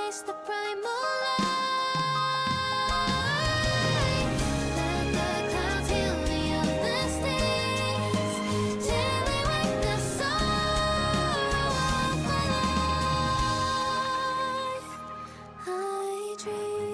face the primal light. Let the clouds heal me of the stains till they wipe the sorrow off my life. I dream.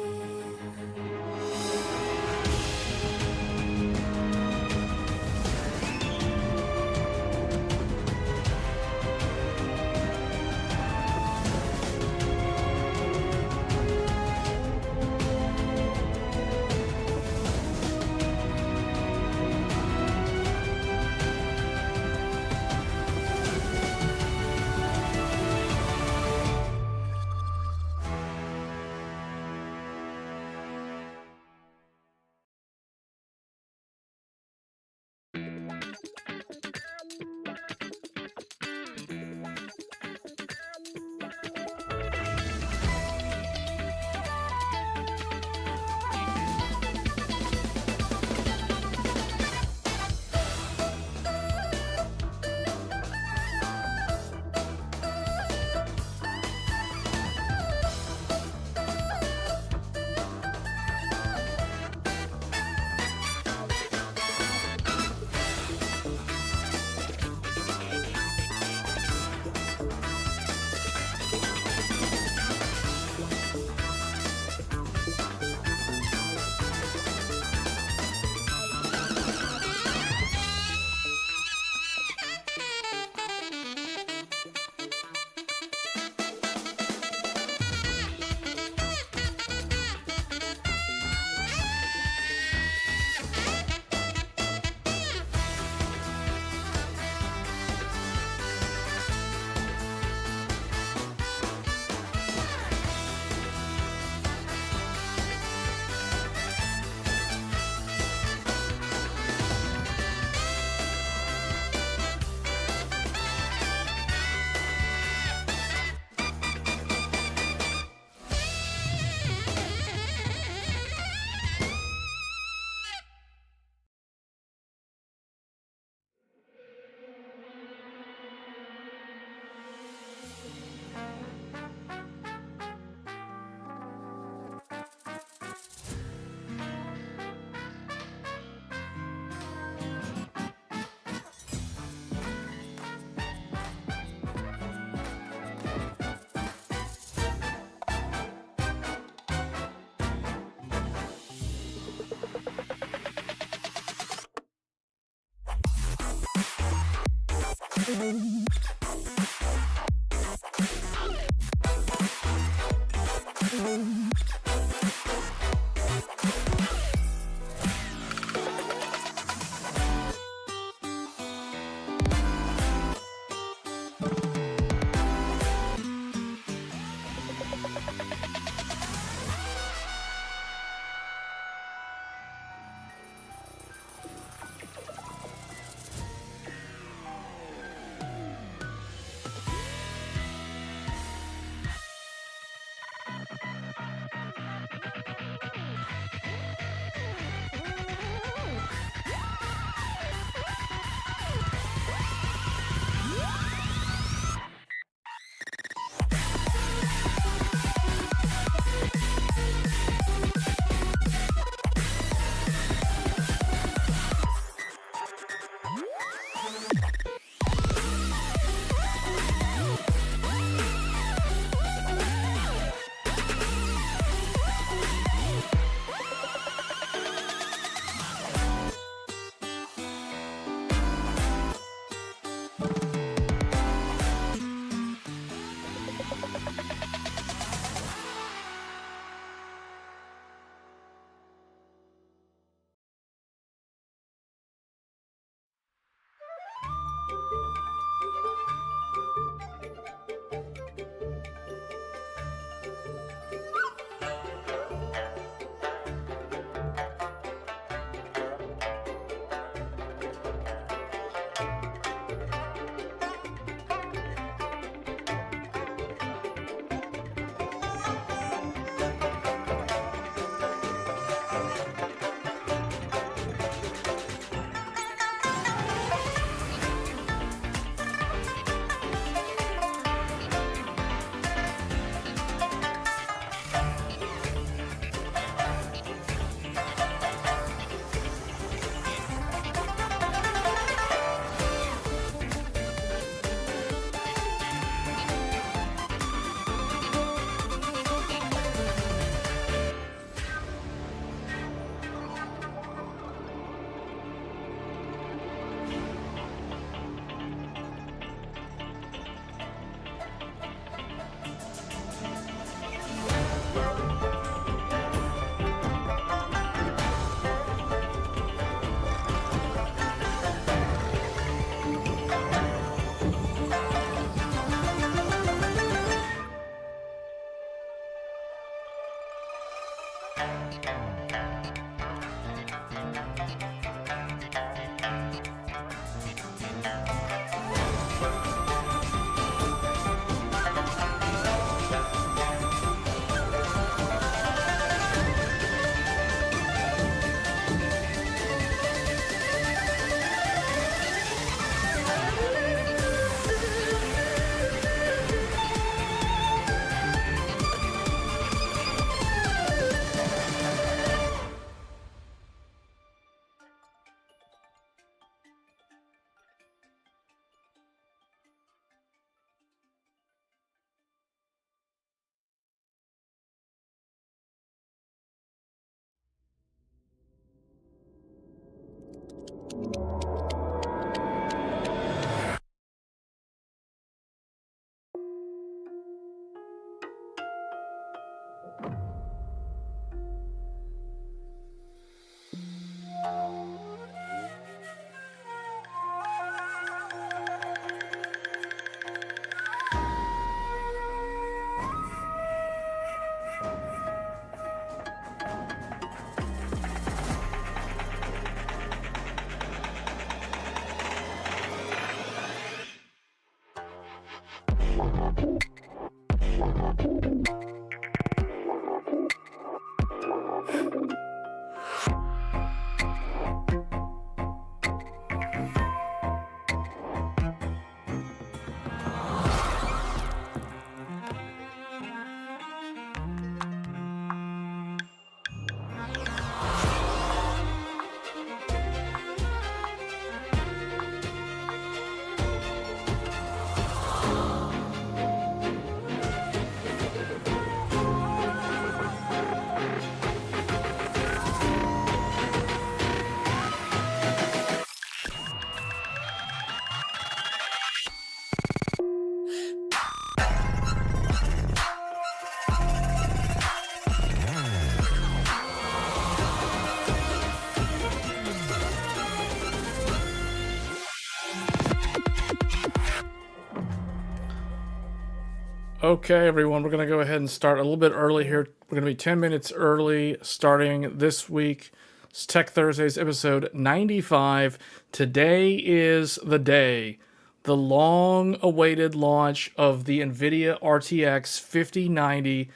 Okay, everyone, we're going to go ahead and start a little bit early here. We're going to be 10 minutes early starting this week. It's Tech Thursdays, episode 95. Today is the day, the long-awaited launch of the NVIDIA RTX 5090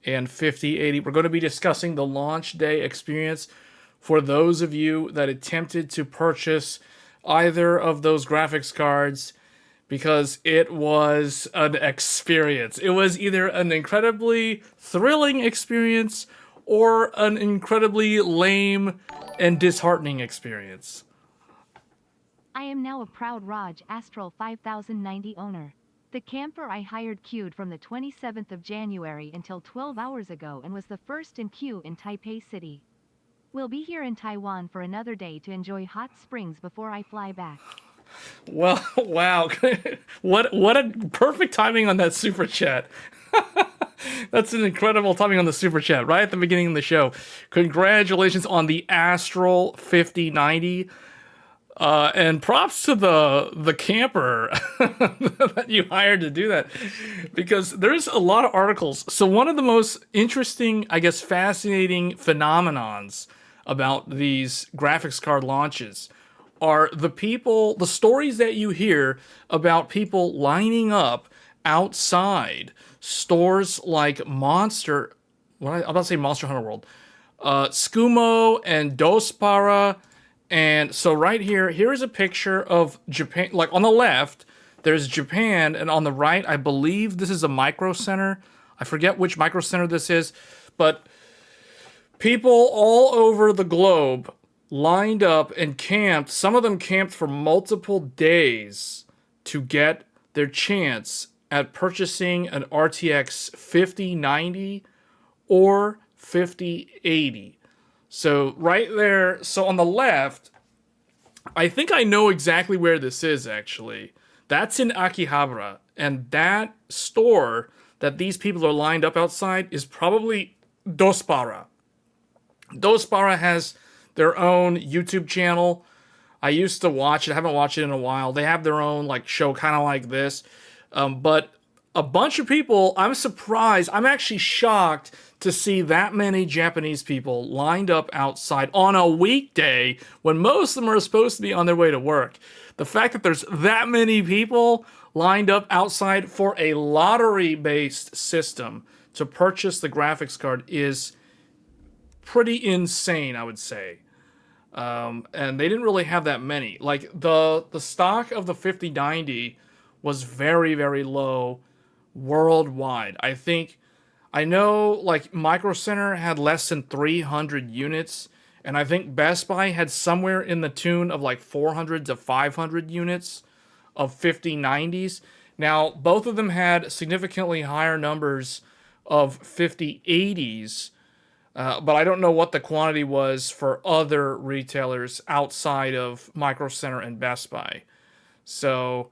and 5080. We're going to be discussing the launch day experience for those of you that attempted to purchase either of those graphics cards, because it was an experience. It was either an incredibly thrilling experience or an incredibly lame and disheartening experience. I am now a proud Raj Astral 5090 owner. The camper I hired queued from the 27th of January until 12 hours ago and was the first in queue in Taipei City. We'll be here in Taiwan for another day to enjoy hot springs before I fly back. Well, wow. What a perfect timing on that super chat. That's an incredible timing on the super chat right at the beginning of the show. Congratulations on the Astral 5090. And props to the camper that you hired to do that, because there's a lot of articles. So one of the most interesting, I guess, fascinating phenomenons about these graphics card launches are the stories that you hear about people lining up outside stores like Monster Hunter World, Skumo and Dospara. And so right here's a picture of Japan. Like on the left, there's Japan, and on the right, I believe this is a micro center. I forget which micro center this is, but people all over the globe lined up and camped. Some of them camped for multiple days to get their chance at purchasing an RTX 5090 or 5080. So right there, so on the left, I think I know exactly where this is actually. That's in Akihabara, and that store that these people are lined up outside is probably Dospara. Dospara has their own YouTube channel. I used to watch it. I haven't watched it in a while. They have their own like show, kind of like this. But a bunch of people, I'm surprised. I'm actually shocked to see that many Japanese people lined up outside on a weekday when most of them are supposed to be on their way to work. The fact that there's that many people lined up outside for a lottery-based system to purchase the graphics card is pretty insane, I would say. And they didn't really have that many. Like the stock of the 5090 was very, very low worldwide. I know like Micro Center had less than 300 units, and I think Best Buy had somewhere in the tune of like 400 to 500 units of 5090s. Now, both of them had significantly higher numbers of 5080s, but I don't know what the quantity was for other retailers outside of Micro Center and Best Buy. So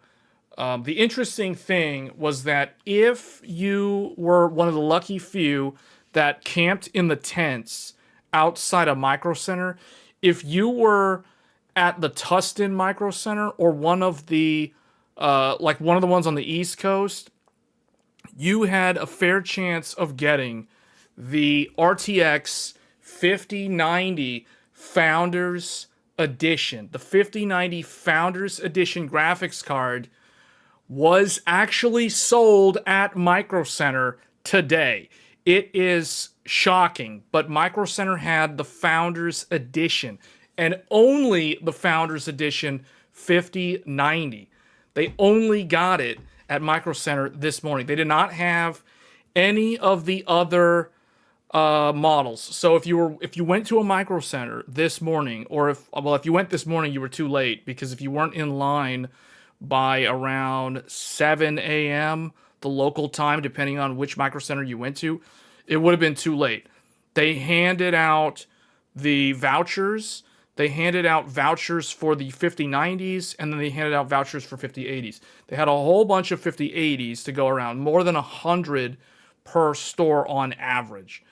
the interesting thing was that if you were one of the lucky few that camped in the tents outside of Micro Center, if you were at the Tustin Micro Center or one of the one of the ones on the East Coast, you had a fair chance of getting the RTX 5090 Founders Edition. The 5090 Founders Edition graphics card was actually sold at Micro Center today. It is shocking, but Micro Center had the Founders Edition, and only the Founders Edition 5090. They only got it at Micro Center this morning. They did not have any of the other models. So if you went to a Micro Center this morning, or if you went this morning, you were too late, because if you weren't in line by around 7 a.m. the local time, depending on which Micro Center you went to, it would have been too late. They handed out the vouchers. They handed out vouchers for the 5090s, and then they handed out vouchers for 5080s. They had a whole bunch of 5080s to go around, more than 100 per store on average.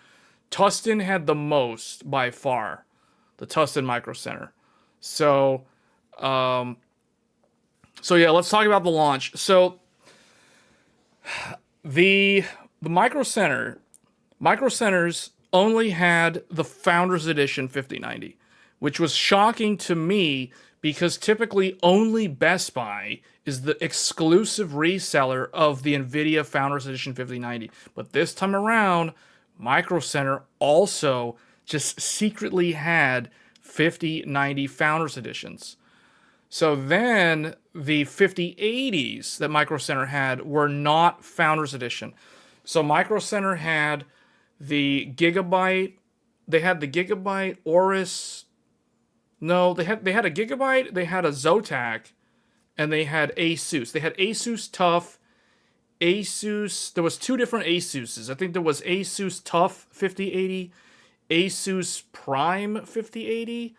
Tustin had the most by far, the Tustin Micro Center. So yeah, let's talk about the launch. So the Micro Centers only had the Founders Edition 5090, which was shocking to me because typically only Best Buy is the exclusive reseller of the NVIDIA Founders Edition 5090. But this time around, Micro Center also just secretly had 5090 Founders Editions. So then the 5080s that Micro Center had were not Founders Edition. So Micro Center had the Gigabyte. They had the Gigabyte Aorus. No, they had a Gigabyte. They had a Zotac, and they had Asus. They had Asus Tough. Asus. There was two different Asuses. I think there was Asus Tough 5080, Asus Prime 5080.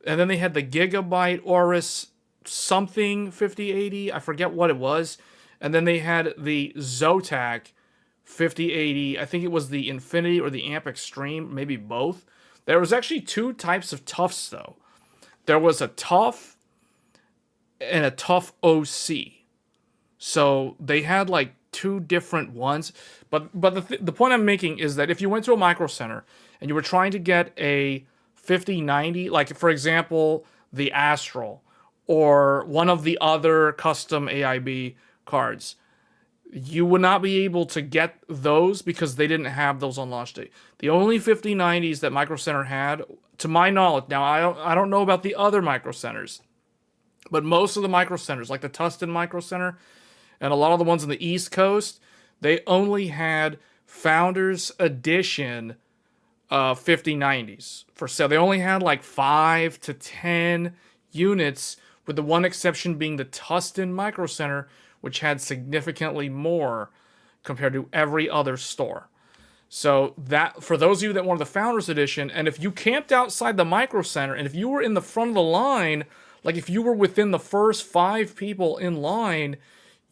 And then they had the Gigabyte Aorus something 5080. I forget what it was. And then they had the Zotac 5080. I think it was the Infinity or the Amp Extreme, maybe both. There was actually two types of Toughs, though. There was a Tough and a Tough OC. So they had like two different ones. But the point I'm making is that if you went to a Micro Center and you were trying to get a 5090, like for example, the Astral or one of the other custom AIB cards, you would not be able to get those because they didn't have those on launch day. The only 5090s that Micro Center had, to my knowledge, now I don't know about the other Micro Centers, but most of the Micro Centers, like the Tustin Micro Center and a lot of the ones on the East Coast, they only had Founders Edition 5090s for sale. They only had like 5 to 10 units, with the one exception being the Tustin Micro Center, which had significantly more compared to every other store. So that, for those of you that wanted the Founders Edition, and if you camped outside the Micro Center, and if you were in the front of the line, like if you were within the first 5 people in line,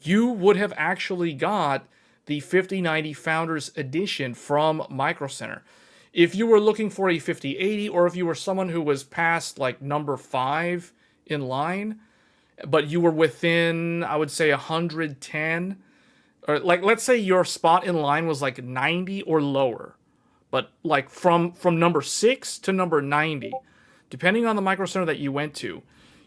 you would have actually got the 5090 Founders Edition from Micro Center. If you were looking for a 5080, or if you were someone who was past like number 5 in line, but you were within, I would say, 110, or like, let's say your spot in line was like 90 or lower, but like from number 6 to number 90, depending on the Micro Center that you went to,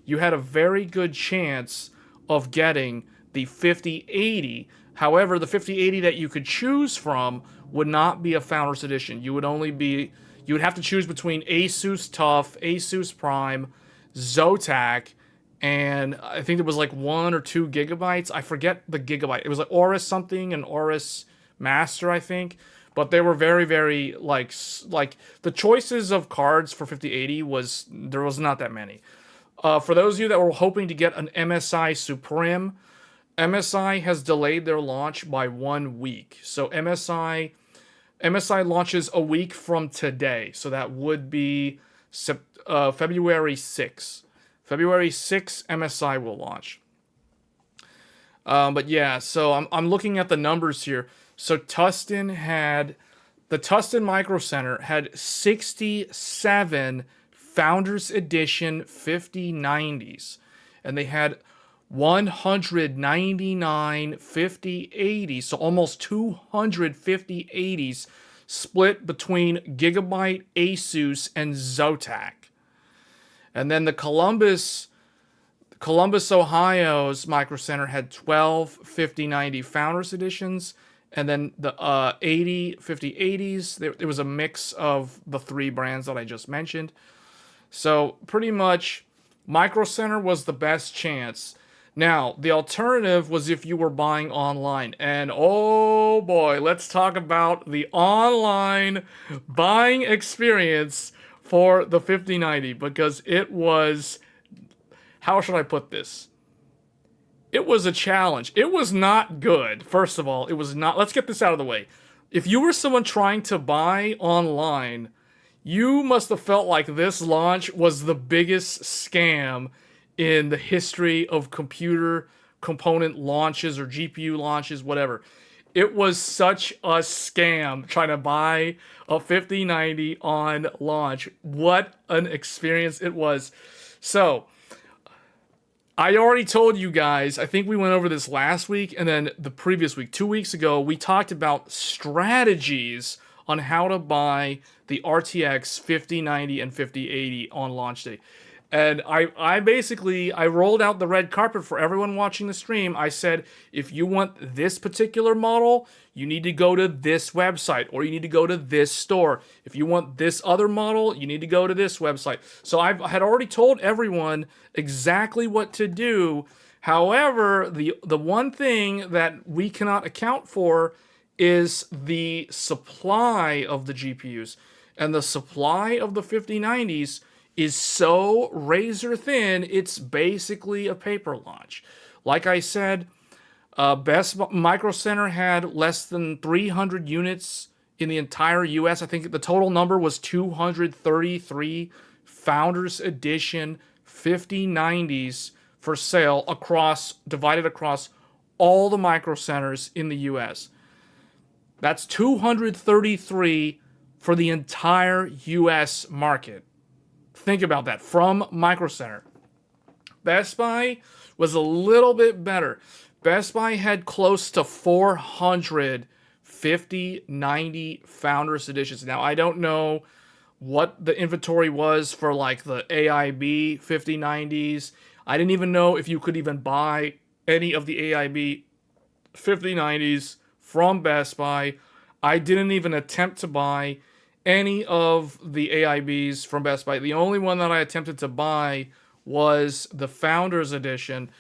you had a very good chance of getting the 5080. However, the 5080 that you could choose from would not be a Founders Edition. You would have to choose between Asus Tough, Asus Prime, Zotac, and I think there was like 1 or 2 gigabytes. I forget the gigabyte. It was like Aorus something and Aorus Master, I think. But they were very, very like the choices of cards for 5080 there was not that many. For those of you that were hoping to get an MSI Supreme, MSI has delayed their launch by 1 week. So MSI launches a week from today. So that would be February 6th. February 6th, MSI will launch. But yeah, so I'm looking at the numbers here. So the Tustin Micro Center had 67 Founders Edition 5090s. And they had 199 5080s, so almost 200 5080s split between Gigabyte, Asus, and Zotac. And then the Columbus Columbus, Ohio's Micro Center had 12 5090 Founders Editions, and then the 80 5080s. There was a mix of the three brands that I just mentioned. So pretty much, Micro Center was the best chance. Now, the alternative was if you were buying online. And oh boy, let's talk about the online buying experience for the 5090, because it was, how should I put this? It was a challenge. It was not good. First of all, it was not. Let's get this out of the way. If you were someone trying to buy online, you must have felt like this launch was the biggest scam in the history of computer component launches or GPU launches, whatever. It was such a scam trying to buy a 5090 on launch. What an experience it was. So, I already told you guys, I think we went over this last week, and then the previous week, 2 weeks ago, we talked about strategies on how to buy the RTX 5090 and 5080 on launch day. And I basically rolled out the red carpet for everyone watching the stream. I said, if you want this particular model, you need to go to this website, or you need to go to this store. If you want this other model, you need to go to this website. So I had already told everyone exactly what to do. However, the one thing that we cannot account for is the supply of the GPUs. And the supply of the 5090s is so razor thin, it's basically a paper launch. Like I said, Best Micro Center had less than 300 units in the entire US. I think the total number was 233 Founders Edition 5090s for sale divided across all the Micro Centers in the US. That's 233 for the entire US market. Think about that, from Micro Center. Best Buy was a little bit better. Best Buy had close to 400 5090 Founders Editions. Now, I don't know what the inventory was for like the AIB 5090s. I didn't even know if you could even buy any of the AIB 5090s from Best Buy. I didn't even attempt to buy any of the AIBs from Best Buy. The only one that I attempted to buy was the Founders Edition.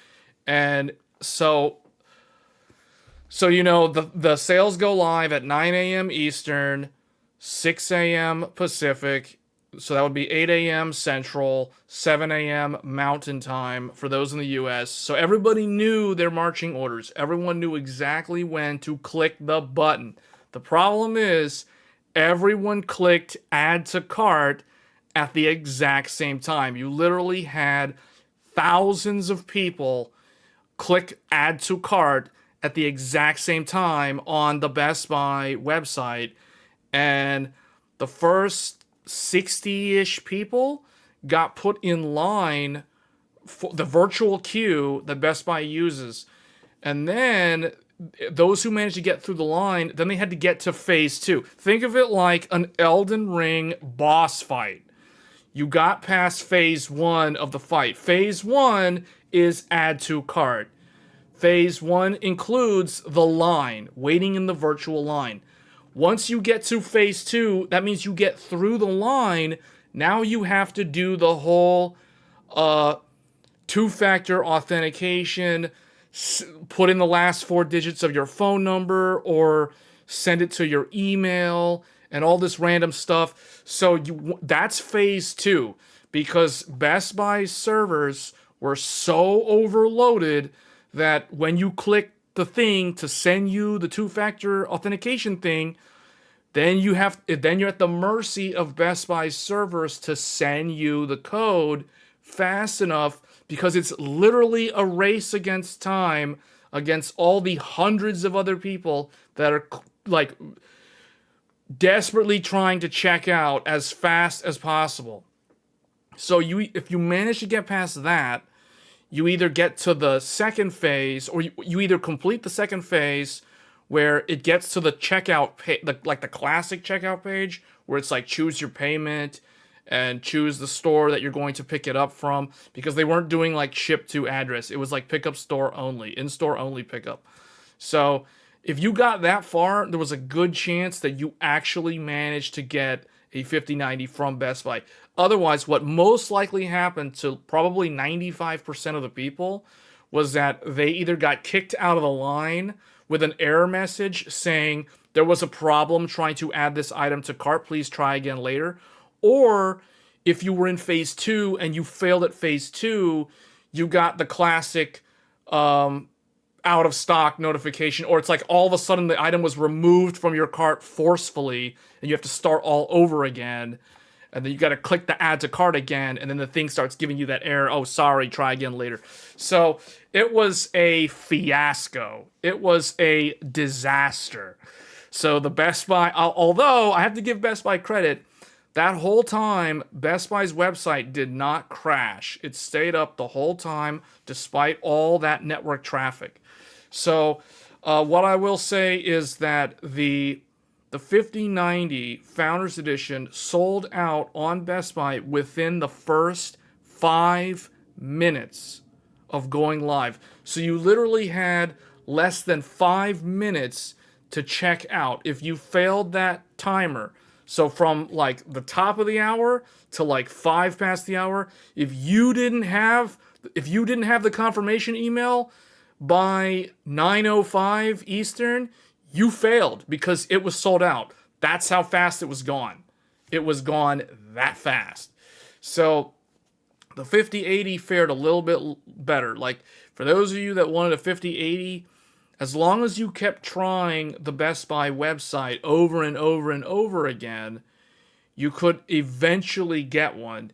And so you know, the sales go live at 9 a.m. Eastern, 6 a.m. Pacific. So that would be 8 a.m. Central, 7 a.m. Mountain Time for those in the US. So everybody knew their marching orders. Everyone knew exactly when to click the button. The problem is, everyone clicked add to cart at the exact same time. You literally had thousands of people click add to cart at the exact same time on the Best Buy website. And the first 60-ish people got put in line for the virtual queue that Best Buy uses. And then those who managed to get through the line, then they had to get to phase 2. Think of it like an Elden Ring boss fight. You got past phase 1 of the fight. Phase 1 is add to cart. Phase 1 includes the line, waiting in the virtual line. Once you get to phase 2, that means you get through the line. Now you have to do the whole two-factor authentication, put in the last 4 digits of your phone number, or send it to your email, and all this random stuff. So that's phase 2, because Best Buy's servers were so overloaded that when you click the thing to send you the two-factor authentication thing, then you're at the mercy of Best Buy's servers to send you the code fast enough, because it's literally a race against time against all the hundreds of other people that are like desperately trying to check out as fast as possible. So if you manage to get past that, you either get to the second phase, or you either complete the second phase where it gets to the checkout page, like the classic checkout page, where it's like choose your payment and choose the store that you're going to pick it up from, because they weren't doing like ship to address. It was like pick up store only, in-store only pickup. So if you got that far, there was a good chance that you actually managed to get a 5090 from Best Buy. Otherwise, what most likely happened to probably 95% of the people was that they either got kicked out of the line with an error message saying there was a problem trying to add this item to cart, please try again later. Or if you were in phase 2 and you failed at phase 2, you got the classic out of stock notification, or it's like all of a sudden the item was removed from your cart forcefully and you have to start all over again. And then you got to click the add to cart again, and then the thing starts giving you that error. Oh, sorry, try again later. So it was a fiasco. It was a disaster. So the Best Buy, although I have to give Best Buy credit, that whole time, Best Buy's website did not crash. It stayed up the whole time, despite all that network traffic. So what I will say is that the 5090 Founders Edition sold out on Best Buy within the first 5 minutes of going live. So you literally had less than 5 minutes to check out. If you failed that timer, so from like the top of the hour to like 5 past the hour, if you didn't have the confirmation email by 9:05 Eastern, you failed because it was sold out. That's how fast it was gone. It was gone that fast. So the 5080 fared a little bit better. Like, for those of you that wanted a 5080, as long as you kept trying the Best Buy website over and over and over again, you could eventually get one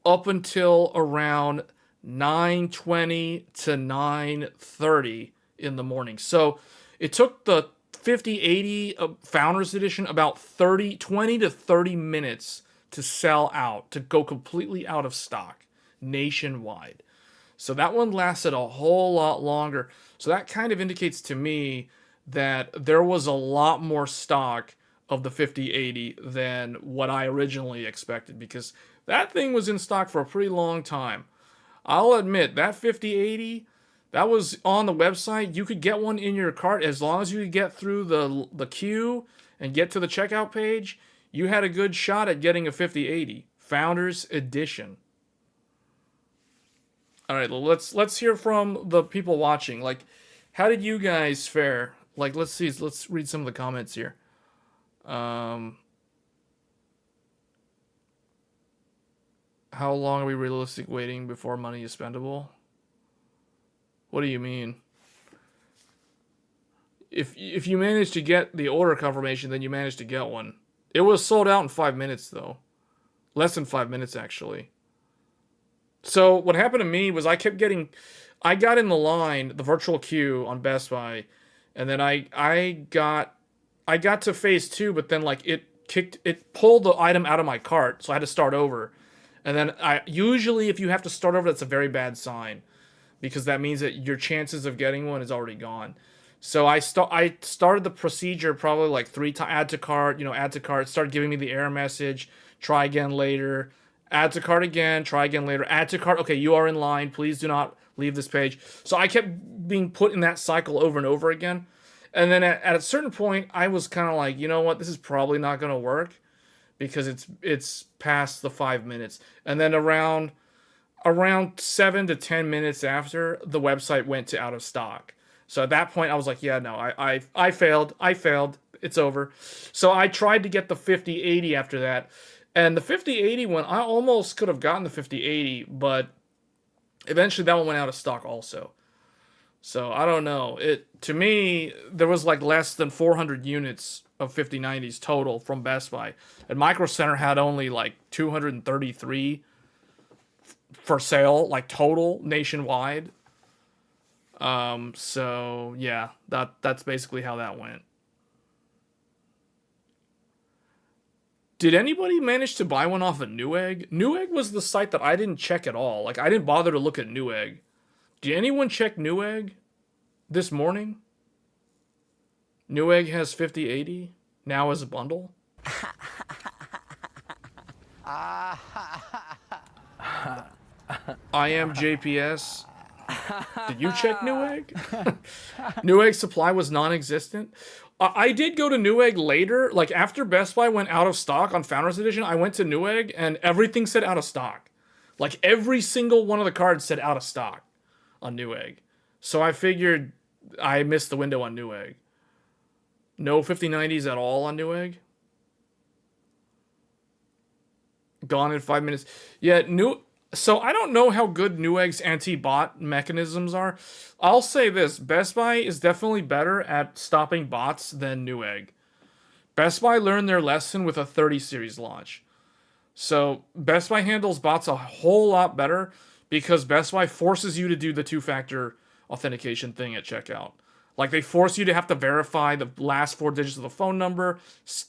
up until around 9:20 to 9:30 in the morning. So it took the 5080 Founders Edition about 20 to 30 minutes to sell out, to go completely out of stock nationwide. So that one lasted a whole lot longer. So that kind of indicates to me that there was a lot more stock of the 5080 than what I originally expected, because that thing was in stock for a pretty long time. I'll admit, that 5080, that was on the website. You could get one in your cart as long as you could get through the queue and get to the checkout page. You had a good shot at getting a 5080 Founders Edition. All right, let's hear from the people watching. Like, how did you guys fare? Like, let's read some of the comments here. How long are we realistic waiting before money is spendable? What do you mean? If you manage to get the order confirmation, then you managed to get one. It was sold out in 5 minutes, though. Less than 5 minutes, actually. So what happened to me was I got in the line, the virtual queue on Best Buy, and then I got to phase 2, but then like it pulled the item out of my cart, so I had to start over. And then usually if you have to start over, that's a very bad sign, because that means that your chances of getting one is already gone. So I started the procedure probably like 3 times. Add to cart, started giving me the error message, try again later, add to cart again, try again later, add to cart, okay, you are in line, please do not leave this page. So I kept being put in that cycle over and over again. And then at a certain point, I was kind of like, you know what, this is probably not going to work, because it's past the 5 minutes. And then around 7 to 10 minutes after, the website went to out of stock. So at that point, I was like, yeah, no, I failed. It's over. So I tried to get the 5080 after that. And the 5080 one, I almost could have gotten the 5080, but eventually that one went out of stock also. So I don't know. To me, there was like less than 400 units of 5090s total from Best Buy. And Micro Center had only like 233 for sale, like total nationwide. So yeah, that's basically how that went. Did anybody manage to buy one off of Newegg? Newegg was the site that I didn't check at all. Like, I didn't bother to look at Newegg. Did anyone check Newegg this morning? Newegg has 5080 now as a bundle. I am JPS. Did you check Newegg? Newegg supply was non-existent. I did go to Newegg later. Like, after Best Buy went out of stock on Founders Edition, I went to Newegg, and everything said out of stock. Like, every single one of the cards said out of stock on Newegg. So I figured I missed the window on Newegg. No 5090s at all on Newegg. Gone in 5 minutes. Yeah, So I don't know how good Newegg's anti-bot mechanisms are. I'll say this. Best Buy is definitely better at stopping bots than Newegg. Best Buy learned their lesson with a 30 series launch. So Best Buy handles bots a whole lot better because Best Buy forces you to do the two-factor authentication thing at checkout. Like, they force you to have to verify the last 4 digits of the phone number,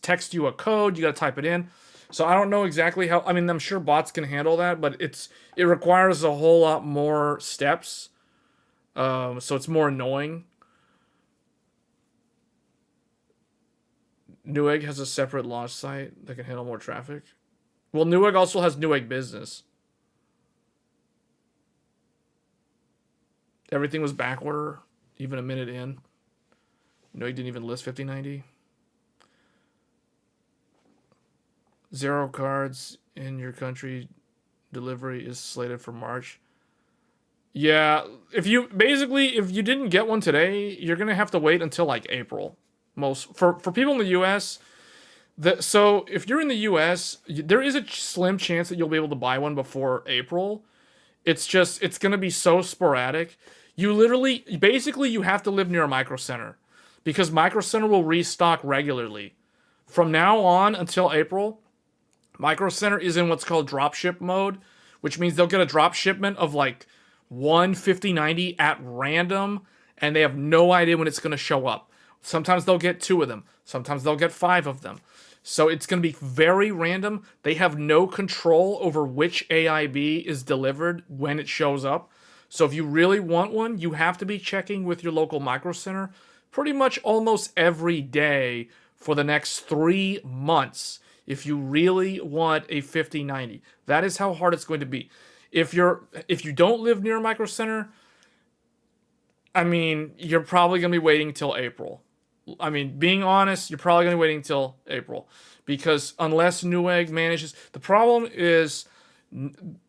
text you a code, you gotta type it in. So I don't know exactly how, I mean, I'm sure bots can handle that, but it requires a whole lot more steps. So it's more annoying. Newegg has a separate launch site that can handle more traffic. Well, Newegg also has Newegg Business. Everything was backorder, even a minute in. Newegg didn't even list 5090. 0 cards in your country. Delivery is slated for March. Yeah, if you didn't get one today, you're gonna have to wait until like April. For people in the U.S. So if you're in the U.S., there is a slim chance that you'll be able to buy one before April. It's gonna be so sporadic. You have to live near a Micro Center because Micro Center will restock regularly. From now on until April, Micro Center is in what's called dropship mode, which means they'll get a drop shipment of like 5090 at random, and they have no idea when it's going to show up. Sometimes they'll get 2 of them. Sometimes they'll get 5 of them. So it's going to be very random. They have no control over which AIB is delivered when it shows up. So if you really want one, you have to be checking with your local Micro Center pretty much almost every day for the next 3 months. If you really want a 5090, that is how hard it's going to be. If you don't live near a Micro Center, I mean, you're probably going to be waiting till April. I mean, being honest, you're probably going to be waiting till April because unless Newegg manages, the problem is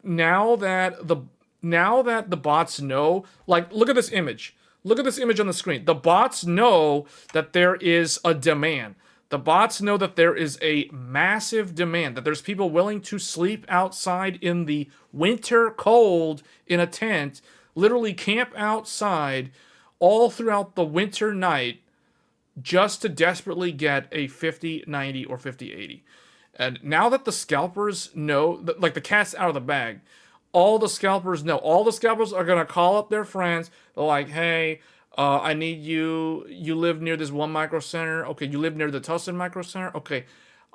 now that the bots know, like, look at this image. Look at this image on the screen. The bots know that there is a demand. The bots know that there is a massive demand, that there's people willing to sleep outside in the winter cold in a tent, literally camp outside all throughout the winter night just to desperately get a 5090 or 5080. And now that the scalpers know, like, the cat's out of the bag, all the scalpers know. All the scalpers are going to call up their friends. They're like, hey, I need you. You live near this one Micro Center. Okay, you live near the Tustin Micro Center. Okay,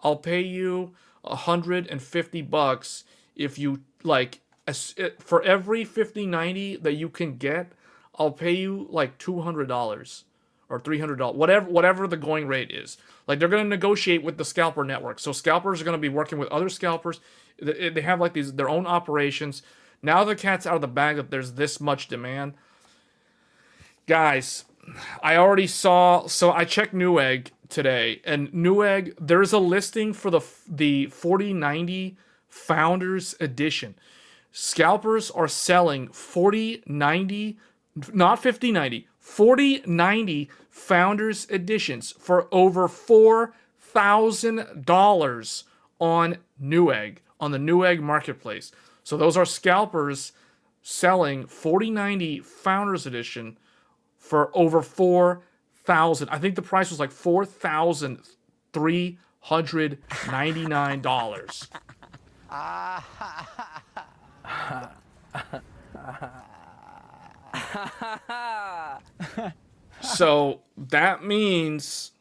I'll pay you $150 if you like for every 5090 that you can get. I'll pay you like $200 or $300, whatever the going rate is. Like, they're gonna negotiate with the scalper network. So scalpers are gonna be working with other scalpers. They have like their own operations. Now the cat's out of the bag that there's this much demand. Guys, I already saw, so I checked Newegg today, and Newegg, there's a listing for the 4090 Founders Edition. Scalpers are selling 4090, not 5090, 4090 Founders Editions for over $4,000 on Newegg, on the Newegg marketplace. So those are scalpers selling 4090 Founders Edition for over $4,000. I think the price was like $4,399. So that means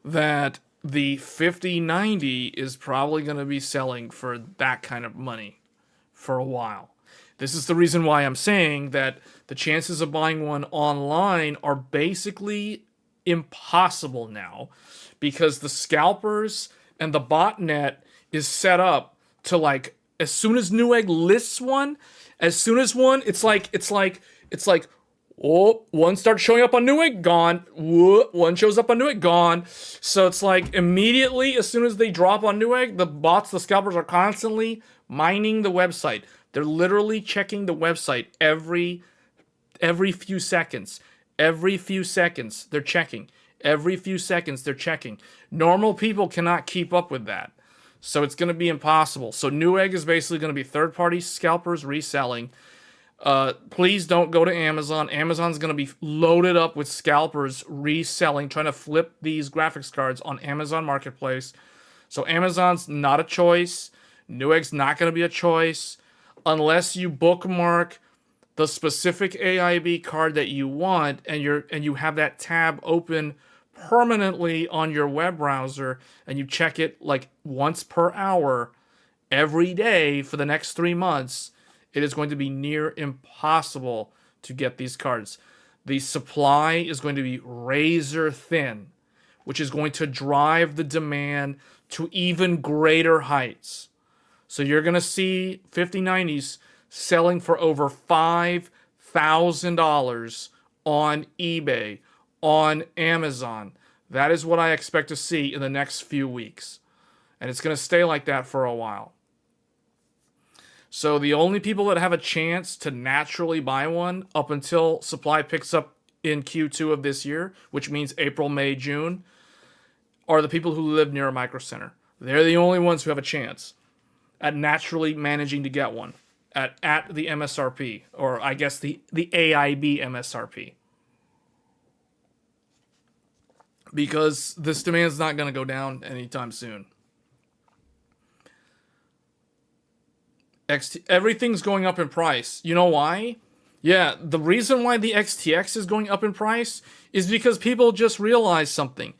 that the 5090 is probably going to be selling for that kind of money for a while. This is the reason why I'm saying that the chances of buying one online are basically impossible now, because the scalpers and the botnet is set up to like as soon as Newegg lists one, as soon as one, it's like oh, one starts showing up on Newegg, gone. Whoa, one shows up on Newegg, gone. So it's like immediately as soon as they drop on Newegg, the bots, the scalpers are constantly mining the website. They're literally checking the website every few seconds. Every few seconds they're checking. Every few seconds they're checking. Normal people cannot keep up with that. So it's going to be impossible. So Newegg is basically going to be third-party scalpers reselling. Please don't go to Amazon. Amazon's going to be loaded up with scalpers reselling, trying to flip these graphics cards on Amazon Marketplace. So Amazon's not a choice. Newegg's not going to be a choice unless you bookmark the specific AIB card that you want and you have that tab open permanently on your web browser and you check it like once per hour every day for the next 3 months. It is going to be near impossible to get these cards. The supply is going to be razor thin, which is going to drive the demand to even greater heights. So you're going to see 5090s selling for over $5,000 on eBay, on Amazon. That is what I expect to see in the next few weeks. And it's going to stay like that for a while. So the only people that have a chance to naturally buy one up until supply picks up in Q2 of this year, which means April, May, June, are the people who live near a micro center. They're the only ones who have a chance at naturally managing to get one at the MSRP, or I guess the AIB MSRP. Because this demand's not going to go down anytime soon. Everything's going up in price. You know why? Yeah, the reason why the XTX is going up in price is because people just realized something.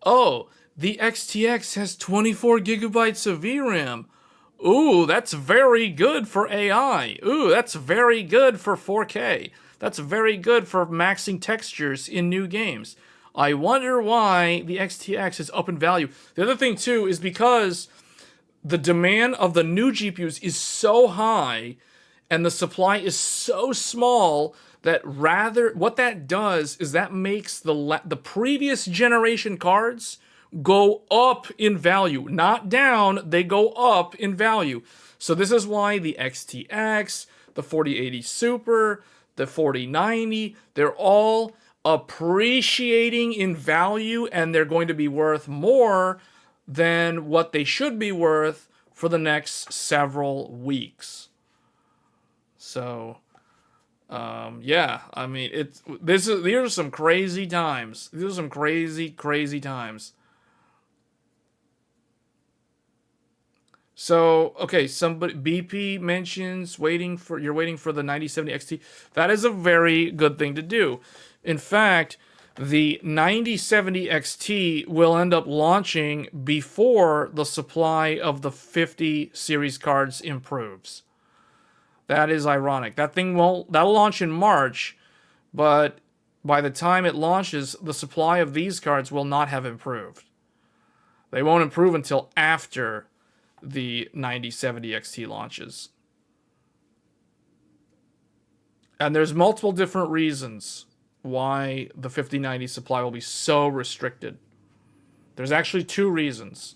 Oh, the XTX has 24 gigabytes of VRAM. Ooh, that's very good for AI. Ooh, that's very good for 4K. That's very good for maxing textures in new games. I wonder why the XTX is up in value. The other thing, too, is because the demand of the new GPUs is so high and the supply is so small that what that does is that makes the previous generation cards go up in value. Not down, they go up in value. So this is why the XTX, the 4080 Super, the 4090, they're all appreciating in value and they're going to be worth more than what they should be worth for the next several weeks. So, yeah, I mean, these are some crazy times. These are some crazy, crazy times. So, okay, BP mentions you're waiting for the 9070 XT. That is a very good thing to do. In fact, the 9070 XT will end up launching before the supply of the 50 series cards improves. That is ironic. That'll launch in March, but by the time it launches, the supply of these cards will not have improved. They won't improve until after the 9070 XT launches. And there's multiple different reasons why the 5090 supply will be so restricted. There's actually 2 reasons.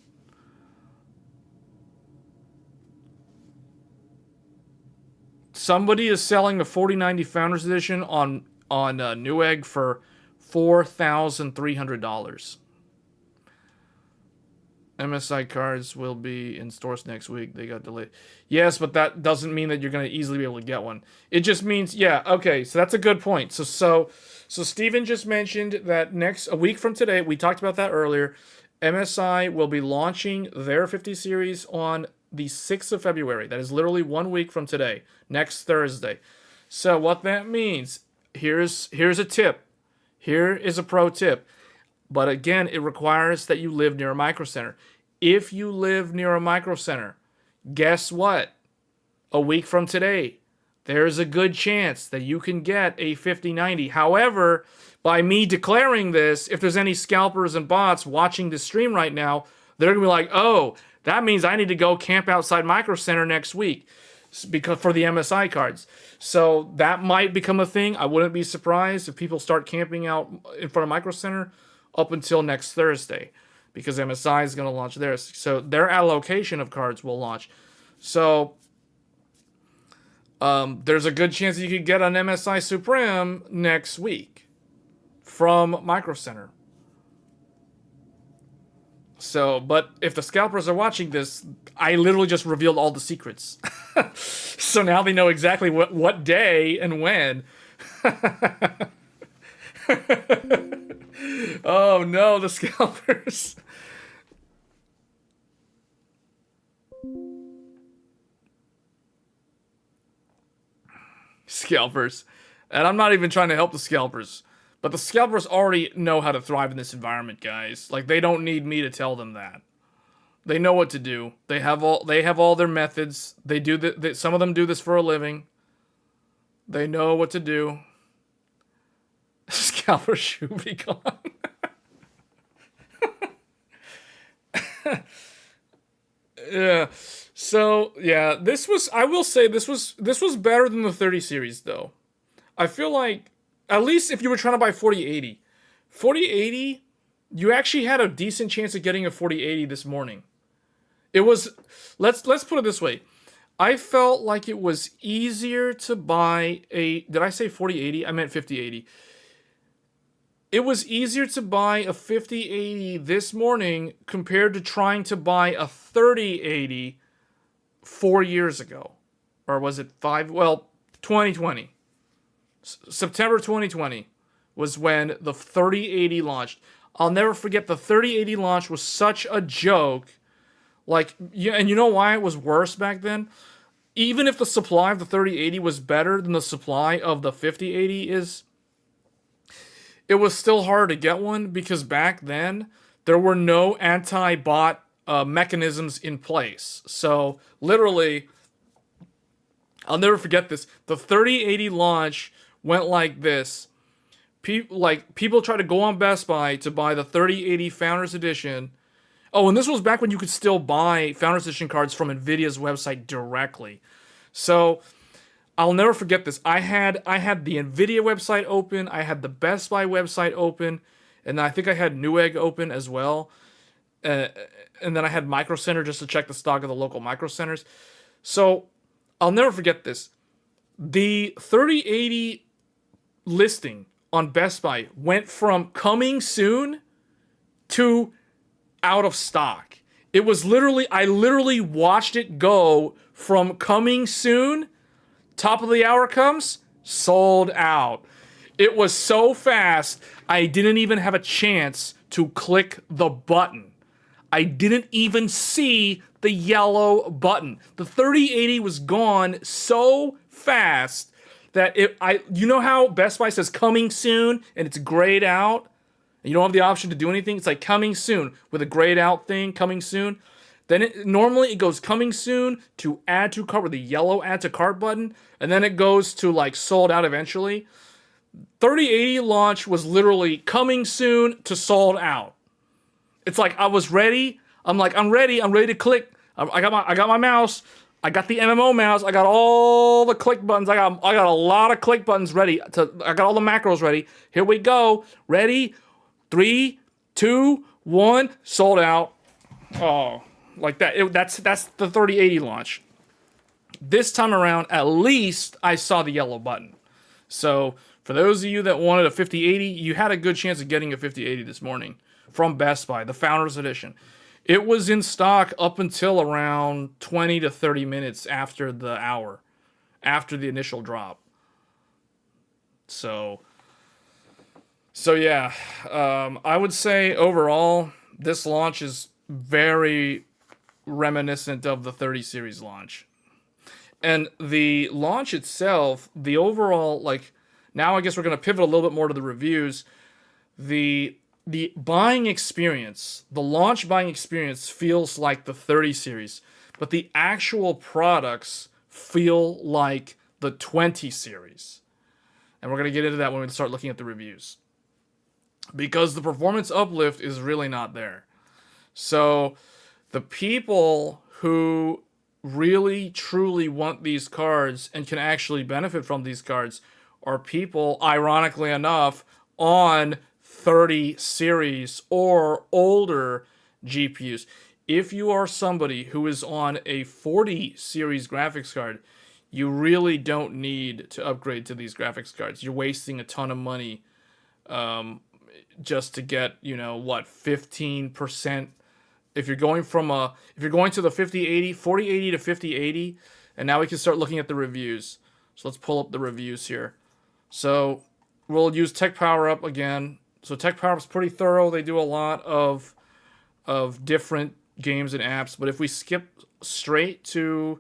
Somebody is selling the 4090 Founders Edition on Newegg for $4,300. MSI cards will be in stores next week. They got delayed. Yes, but that doesn't mean that you're going to easily be able to get one. It just means, yeah, okay, so that's a good point. So Steven just mentioned that a week from today, we talked about that earlier, MSI will be launching their 50 series on the 6th of February. That is literally 1 week from today, next Thursday. So what that means, here's a tip. Here is a pro tip. But again, it requires that you live near a micro center. If you live near a micro center, guess what? A week from today, there's a good chance that you can get a 5090. However, by me declaring this, if there's any scalpers and bots watching this stream right now, they're going to be like, oh, That means I need to go camp outside Micro Center next week because for the MSI cards. So that might become a thing. I wouldn't be surprised if people start camping out in front of Micro Center up until next Thursday, because MSI is going to launch theirs. So their allocation of cards will launch. So there's a good chance that you could get an MSI Supreme next week from Micro Center. So, but if the scalpers are watching this, I literally just revealed all the secrets. So now they know exactly what day and when. Oh no, the scalpers. Scalpers. And I'm not even trying to help the scalpers. But the scalpers already know how to thrive in this environment, guys. Like, they don't need me to tell them that. They know what to do. They have all their methods. They do some of them do this for a living. They know what to do. Scalper should be gone. Yeah. So, yeah, I will say this was better than the 30 series though. I feel like, at least if you were trying to buy 4080. 4080, you actually had a decent chance of getting a 4080 this morning. It was, let's put it this way. I felt like it was easier to buy did I say 4080? I meant 5080. It was easier to buy a 5080 this morning compared to trying to buy a 3080 4 years ago. Or was it 5? Well, 2020. September 2020 was when the 3080 launched. I'll never forget, the 3080 launch was such a joke. Like, yeah, and you know why it was worse back then? Even if the supply of the 3080 was better than the supply of the 5080 is, it was still hard to get one because back then there were no anti-bot mechanisms in place. So literally, I'll never forget this. The 3080 launch went like this. People try to go on Best Buy to buy the 3080 Founders Edition. Oh, and this was back when you could still buy Founders Edition cards from nvidia's website directly. So I'll never forget this. I had the nvidia website open. I had the Best Buy website open, and I think I had Newegg open as well. And then I had Micro Center just to check the stock of the local Micro Centers. So I'll never forget this. The 3080 listing on Best Buy went from coming soon to out of stock. It was I literally watched it go from coming soon, top of the hour comes, sold out. It was so fast, I didn't even have a chance to click the button. I didn't even see the yellow button. The 3080 was gone so fast that you know how Best Buy says coming soon and it's grayed out? And you don't have the option to do anything? It's like coming soon with a grayed out thing, coming soon. Then normally it goes coming soon to add to cart with the yellow add to cart button, and then it goes to like sold out eventually. 3080 launch was literally coming soon to sold out. It's like I was ready. I'm ready to click. I got my mouse. I got the MMO mouse. I got all the click buttons. I got a lot of click buttons ready. I got all the macros ready. Here we go. Ready? 3, 2, 1. Sold out. Oh, like that. That's the 3080 launch. This time around, at least I saw the yellow button. So for those of you that wanted a 5080, you had a good chance of getting a 5080 this morning from Best Buy, the Founders Edition. It was in stock up until around 20 to 30 minutes after the hour, after the initial drop. So yeah, I would say overall, this launch is very reminiscent of the 30 series launch. And the launch itself, the overall, like, now I guess we're going to pivot a little bit more to the reviews. The buying experience, the launch buying experience feels like the 30 series, but the actual products feel like the 20 series. And we're going to get into that when we start looking at the reviews. Because the performance uplift is really not there. So The people who really truly want these cards and can actually benefit from these cards are people, ironically enough, on 30 series or older GPUs. If you are somebody who is on a 40 series graphics card, you really don't need to upgrade to these graphics cards. You're wasting a ton of money just to get, you know, what, 15%. If you're going to the 5080, 4080 to 5080, and now we can start looking at the reviews. So let's pull up the reviews here. So we'll use techpowerup again. So techpowerup's pretty thorough. They do a lot of different games and apps, but if we skip straight to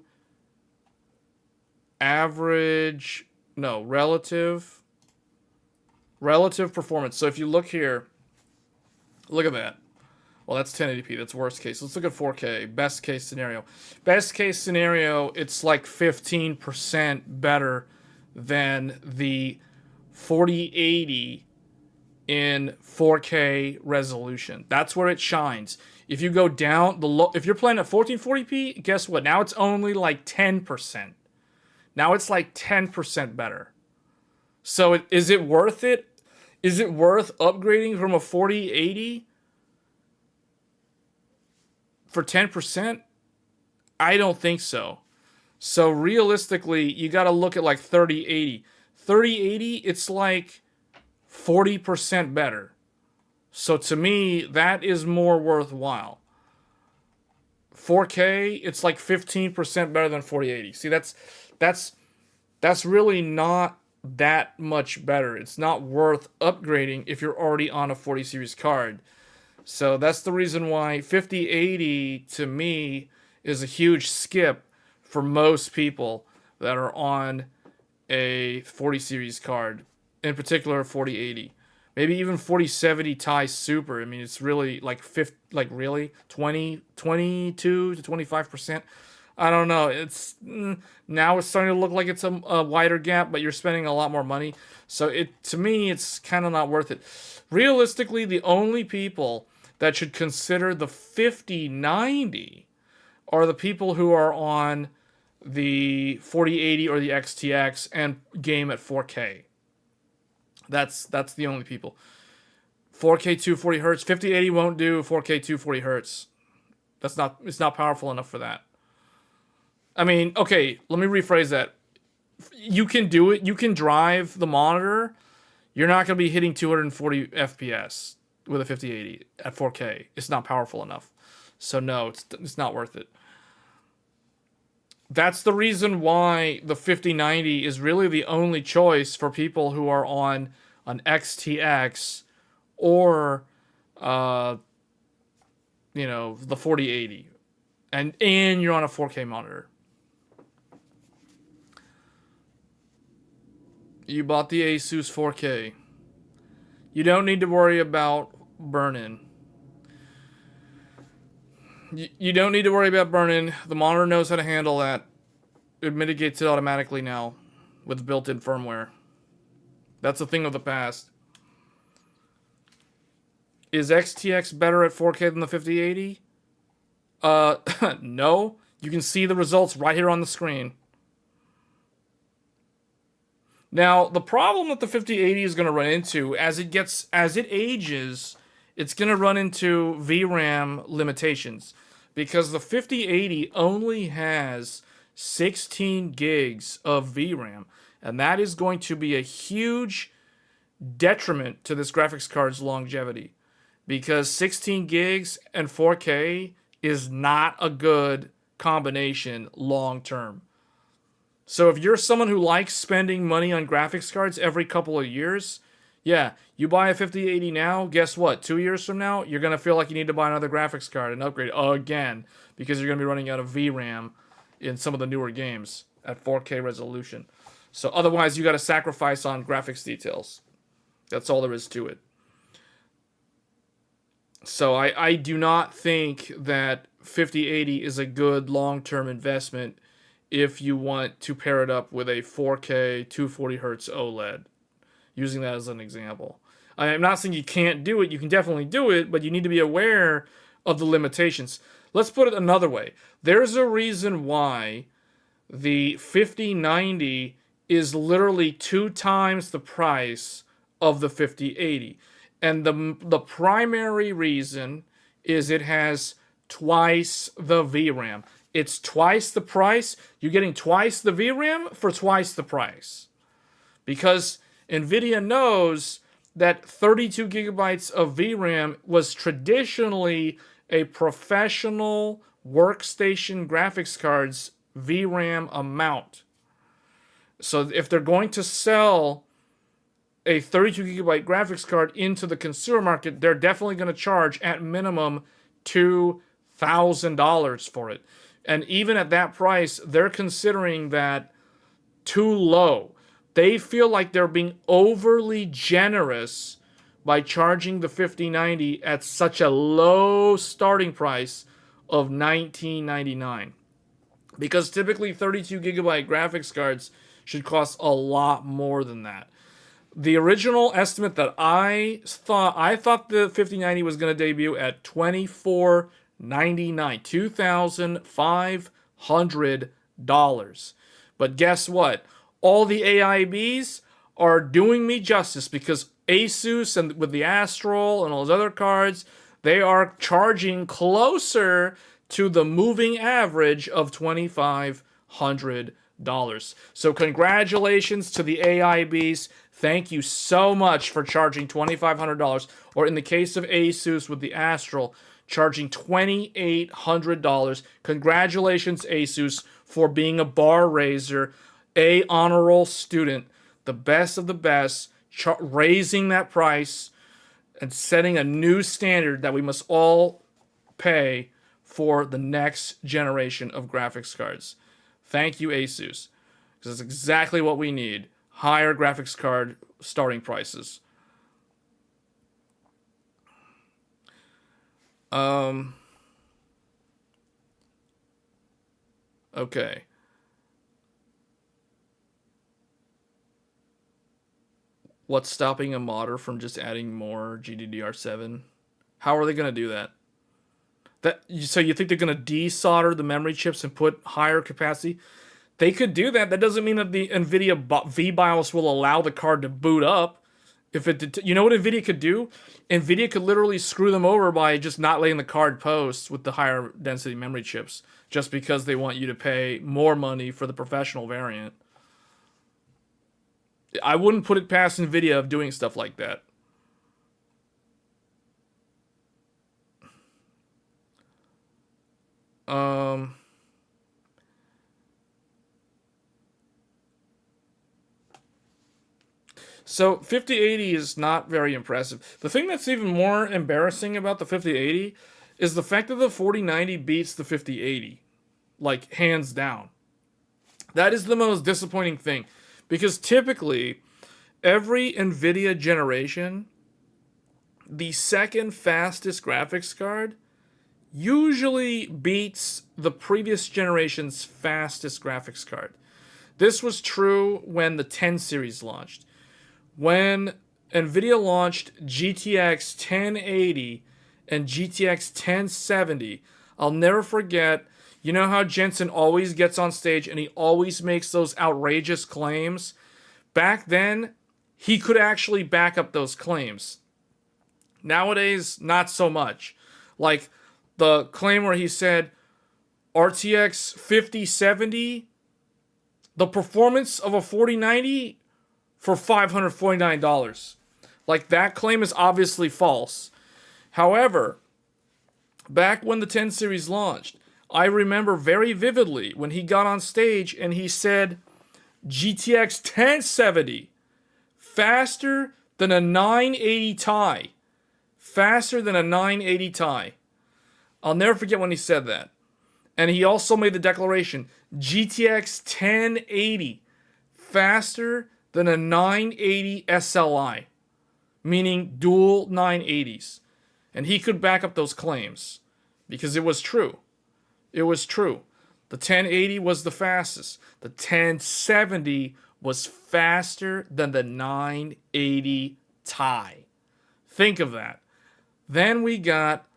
relative performance. So if you look here, look at that. Well, that's 1080p. That's worst case. Let's look at 4K. Best case scenario. Best case scenario, it's like 15% better than the 4080 in 4K resolution. That's where it shines. If you go down if you're playing at 1440p, guess what? Now it's only like 10%. Now it's like 10% better. So is it worth it? Is it worth upgrading from a 4080 for 10%? I don't think so. So realistically, you got to look at like 3080. 3080, it's like 40% better. So to me, that is more worthwhile. 4K, it's like 15% better than 4080. See, that's really not that much better. It's not worth upgrading if you're already on a 40 series card. So that's the reason why 5080 to me is a huge skip for most people that are on a 40 series card, in particular 4080. Maybe even 4070 Ti Super. I mean, it's really like 22 to 25%. I don't know. It's now it's starting to look like it's a wider gap, but you're spending a lot more money. So to me, it's kind of not worth it. Realistically, the only people that should consider the 5090 are the people who are on the 4080 or the XTX and game at 4K. That's the only people. 4K 240 hertz. 5080 won't do 4K 240 hertz. It's not powerful enough for that. I mean, okay, let me rephrase that. You can do it. You can drive the monitor. You're not going to be hitting 240 FPS with a 5080 at 4K. It's not powerful enough. So no, it's not worth it. That's the reason why the 5090 is really the only choice for people who are on an XTX or the 4080. And you're on a 4K monitor. You bought the Asus 4K. You don't need to worry about burn-in. You don't need to worry about burn-in. The monitor knows how to handle that. It mitigates it automatically now with built-in firmware. That's a thing of the past. Is XTX better at 4K than the 5080? No. You can see the results right here on the screen. Now, the problem that the 5080 is going to run into as it ages, it's going to run into VRAM limitations because the 5080 only has 16 gigs of VRAM, and that is going to be a huge detriment to this graphics card's longevity because 16 gigs and 4K is not a good combination long term. So if you're someone who likes spending money on graphics cards every couple of years, yeah, you buy a 5080 now, guess what? 2 years from now, you're going to feel like you need to buy another graphics card and upgrade again because you're going to be running out of VRAM in some of the newer games at 4K resolution. So otherwise, you got to sacrifice on graphics details. That's all there is to it. So I do not think that 5080 is a good long-term investment if you want to pair it up with a 4K 240 hertz OLED, using that as an example. I'm not saying you can't do it. You can definitely do it, but you need to be aware of the limitations. Let's put it another way. There's a reason why the 5090 is literally 2 times the price of the 5080. And the primary reason is it has twice the VRAM. It's twice the price. You're getting twice the VRAM for twice the price. Because NVIDIA knows that 32 gigabytes of VRAM was traditionally a professional workstation graphics card's VRAM amount. So if they're going to sell a 32 gigabyte graphics card into the consumer market, they're definitely going to charge at minimum $2,000 for it. And even at that price, they're considering that too low. They feel like they're being overly generous by charging the 5090 at such a low starting price of $19.99. Because typically 32 gigabyte graphics cards should cost a lot more than that. The original estimate that I thought the 5090 was going to debut at $24.99, $2,500. But guess what? All the AIBs are doing me justice, because Asus and with the Astral and all those other cards, they are charging closer to the moving average of $2,500. So congratulations to the AIBs. Thank you so much for charging $2,500, or in the case of Asus with the Astral, charging $2,800. Congratulations, Asus, for being a bar raiser, a honor roll student, the best of the best, raising that price and setting a new standard that we must all pay for the next generation of graphics cards. Thank you, Asus, because that's exactly what we need. Higher graphics card starting prices. Okay. What's stopping a modder from just adding more GDDR7? How are they going to do that? So you think they're going to desolder the memory chips and put higher capacity? They could do that. That doesn't mean that the NVIDIA VBIOS will allow the card to boot up. You know what NVIDIA could do? NVIDIA could literally screw them over by just not letting the card post with the higher density memory chips, just because they want you to pay more money for the professional variant. I wouldn't put it past NVIDIA of doing stuff like that. So 5080 is not very impressive. The thing that's even more embarrassing about the 5080 is the fact that the 4090 beats the 5080. Like, hands down. That is the most disappointing thing. Because typically, every NVIDIA generation, the second fastest graphics card usually beats the previous generation's fastest graphics card. This was true when the 10 series launched. When NVIDIA launched GTX 1080 and GTX 1070, I'll never forget, you know how Jensen always gets on stage and he always makes those outrageous claims? Back then, he could actually back up those claims. Nowadays, not so much. Like the claim where he said, RTX 5070, the performance of a 4090 for $549. Like, that claim is obviously false. However, back when the 10 series launched, I remember very vividly when he got on stage and he said, GTX 1070, faster than a 980 Ti. Faster than a 980 Ti. I'll never forget when he said that. And he also made the declaration, GTX 1080, faster than a 980 SLI, meaning dual 980s. And he could back up those claims because it was true. It was true. The 1080 was the fastest. The 1070 was faster than the 980 Ti. Think of that. Then we got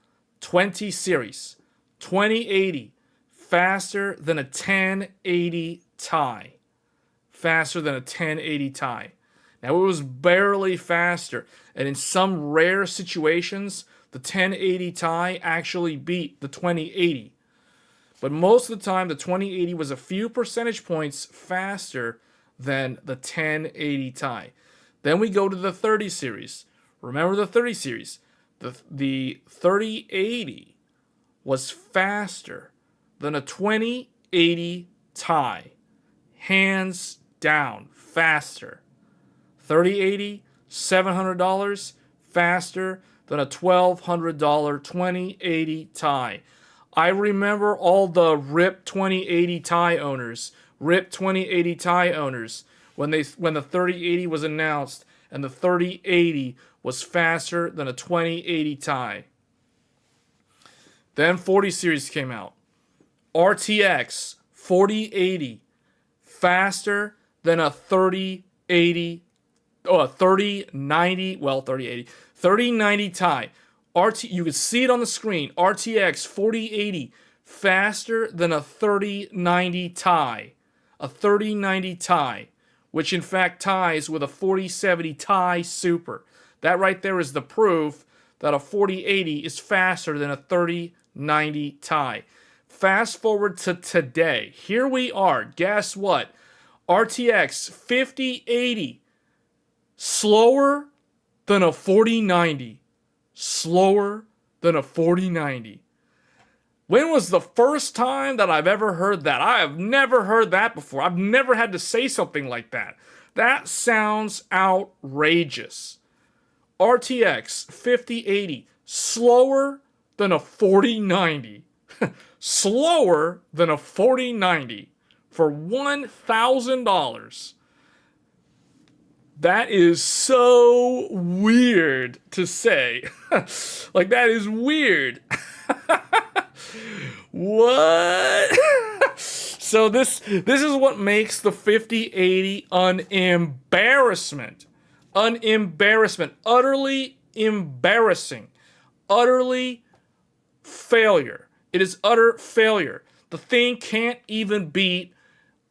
20 series, 2080, faster than a 1080 Ti. Faster than a 1080 Ti. Now, it was barely faster, and in some rare situations, the 1080 Ti actually beat the 2080. But most of the time, the 2080 was a few percentage points faster than the 1080 Ti. Then we go to the 30 series. Remember the 30 series. The 3080 was faster than a 2080 Ti. Hands down, faster. 3080, $700, faster than a $1,200 2080 Ti. I remember all the RIP 2080 Ti owners, RIP 2080 Ti owners, when the 3080 was announced, and the 3080 was faster than a 2080 Ti. Then 40 series came out. RTX 4080, faster than a 3090 Ti. You can see it on the screen. RTX 4080, faster than a 3090 Ti. A 3090 Ti, which in fact ties with a 4070 Ti Super. That right there is the proof that a 4080 is faster than a 3090 Ti. Fast forward to today. Here we are. Guess what? RTX 5080, slower than a 4090. Slower than a 4090. When was the first time that I've ever heard that? I have never heard that before. I've never had to say something like that. That sounds outrageous. RTX 5080, slower than a 4090. Slower than a 4090 for $1,000. That is so weird to say. Like, that is weird. What? So this is what makes the 5080 an embarrassment. An embarrassment. Utterly embarrassing. Utterly failure. It is utter failure. The thing can't even beat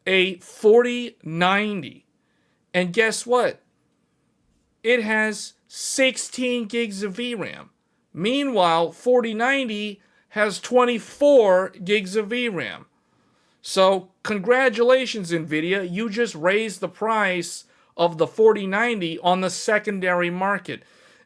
a 4090. And guess what? It has 16 gigs of VRAM. Meanwhile, 4090 has 24 gigs of VRAM. So, congratulations, NVIDIA. You just raised the price of the 4090 on the secondary market.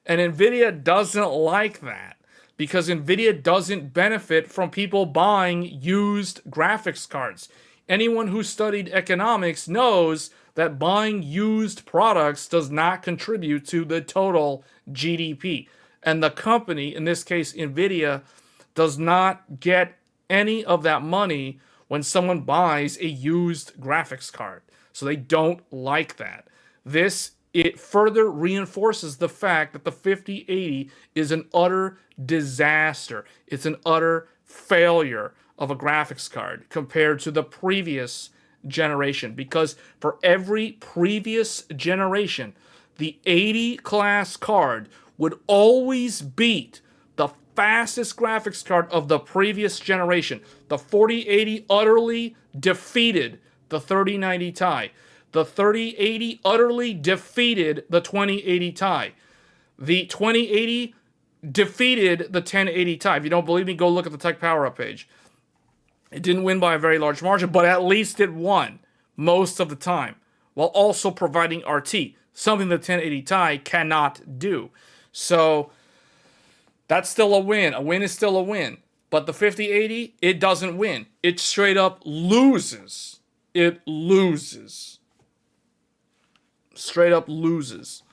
And NVIDIA doesn't like that, because NVIDIA doesn't benefit from people buying used graphics cards. Anyone who studied economics knows that buying used products does not contribute to the total GDP. And the company, in this case NVIDIA, does not get any of that money when someone buys a used graphics card. So they don't like that. It further reinforces the fact that the 5080 is an utter disaster. It's an utter failure of a graphics card compared to the previous generation, because for every previous generation, the 80 class card would always beat the fastest graphics card of the previous generation. The 4080 utterly defeated the 3090 Ti. The 3080 utterly defeated the 2080 Ti. The 2080 defeated the 1080 Ti. If you don't believe me, go look at the Tech Power Up page. It didn't win by a very large margin, but at least it won most of the time, while also providing RT, something the 1080 Ti cannot do. So that's still a win. A win is still a win. But the 5080, it doesn't win. It straight up loses. It loses. Straight up loses.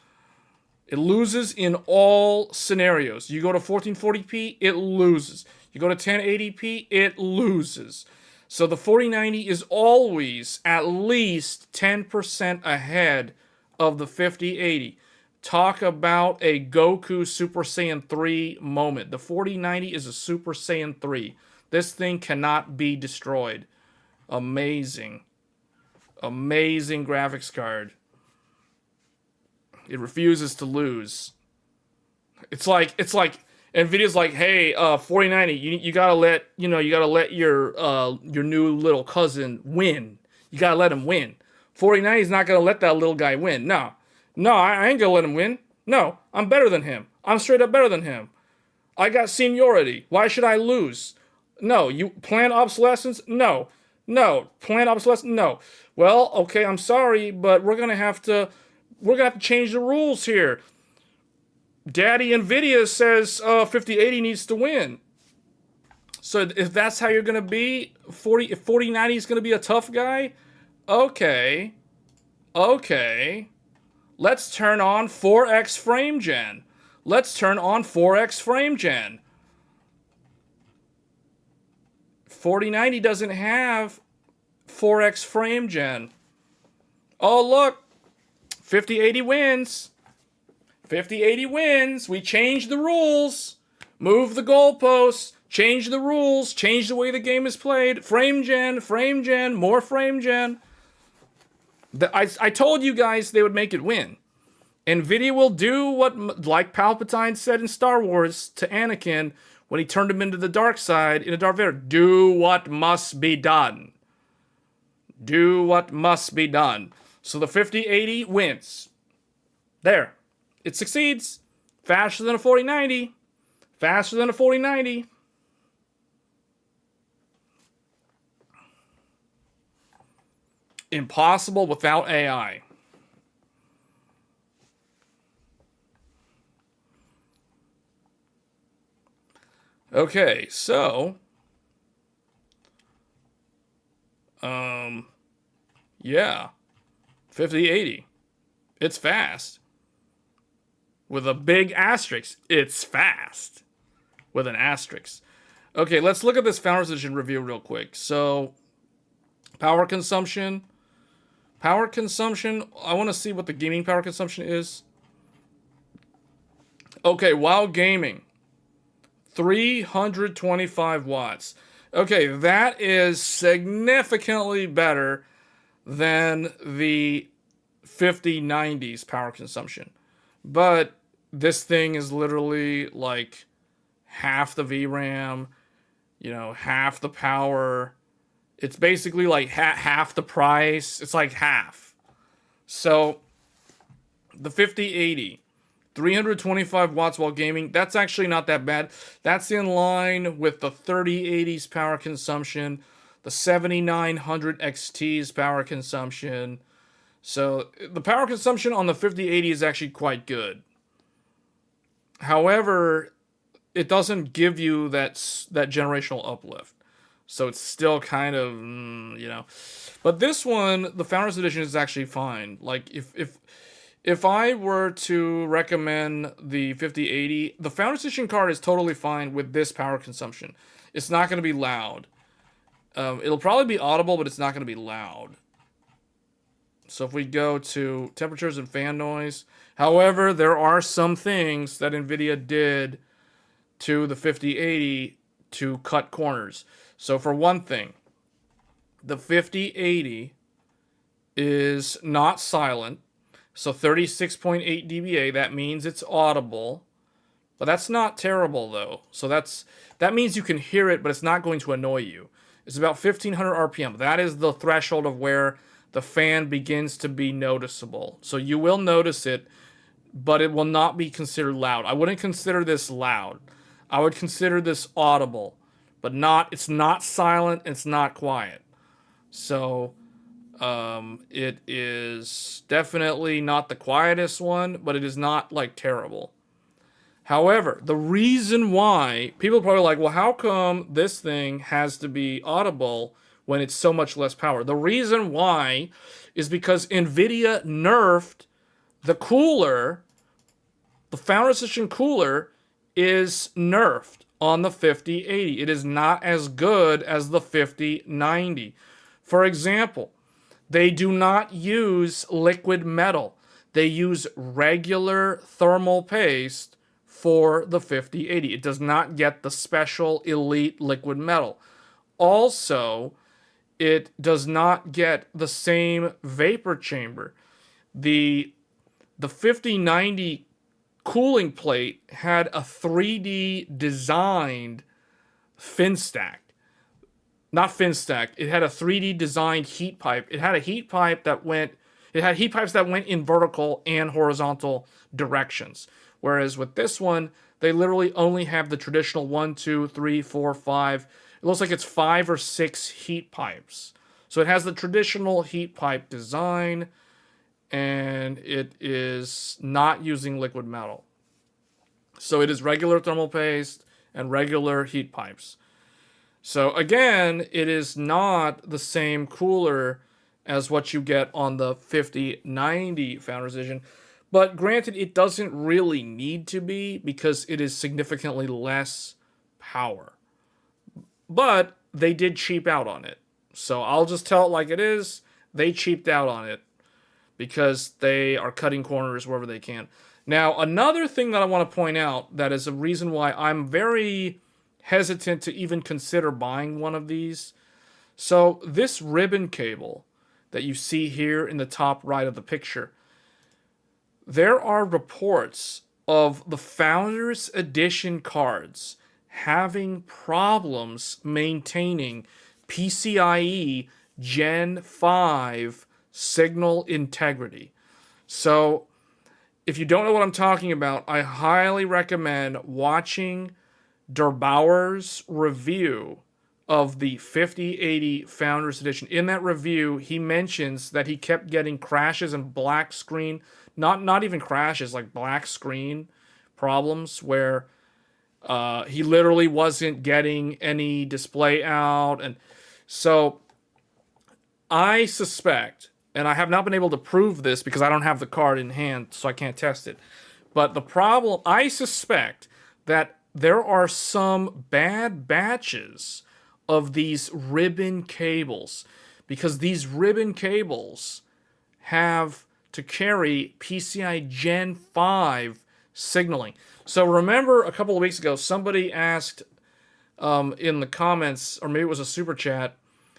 It loses in all scenarios. You go to 1440p, it loses. You go to 1080p, it loses. So the 4090 is always at least 10% ahead of the 5080. Talk about a Goku Super Saiyan 3 moment. The 4090 is a Super Saiyan 3. This thing cannot be destroyed. Amazing. Amazing graphics card. It refuses to lose. It's like Nvidia's like, hey, 4090, you gotta let your new little cousin win. You gotta let him win. 4090 is not gonna let that little guy win. No, I ain't gonna let him win. No, I'm better than him. I'm straight up better than him. I got seniority. Why should I lose? No, you plan obsolescence? No. Plan obsolescence? No. Well, okay, I'm sorry, but we're gonna have to change the rules here. Daddy Nvidia says 5080 needs to win. So if that's how you're gonna be, if 4090 is gonna be a tough guy, okay. Let's turn on 4x frame gen. 4090 doesn't have 4x frame gen. Oh look, 5080 wins. 5080 wins. We changed the rules. Move the goalposts. Change the rules. Change the way the game is played. Frame gen, more frame gen. I told you guys they would make it win. Nvidia will do what, like Palpatine said in Star Wars to Anakin when he turned him into the dark side in a Darth Vader. Do what must be done. Do what must be done. So the 5080 wins. There. It succeeds. Faster than a 4090. Faster than a 4090. Impossible without AI. Okay, so yeah. 5080. It's fast. With a big asterisk. It's fast. With an asterisk. Okay, let's look at this Founders Edition review real quick. So, power consumption. Power consumption. I want to see what the gaming power consumption is. Okay, while gaming. 325 watts. Okay, that is significantly better than the 5090's power consumption. But this thing is literally like half the VRAM, half the power. It's basically like half the price. It's like half. So the 5080, 325 watts while gaming, that's actually not that bad. That's in line with the 3080's power consumption, the 7900 XT's power consumption. So the power consumption on the 5080 is actually quite good. However, it doesn't give you that generational uplift. So it's still kind of, But this one, the Founders Edition, is actually fine. Like, if I were to recommend the 5080, the Founders Edition card is totally fine with this power consumption. It's not going to be loud. It'll probably be audible, but it's not going to be loud. So if we go to temperatures and fan noise, however, there are some things that NVIDIA did to the 5080 to cut corners. So for one thing, the 5080 is not silent. So 36.8 dBA, that means it's audible. But that's not terrible though. So that means you can hear it, but it's not going to annoy you. It's about 1500 RPM. That is the threshold of where the fan begins to be noticeable. So you will notice it, but it will not be considered loud. I wouldn't consider this loud. I would consider this audible, but it's not silent, it's not quiet. So it is definitely not the quietest one, but it is not like terrible. However, the reason why people are probably like, well, how come this thing has to be audible when it's so much less power? The reason why is because NVIDIA nerfed the cooler. The Founders Edition cooler is nerfed on the 5080. It is not as good as the 5090. For example, they do not use liquid metal. They use regular thermal paste for the 5080. It does not get the special elite liquid metal. Also, it does not get the same vapor chamber. The 5090 cooling plate had a 3D designed fin stack. Not fin stack. It had a 3D designed heat pipe. It had heat pipes that went in vertical and horizontal directions. Whereas with this one, they literally only have the traditional 1, 2, 3, 4, 5. It looks like it's 5 or 6 heat pipes. So it has the traditional heat pipe design, and it is not using liquid metal. So it is regular thermal paste and regular heat pipes. So again, it is not the same cooler as what you get on the 5090 Founders Edition. But granted, it doesn't really need to be because it is significantly less power. But they did cheap out on it. So I'll just tell it like it is. They cheaped out on it because they are cutting corners wherever they can. Now, another thing that I want to point out that is a reason why I'm very hesitant to even consider buying one of these. So this ribbon cable that you see here in the top right of the picture, there are reports of the Founders Edition cards having problems maintaining PCIe Gen 5 signal integrity. So if you don't know what I'm talking about, I highly recommend watching Derbauer's review of the 5080 Founders Edition. In that review, he mentions that he kept getting crashes and black screen, not even crashes, like black screen problems where he literally wasn't getting any display out. And so I suspect, and I have not been able to prove this because I don't have the card in hand, so I can't test it. But the problem, I suspect that there are some bad batches of these ribbon cables because these ribbon cables have to carry PCI Gen 5 signaling. So remember a couple of weeks ago, somebody asked in the comments, or maybe it was a super chat.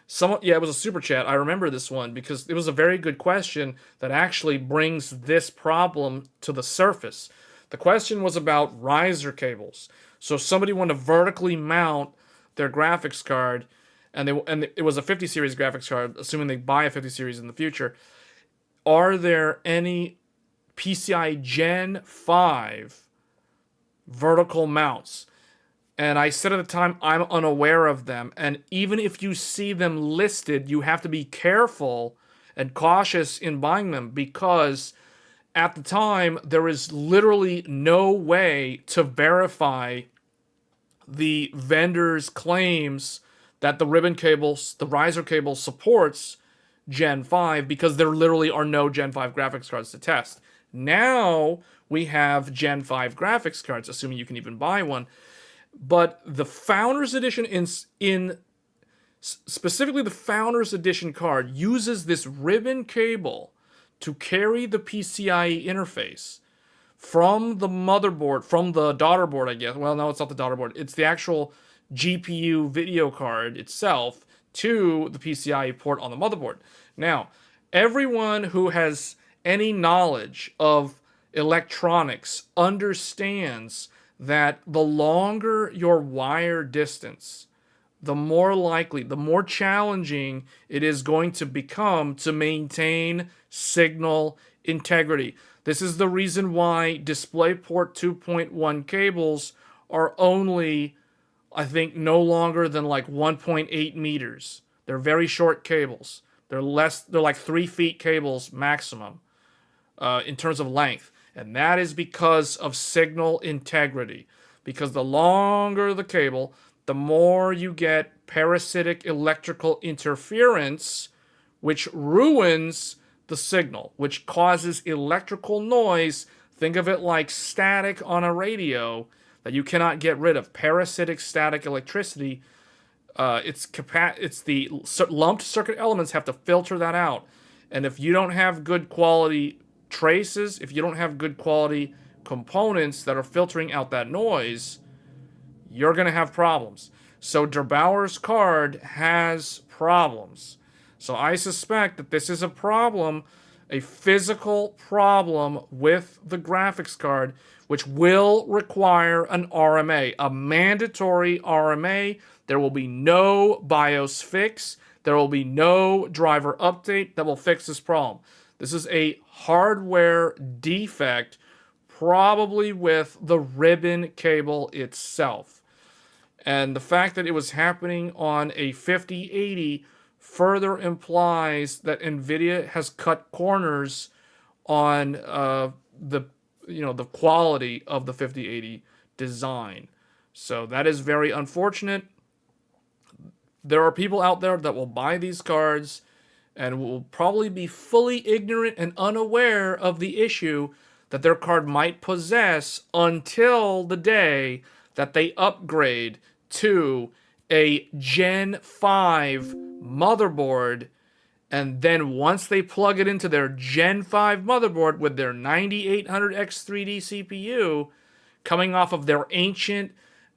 It was a super chat. I remember this one because it was a very good question that actually brings this problem to the surface. The question was about riser cables. So somebody wanted to vertically mount their graphics card, and it was a 50 series graphics card, assuming they buy a 50 series in the future. Are there any PCI Gen 5 vertical mounts? And I said at the time, I'm unaware of them. And even if you see them listed, you have to be careful and cautious in buying them because at the time, there is literally no way to verify the vendor's claims that the ribbon cables, the riser cable supports Gen 5 because there literally are no Gen 5 graphics cards to test. Now we have Gen 5 graphics cards, assuming you can even buy one. But the Founders Edition, specifically the Founders Edition card, uses this ribbon cable to carry the PCIe interface from the motherboard, from the daughter board, I guess. Well, no, it's not the daughter board. It's the actual GPU video card itself to the PCIe port on the motherboard. Now, everyone who has any knowledge of electronics understands that the longer your wire distance, the more likely, the more challenging it is going to become to maintain signal integrity. This is the reason why DisplayPort 2.1 cables are only, I think, no longer than like 1.8 meters. They're very short cables. They're like 3 feet cables maximum in terms of length. And that is because of signal integrity. Because the longer the cable, the more you get parasitic electrical interference, which ruins the signal, which causes electrical noise. Think of it like static on a radio that you cannot get rid of. Parasitic static electricity. It's the lumped circuit elements have to filter that out. And if you don't have good quality traces, if you don't have good quality components that are filtering out that noise, you're going to have problems. So Derbauer's card has problems. So I suspect that this is a problem, a physical problem with the graphics card, which will require an RMA, a mandatory RMA. There will be no BIOS fix. There will be no driver update that will fix this problem. This is a hardware defect, probably with the ribbon cable itself. And the fact that it was happening on a 5080 further implies that nvidia has cut corners on the quality of the 5080 design. So that is very unfortunate. There are people out there that will buy these cards and will probably be fully ignorant and unaware of the issue that their card might possess until the day that they upgrade to a Gen 5 motherboard. And then once they plug it into their Gen 5 motherboard with their 9800X3D CPU coming off of their ancient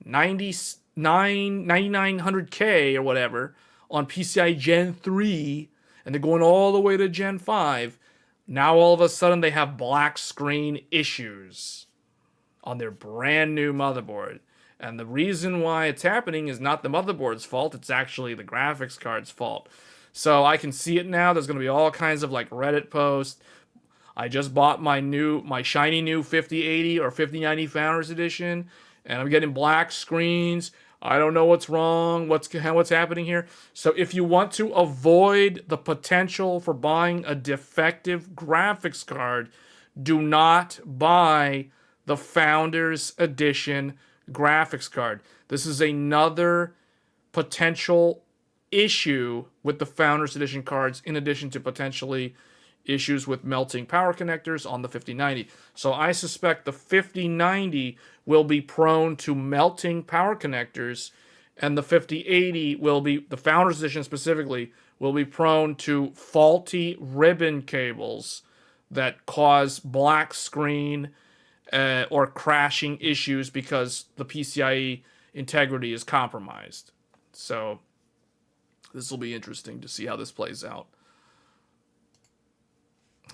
9900K or whatever on PCI Gen 3, and they're going all the way to Gen 5, now all of a sudden they have black screen issues on their brand new motherboard. And the reason why it's happening is not the motherboard's fault, it's actually the graphics card's fault. So I can see it now. There's going to be all kinds of like Reddit posts. I just bought my shiny new 5080 or 5090 Founders Edition, and I'm getting black screens. I don't know what's wrong, what's happening here. So if you want to avoid the potential for buying a defective graphics card, do not buy the Founders Edition graphics card. This is another potential issue with the Founders Edition cards, in addition to potentially issues with melting power connectors on the 5090. So I suspect the 5090 will be prone to melting power connectors, and the 5080 will be, the Founders Edition specifically, will be prone to faulty ribbon cables that cause black screen or crashing issues because the PCIe integrity is compromised. So this will be interesting to see how this plays out.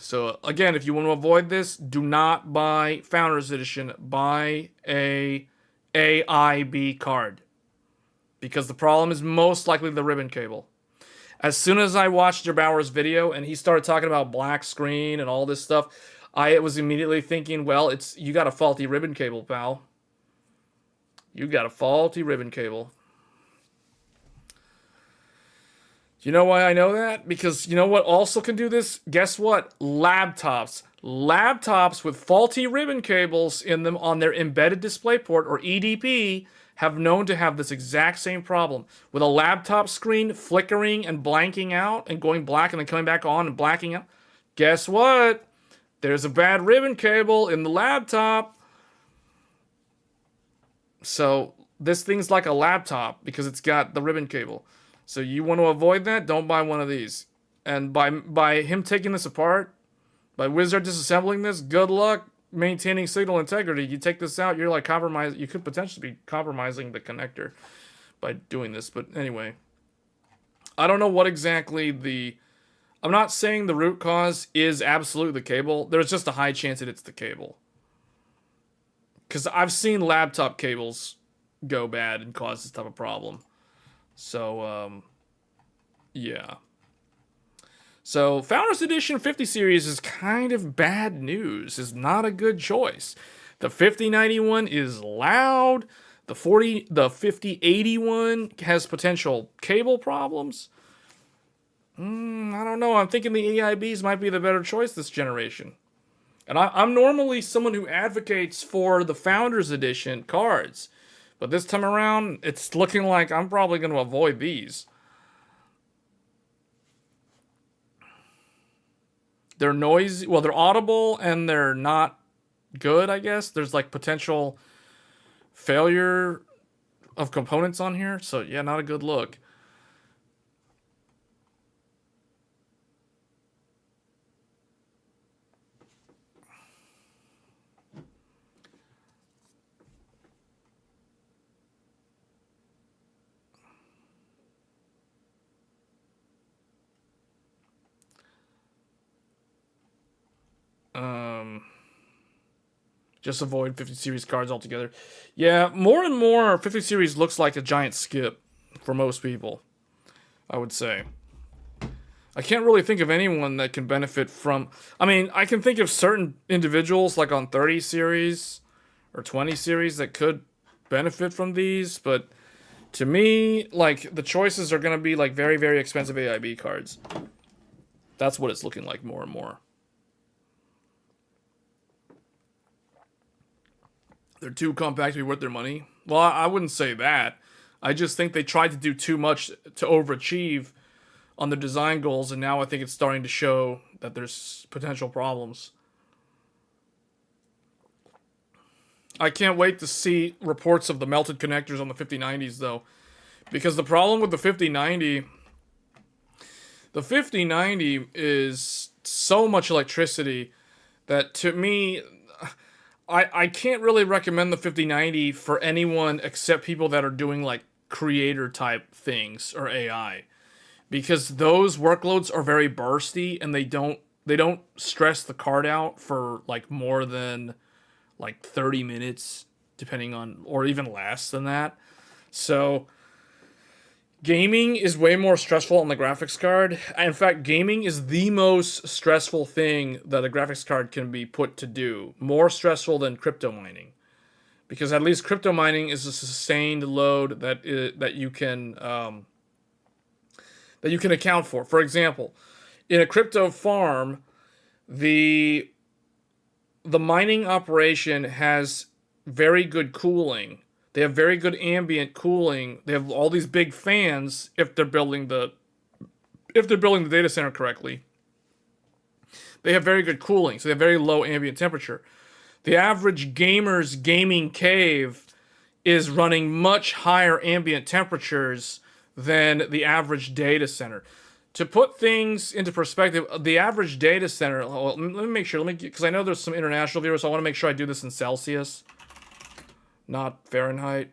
So again, if you want to avoid this, do not buy Founders Edition. Buy a AIB card, because the problem is most likely the ribbon cable. As soon as I watched Gerbauer's video and he started talking about black screen and all this stuff, I was immediately thinking, well, you got a faulty ribbon cable, pal. You got a faulty ribbon cable. You know why I know that? Because you know what also can do this? Guess what? Laptops. Laptops with faulty ribbon cables in them on their embedded display port, or EDP, have known to have this exact same problem. With a laptop screen flickering and blanking out and going black and then coming back on and blacking out. Guess what? There's a bad ribbon cable in the laptop. So this thing's like a laptop because it's got the ribbon cable. So you want to avoid that? Don't buy one of these. And by him taking this apart, by Wizard disassembling this, good luck maintaining signal integrity. You take this out, you're like you could potentially be compromising the connector by doing this. But anyway, I don't know what exactly I'm not saying the root cause is absolutely the cable. There's just a high chance that it's the cable. Because I've seen laptop cables go bad and cause this type of problem. So, yeah. So, Founders Edition 50 series is kind of bad news. It's not a good choice. The 5091 is loud. The 5081 has potential cable problems. I don't know. I'm thinking the AIBs might be the better choice this generation. And I'm normally someone who advocates for the Founders Edition cards. But this time around, it's looking like I'm probably going to avoid these. They're noisy. Well, they're audible and they're not good, I guess. There's like potential failure of components on here. So, yeah, not a good look. Just avoid 50 series cards altogether. Yeah, more and more 50 series looks like a giant skip for most people, I would say. I can't really think of anyone that can benefit from... I mean, I can think of certain individuals, like on 30 series or 20 series, that could benefit from these, but to me, like, the choices are going to be, like, very, very expensive AIB cards. That's what it's looking like more and more. They're too compact to be worth their money. Well, I wouldn't say that. I just think they tried to do too much to overachieve on their design goals, and now I think it's starting to show that there's potential problems. I can't wait to see reports of the melted connectors on the 5090s, though. Because the problem with the 5090... The 5090 is so much electricity that, to me... I can't really recommend the 5090 for anyone except people that are doing, like, creator-type things or AI. Because those workloads are very bursty, and they don't stress the card out for, like, more than, like, 30 minutes, depending on... or even less than that. So... gaming is way more stressful on the graphics card. In fact, gaming is the most stressful thing that a graphics card can be put to do. More stressful than crypto mining. Because at least crypto mining is a sustained load that you can account for. For example, in a crypto farm, the mining operation has very good cooling. They have very good ambient cooling. They have all these big fans if they're building the data center correctly. They have very good cooling, so they have very low ambient temperature. The average gamer's gaming cave is running much higher ambient temperatures than the average data center. To put things into perspective, the average data center... Well, let me make sure, because I know there's some international viewers, so I want to make sure I do this in Celsius, not Fahrenheit.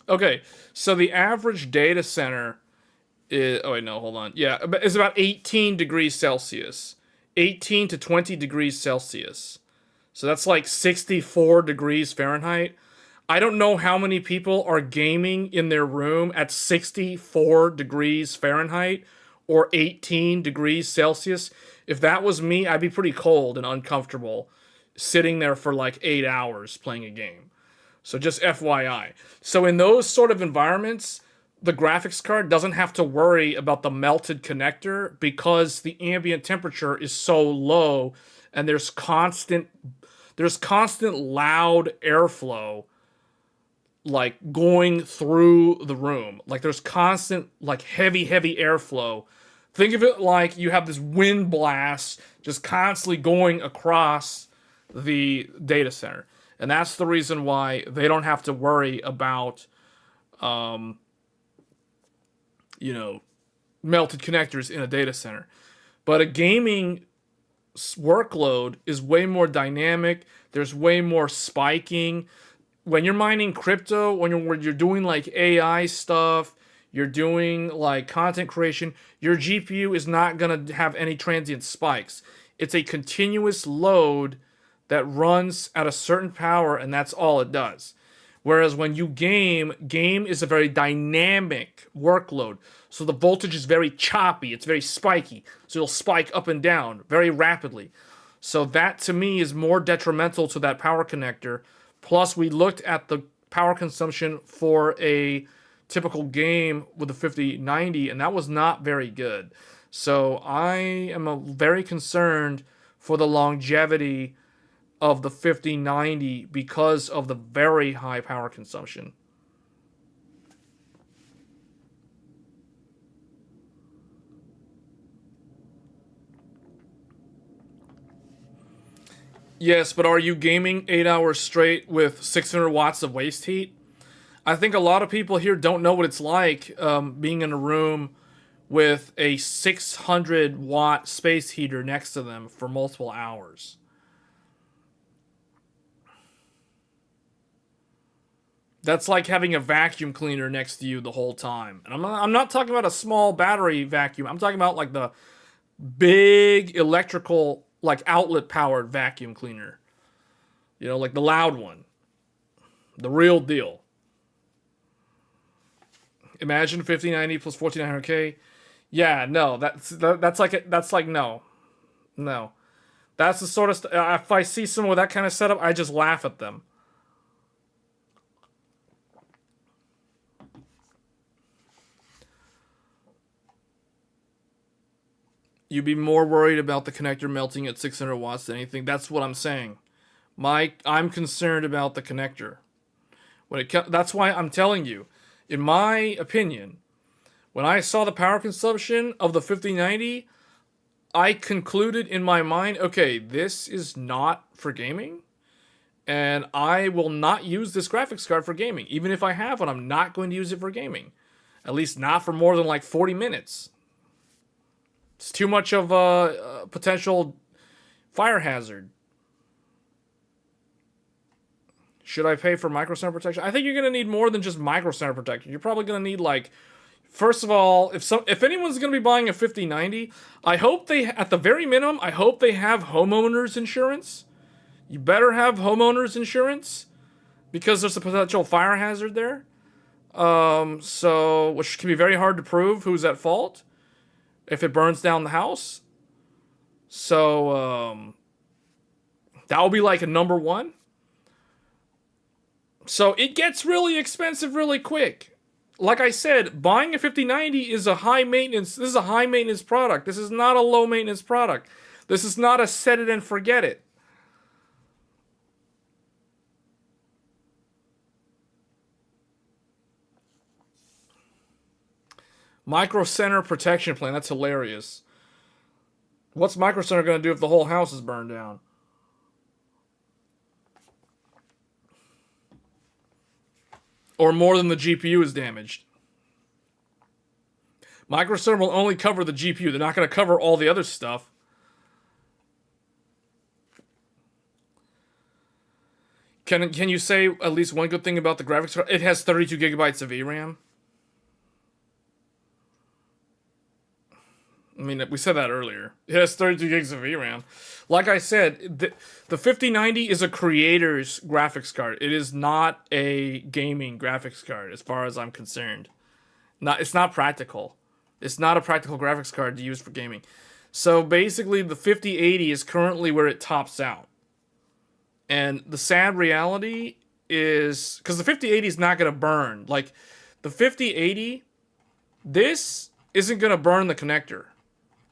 Okay, so the average data center is... oh, wait, no, hold on. Yeah, it's about 18 degrees Celsius. 18 to 20 degrees Celsius. So that's like 64 degrees Fahrenheit. I don't know how many people are gaming in their room at 64 degrees Fahrenheit or 18 degrees Celsius. If that was me, I'd be pretty cold and uncomfortable sitting there for like 8 hours playing a game. So just FYI. So in those sort of environments, the graphics card doesn't have to worry about the melted connector because the ambient temperature is so low and there's constant loud airflow like going through the room. Like there's constant like heavy airflow. Think of it like you have this wind blast just constantly going across the data center. And that's the reason why they don't have to worry about, melted connectors in a data center. But a gaming workload is way more dynamic. There's way more spiking. When you're mining crypto, when you're doing like AI stuff, you're doing like content creation, your GPU is not going to have any transient spikes. It's a continuous load that runs at a certain power, and that's all it does. Whereas when you game is a very dynamic workload. So the voltage is very choppy, it's very spiky. So it'll spike up and down very rapidly. So that to me is more detrimental to that power connector. Plus we looked at the power consumption for a typical game with the 5090, and that was not very good. So I am very concerned for the longevity of the 5090 because of the very high power consumption. Yes, but are you gaming 8 hours straight with 600 watts of waste heat? I think a lot of people here don't know what it's like being in a room with a 600 watt space heater next to them for multiple hours. That's like having a vacuum cleaner next to you the whole time. And I'm not talking about a small battery vacuum. I'm talking about like the big electrical, like outlet powered vacuum cleaner. You know, like the loud one. The real deal. Imagine 5090 plus 1400K. Yeah, no, that's like no. No. That's the sort of if I see someone with that kind of setup, I just laugh at them. You'd be more worried about the connector melting at 600 watts than anything. That's what I'm saying. I'm concerned about the connector. That's why I'm telling you, in my opinion, when I saw the power consumption of the 5090, I concluded in my mind, okay, this is not for gaming, and I will not use this graphics card for gaming. Even if I have one, I'm not going to use it for gaming. At least not for more than like 40 minutes. It's too much of a potential fire hazard. Should I pay for micro center protection? I think you're going to need more than just micro center protection. You're probably going to need, like, first of all, if anyone's going to be buying a 5090, I hope they, at the very minimum, I hope they have homeowners insurance. You better have homeowners insurance because there's a potential fire hazard there. Which can be very hard to prove who's at fault if it burns down the house. So, that will be like a number one. So it gets really expensive really quick. Like I said, buying a 5090 is a high maintenance. This is a high maintenance product. This is not a low maintenance product. This is not a set it and forget it. Micro Center protection plan. That's hilarious. What's Micro Center going to do if the whole house is burned down? Or more than the GPU is damaged. Micro Center will only cover the GPU. They're not going to cover all the other stuff. Can you say at least one good thing about the graphics card? It has 32 gigabytes of VRAM. I mean, we said that earlier. It has 32 gigs of VRAM. Like I said, the 5090 is a creator's graphics card. It is not a gaming graphics card, as far as I'm concerned. It's not practical. It's not a practical graphics card to use for gaming. So basically, the 5080 is currently where it tops out. And the sad reality is, because the 5080 is not going to burn. Like, the 5080, this isn't going to burn the connector.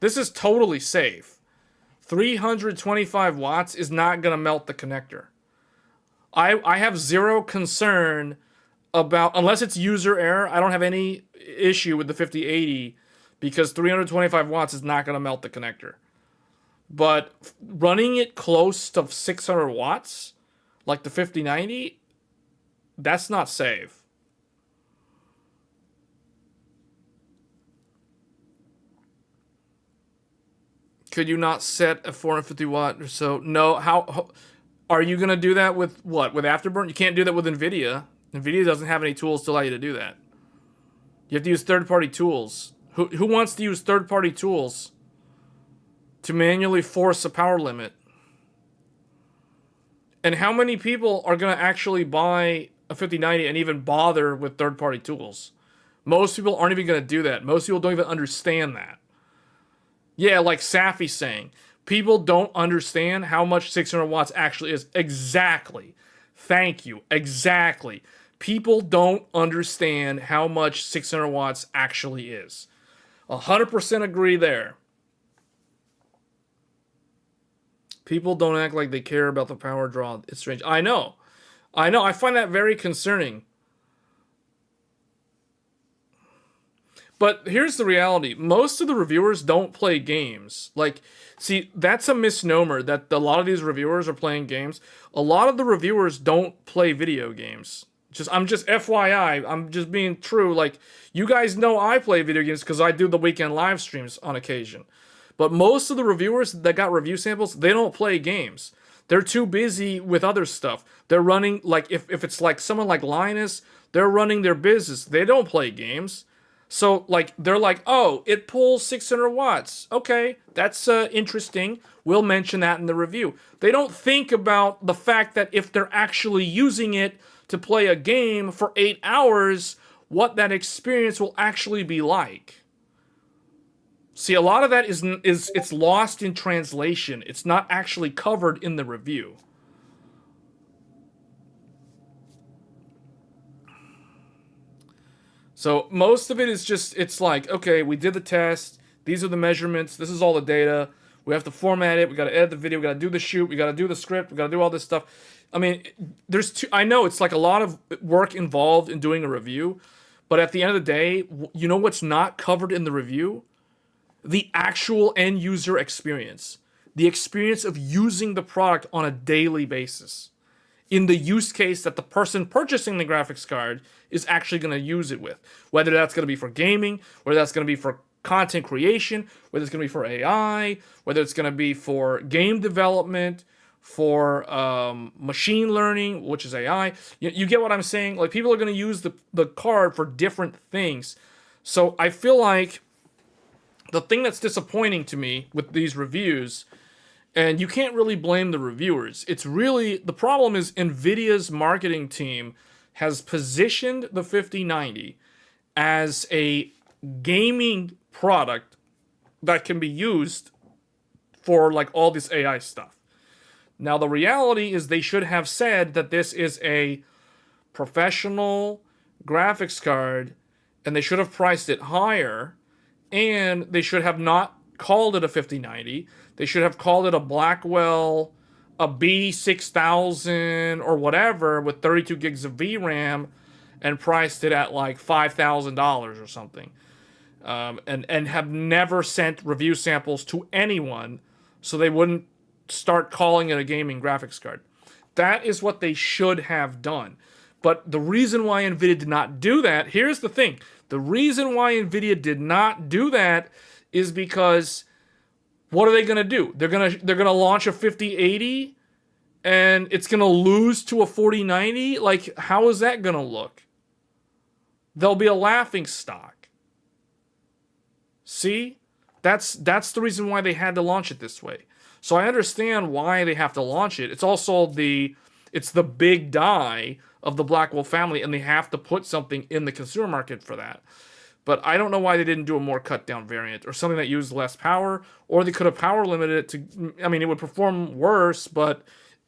This is totally safe. 325 watts is not going to melt the connector. I have zero concern about, unless it's user error, I don't have any issue with the 5080 because 325 watts is not going to melt the connector. But running it close to 600 watts, like the 5090, that's not safe. Could you not set a 450 watt or so? No. How are you going to do that with what? With Afterburn? You can't do that with NVIDIA. NVIDIA doesn't have any tools to allow you to do that. You have to use third-party tools. Who wants to use third-party tools to manually force a power limit? And how many people are going to actually buy a 5090 and even bother with third-party tools? Most people aren't even going to do that. Most people don't even understand that. Yeah, like Safi's saying, people don't understand how much 600 watts actually is. Exactly. Thank you. Exactly. People don't understand how much 600 watts actually is. 100% agree there. People don't act like they care about the power draw. It's strange. I know. I find that very concerning. But here's the reality. Most of the reviewers don't play games. Like, see, that's a misnomer that a lot of these reviewers are playing games. A lot of the reviewers don't play video games. I'm just FYI. I'm just being true. Like, you guys know I play video games because I do the weekend live streams on occasion. But most of the reviewers that got review samples, they don't play games. They're too busy with other stuff. They're running, like, if it's like someone like Linus, they're running their business. They don't play games. So, like, they're like, oh, it pulls 600 watts. Okay, that's interesting. We'll mention that in the review. They don't think about the fact that if they're actually using it to play a game for 8 hours, what that experience will actually be like. See, a lot of that is it's lost in translation. It's not actually covered in the review. So most of it is just, it's like, okay, we did the test. These are the measurements. This is all the data. We have to format it. We got to edit the video. We got to do the shoot. We got to do the script. We got to do all this stuff. I mean, I know it's like a lot of work involved in doing a review, but at the end of the day, you know what's not covered in the review? The actual end user experience. The experience of using the product on a daily basis. In the use case that the person purchasing the graphics card is actually going to use it with. Whether that's going to be for gaming, whether that's going to be for content creation, whether it's going to be for AI, whether it's going to be for game development, for machine learning, which is AI. You get what I'm saying? Like, people are going to use the card for different things. So I feel like the thing that's disappointing to me with these reviews, and you can't really blame the reviewers, it's really, the problem is NVIDIA's marketing team has positioned the 5090 as a gaming product that can be used for like all this AI stuff. Now the reality is they should have said that this is a professional graphics card, and they should have priced it higher, and they should have not called it a 5090. They should have called it a Blackwell, a B6000 or whatever with 32 gigs of VRAM, and priced it at like $5,000 or something. And have never sent review samples to anyone so they wouldn't start calling it a gaming graphics card. That is what they should have done. But the reason why NVIDIA did not do that, here's the thing. The reason why NVIDIA did not do that is because what are they going to do? They're going to launch a 5080 and it's going to lose to a 4090? Like, how is that going to look? They'll be a laughing stock. See? That's the reason why they had to launch it this way. So I understand why they have to launch it. It's also it's the big die of the Blackwell family, and they have to put something in the consumer market for that. But I don't know why they didn't do a more cut down variant or something that used less power, or they could have power limited it to, I mean, it would perform worse, but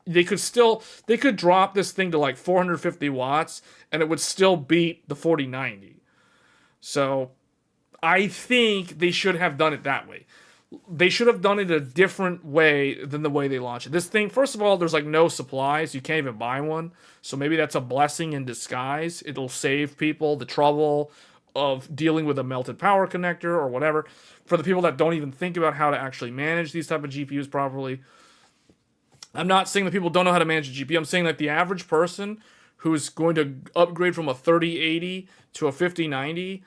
they could drop this thing to like 450 watts and it would still beat the 4090. So I think they should have done it that way. They should have done it a different way than the way they launched it. This thing, first of all, there's like no supplies. You can't even buy one. So maybe that's a blessing in disguise. It'll save people the trouble of dealing with a melted power connector or whatever. For the people that don't even think about how to actually manage these type of GPUs properly. I'm not saying that people don't know how to manage a GPU. I'm saying that the average person who's going to upgrade from a 3080 to a 5090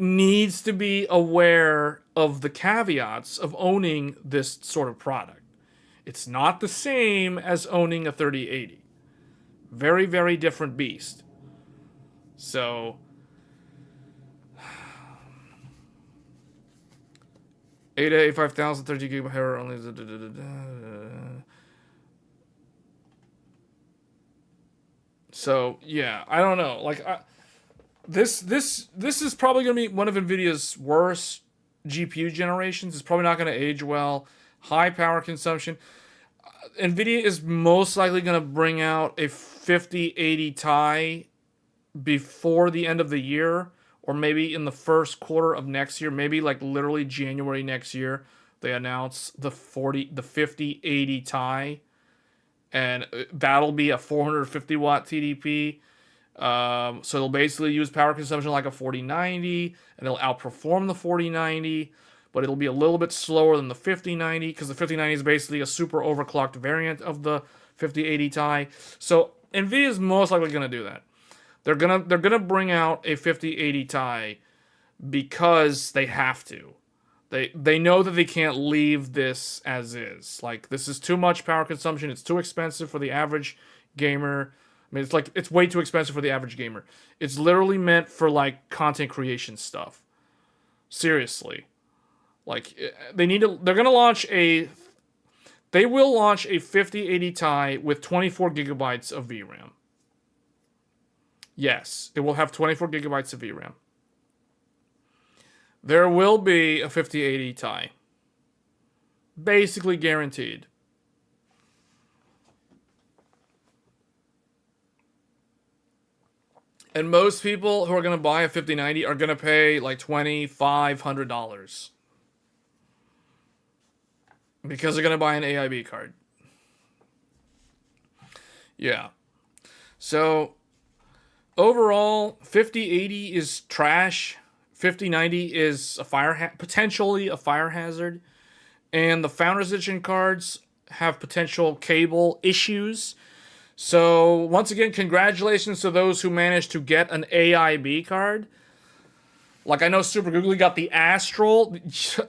needs to be aware of the caveats of owning this sort of product. It's not the same as owning a 3080. Very, very different beast. So ADA 5000 30 gig power only. So yeah, I don't know. Like this is probably gonna be one of NVIDIA's worst GPU generations. It's probably not gonna age well. High power consumption. NVIDIA is most likely gonna bring out a 5080 Ti before the end of the year, or maybe in the first quarter of next year, maybe like literally January next year. They announce the 5080 Ti, and that'll be a 450 watt TDP. So it'll basically use power consumption like a 4090, and it'll outperform the 4090, but it'll be a little bit slower than the 5090, because the 5090 is basically a super overclocked variant of the 5080 Ti. So NVIDIA is most likely going to do that. They're gonna bring out a 5080 Ti because they have to. They know that they can't leave this as is. Like, this is too much power consumption. It's too expensive for the average gamer. I mean, it's way too expensive for the average gamer. It's literally meant for like content creation stuff. Seriously. Like, they're going to launch they will launch a 5080 Ti with 24 gigabytes of VRAM. Yes, it will have 24 gigabytes of VRAM. There will be a 5080 Ti. Basically guaranteed. And most people who are going to buy a 5090 are going to pay like $2,500. Because they're going to buy an AIB card. Yeah. So, overall, 5080 is trash. 5090 is potentially a fire hazard. And the Founders Edition cards have potential cable issues. So, once again, congratulations to those who managed to get an AIB card. Like, I know Super Googly got the Astral.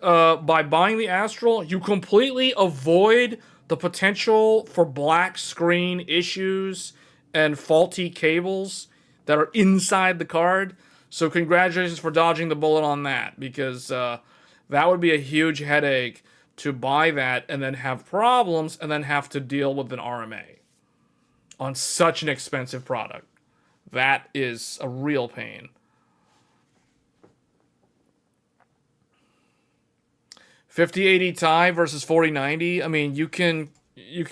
By buying the Astral, you completely avoid the potential for black screen issues and faulty cables that are inside the card. So congratulations for dodging the bullet on that, because that would be a huge headache to buy that and then have problems and then have to deal with an RMA on such an expensive product. That is a real pain. 5080 Ti versus 4090. I mean, you can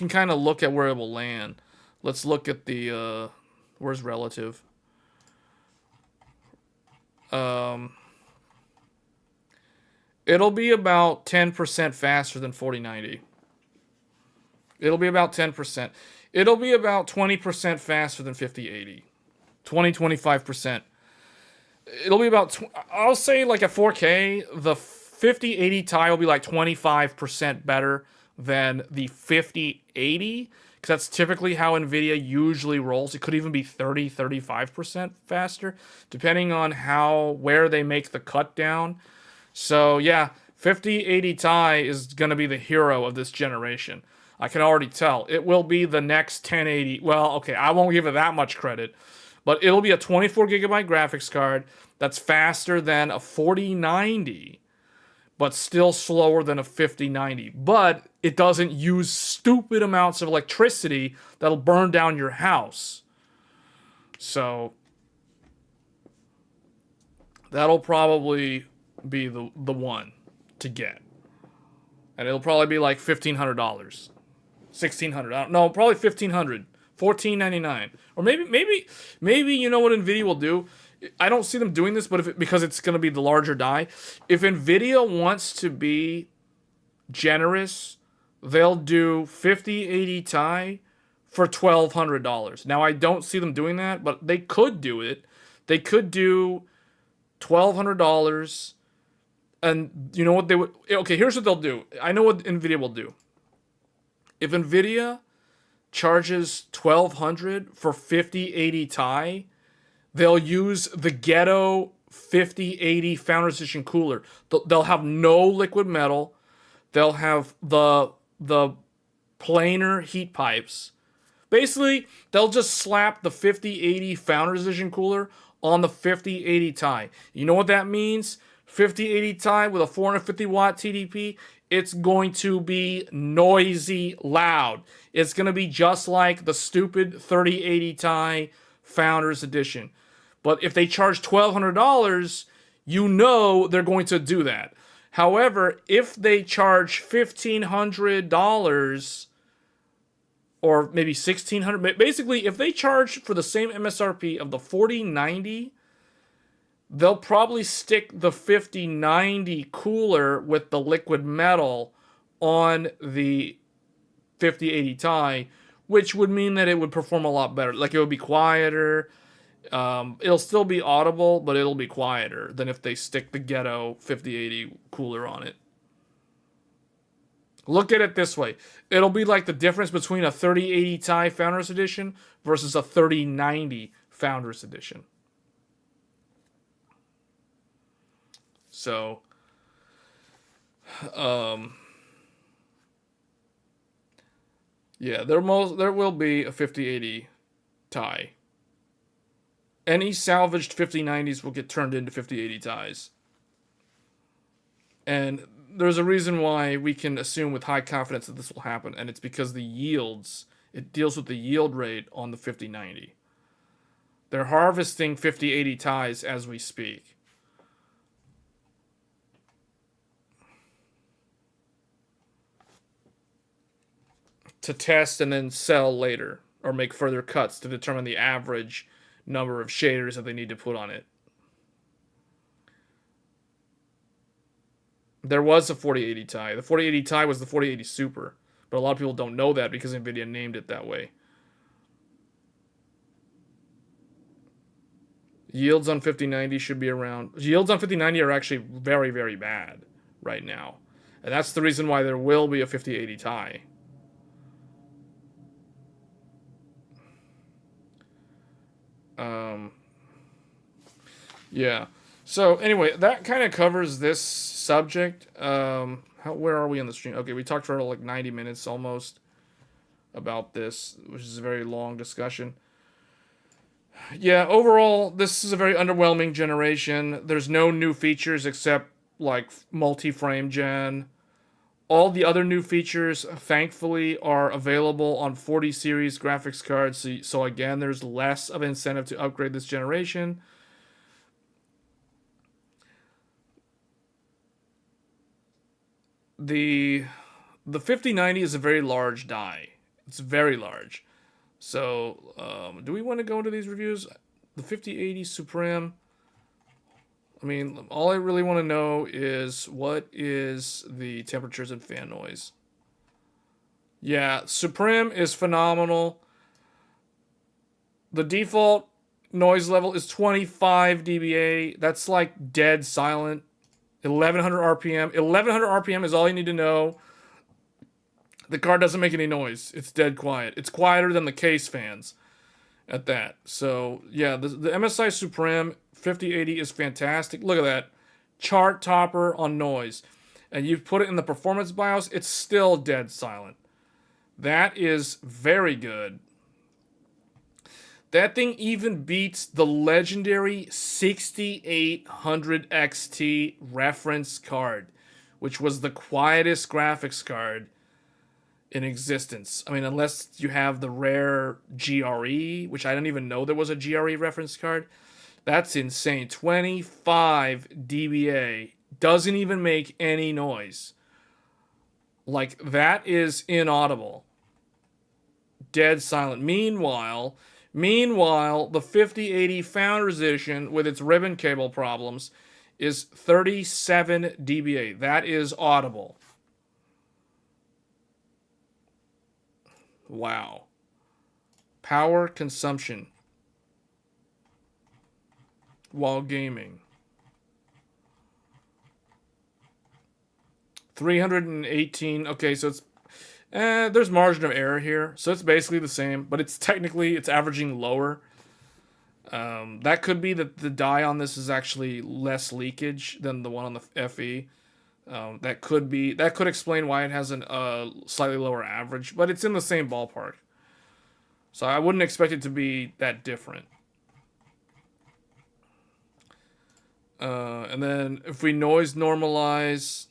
kind of look at where it will land. Let's look at the where's relative. It'll be about 10% faster than 4090. It'll be about 10%. It'll be about 20% faster than 5080. 25%. It'll be about I'll say like at 4K, the 5080 Ti will be like 25% better than the 5080, because that's typically how NVIDIA usually rolls. It could even be 35% faster, depending on where they make the cut down. So yeah, 5080 Ti is going to be the hero of this generation. I can already tell. It will be the next 1080. Well, okay, I won't give it that much credit, but it'll be a 24 gigabyte graphics card that's faster than a 4090. But still slower than a 5090. But it doesn't use stupid amounts of electricity that'll burn down your house. So that'll probably be the one to get. And it'll probably be like $1,500. $1,600. I don't know, probably $1,500. $1,499. Or maybe you know what NVIDIA will do? I don't see them doing this, but because it's going to be the larger die. If NVIDIA wants to be generous, they'll do 5080 Ti for $1,200. Now, I don't see them doing that, but they could do it. They could do $1,200, and you know what they would... Okay, here's what they'll do. I know what NVIDIA will do. If NVIDIA charges $1,200 for 5080 Ti... they'll use the ghetto 5080 Founders Edition cooler. They'll have no liquid metal. They'll have the planar heat pipes. Basically, they'll just slap the 5080 Founders Edition cooler on the 5080 Ti. You know what that means? 5080 Ti with a 450 watt TDP. It's going to be noisy loud. It's going to be just like the stupid 3080 Ti Founders Edition. But if they charge $1,200, you know they're going to do that. However, if they charge $1,500 or maybe $1,600, basically if they charge for the same MSRP of the 4090, they'll probably stick the 5090 cooler with the liquid metal on the 5080 Ti, which would mean that it would perform a lot better. Like, it would be quieter. It'll still be audible, but it'll be quieter than if they stick the ghetto 5080 cooler on it. Look at it this way. It'll be like the difference between a 3080 Ti Founders Edition versus a 3090 Founders Edition. So, Yeah, there will be a 5080 Ti. Any salvaged 5090s will get turned into 5080 Tis. And there's a reason why we can assume with high confidence that this will happen, and it's because the yields, it deals with the yield rate on the 5090. They're harvesting 5080 Tis as we speak. To test and then sell later, or make further cuts to determine the average number of shaders that they need to put on it. There was a 4080 Ti. The 4080 Ti was the 4080 Super, but a lot of people don't know that because NVIDIA named it that way. Yields on 5090 should be around... Yields on 5090 are actually very, very bad right now. And that's the reason why there will be a 5080 Ti. Yeah. So anyway, that kind of covers this subject. Where are we on the stream? Okay, we talked for like 90 minutes almost about this, which is a very long discussion. Yeah, overall, this is a very underwhelming generation. There's no new features except like multi-frame gen. All the other new features, thankfully, are available on 40 series graphics cards. So again, there's less of an incentive to upgrade this generation. The 5090 is a very large die. It's very large. So, do we want to go into these reviews? The 5080 Supreme. I mean, all I really want to know is what is the temperatures and fan noise. Yeah, Supreme is phenomenal. The default noise level is 25 dBA. That's like dead silent. 1100 RPM. 1100 RPM is all you need to know. The card doesn't make any noise. It's dead quiet. It's quieter than the case fans at that. So, yeah, the MSI Supreme 5080 is fantastic. Look at that. Chart topper on noise. And you put it in the performance BIOS, it's still dead silent. That is very good. That thing even beats the legendary 6800 XT reference card, which was the quietest graphics card in existence. I mean, unless you have the rare GRE, which I didn't even know there was a GRE reference card. That's insane. 25 dBA. Doesn't even make any noise. Like, that is inaudible. Dead silent. Meanwhile, the 5080 Founders Edition, with its ribbon cable problems, is 37 dBA. That is audible. Wow. Power consumption while gaming. 318. Okay, so it's there's margin of error here, so it's basically the same, but it's averaging lower. That could be that the die on this is actually less leakage than the one on the FE. That could explain why it has a slightly lower average, but it's in the same ballpark. So I wouldn't expect it to be that different. And then if we noise normalize...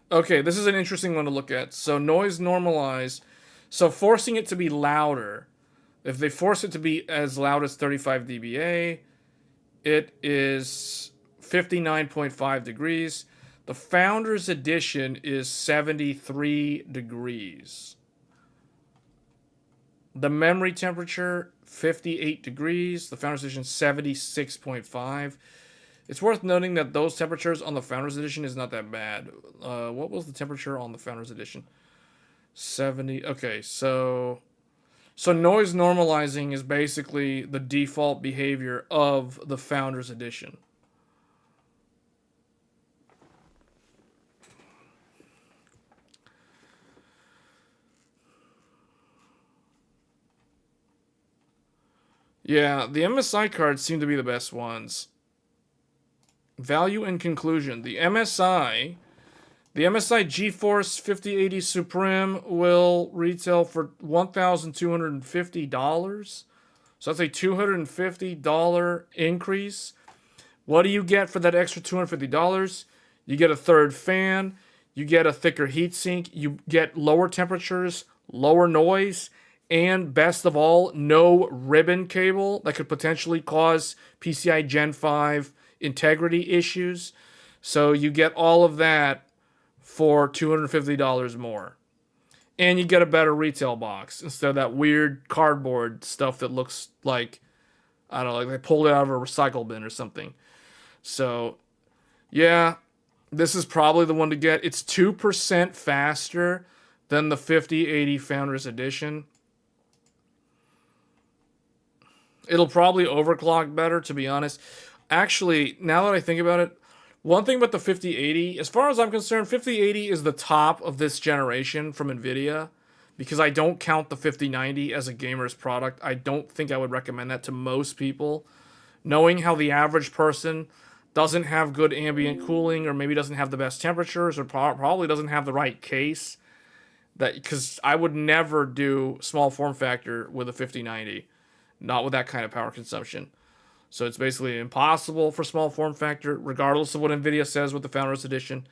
Okay, this is an interesting one to look at. So noise normalize, so forcing it to be louder. If they force it to be as loud as 35 dBA, it is 59.5 degrees. The Founders Edition is 73 degrees. The memory temperature, 58 degrees. The Founders Edition, 76.5. It's worth noting that those temperatures on the Founders Edition is not that bad. What was the temperature on the Founders Edition? 70. Okay, so noise normalizing is basically the default behavior of the Founders Edition. Yeah, the MSI cards seem to be the best ones. Value and conclusion. The MSI GeForce 5080 Supreme will retail for $1,250. So that's a $250 increase. What do you get for that extra $250? You get a third fan, you get a thicker heatsink, you get lower temperatures, lower noise, and best of all, no ribbon cable that could potentially cause PCI Gen 5 integrity issues. So you get all of that for $250 more. And you get a better retail box instead of that weird cardboard stuff that looks like, I don't know, like they pulled it out of a recycle bin or something. So, yeah, this is probably the one to get. It's 2% faster than the 5080 Founders Edition. It'll probably overclock better, to be honest. Actually, now that I think about it, one thing about the 5080, as far as I'm concerned, 5080 is the top of this generation from NVIDIA, because I don't count the 5090 as a gamer's product. I don't think I would recommend that to most people. Knowing how the average person doesn't have good ambient cooling, or maybe doesn't have the best temperatures, or probably doesn't have the right case, because I would never do small form factor with a 5090, not with that kind of power consumption. So it's basically impossible for small form factor, regardless of what NVIDIA says with the Founders Edition.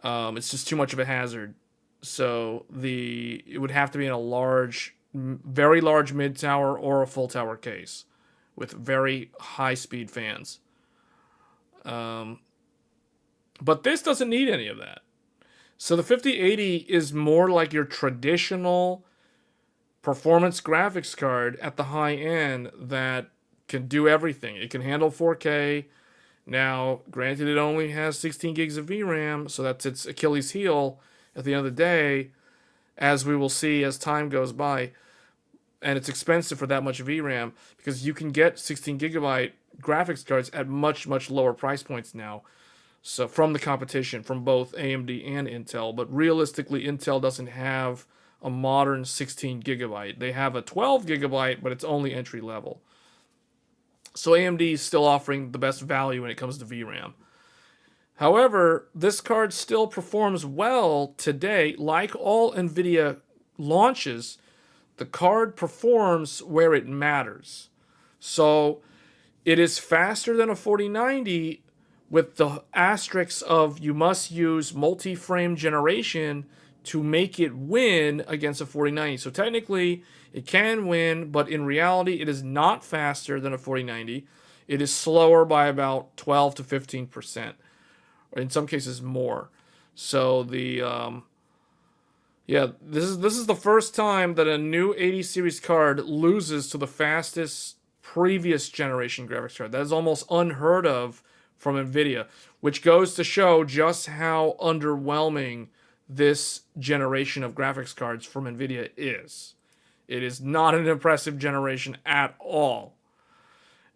It's just too much of a hazard. So it would have to be in a large, very large mid tower or a full tower case with very high speed fans. But this doesn't need any of that. So the 5080 is more like your traditional performance graphics card at the high end that can do everything. It can handle 4K. Now, granted, it only has 16 gigs of VRAM, so that's its Achilles heel at the end of the day, as we will see as time goes by. And it's expensive for that much VRAM, because you can get 16 gigabyte graphics cards at much, much lower price points now. So from the competition, from both AMD and Intel. But realistically, Intel doesn't have a modern 16 gigabyte. They have a 12 gigabyte, but it's only entry level. So AMD is still offering the best value when it comes to VRAM. However, this card still performs well today. Like all NVIDIA launches, the card performs where it matters. So it is faster than a 4090 with the asterisks of you must use multi-frame generation to make it win against a 4090. So technically, it can win, but in reality, it is not faster than a 4090. It is slower by about 12 to 15%, or in some cases more. So this is the first time that a new 80 series card loses to the fastest previous generation graphics card. That is almost unheard of from NVIDIA, which goes to show just how underwhelming this generation of graphics cards from NVIDIA is. It is not an impressive generation at all.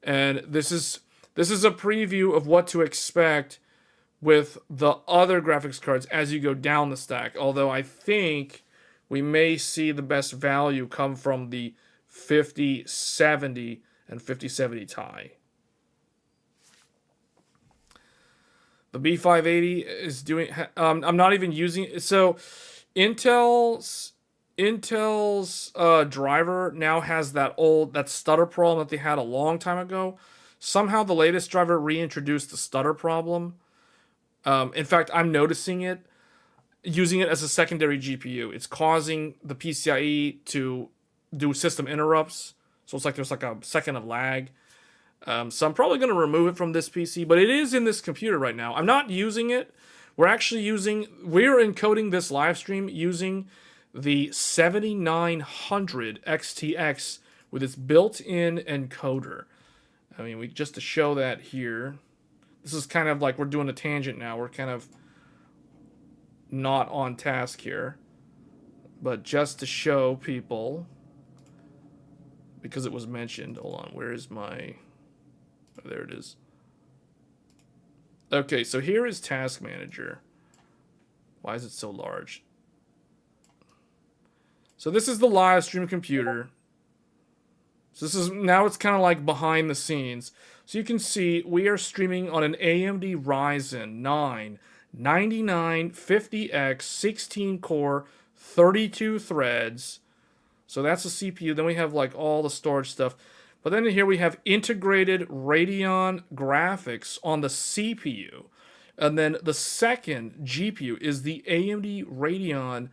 And this is a preview of what to expect with the other graphics cards as you go down the stack. Although I think we may see the best value come from the 5070 and 5070 Ti. The B580 is doing... I'm not even using it. So Intel's driver now has that stutter problem that they had a long time ago. Somehow the latest driver reintroduced the stutter problem. In fact, I'm noticing it, using it as a secondary GPU. It's causing the PCIe to do system interrupts. So it's like there's like a second of lag. So I'm probably going to remove it from this PC, but it is in this computer right now. I'm not using it. We're encoding this live stream using the 7900 XTX with its built-in encoder. I mean, just to show that here. This is kind of like we're doing a tangent now. We're kind of not on task here. But just to show people, because it was mentioned. Hold on, where is my... Oh, there it is. Okay, so here is Task Manager. Why is it so large? So this is the live stream computer. So this is now it's kind of like behind the scenes. So you can see we are streaming on an AMD Ryzen 9 9950X 16 core 32 threads. So that's the CPU. Then we have like all the storage stuff. But then here we have integrated Radeon graphics on the CPU. And then the second GPU is the AMD Radeon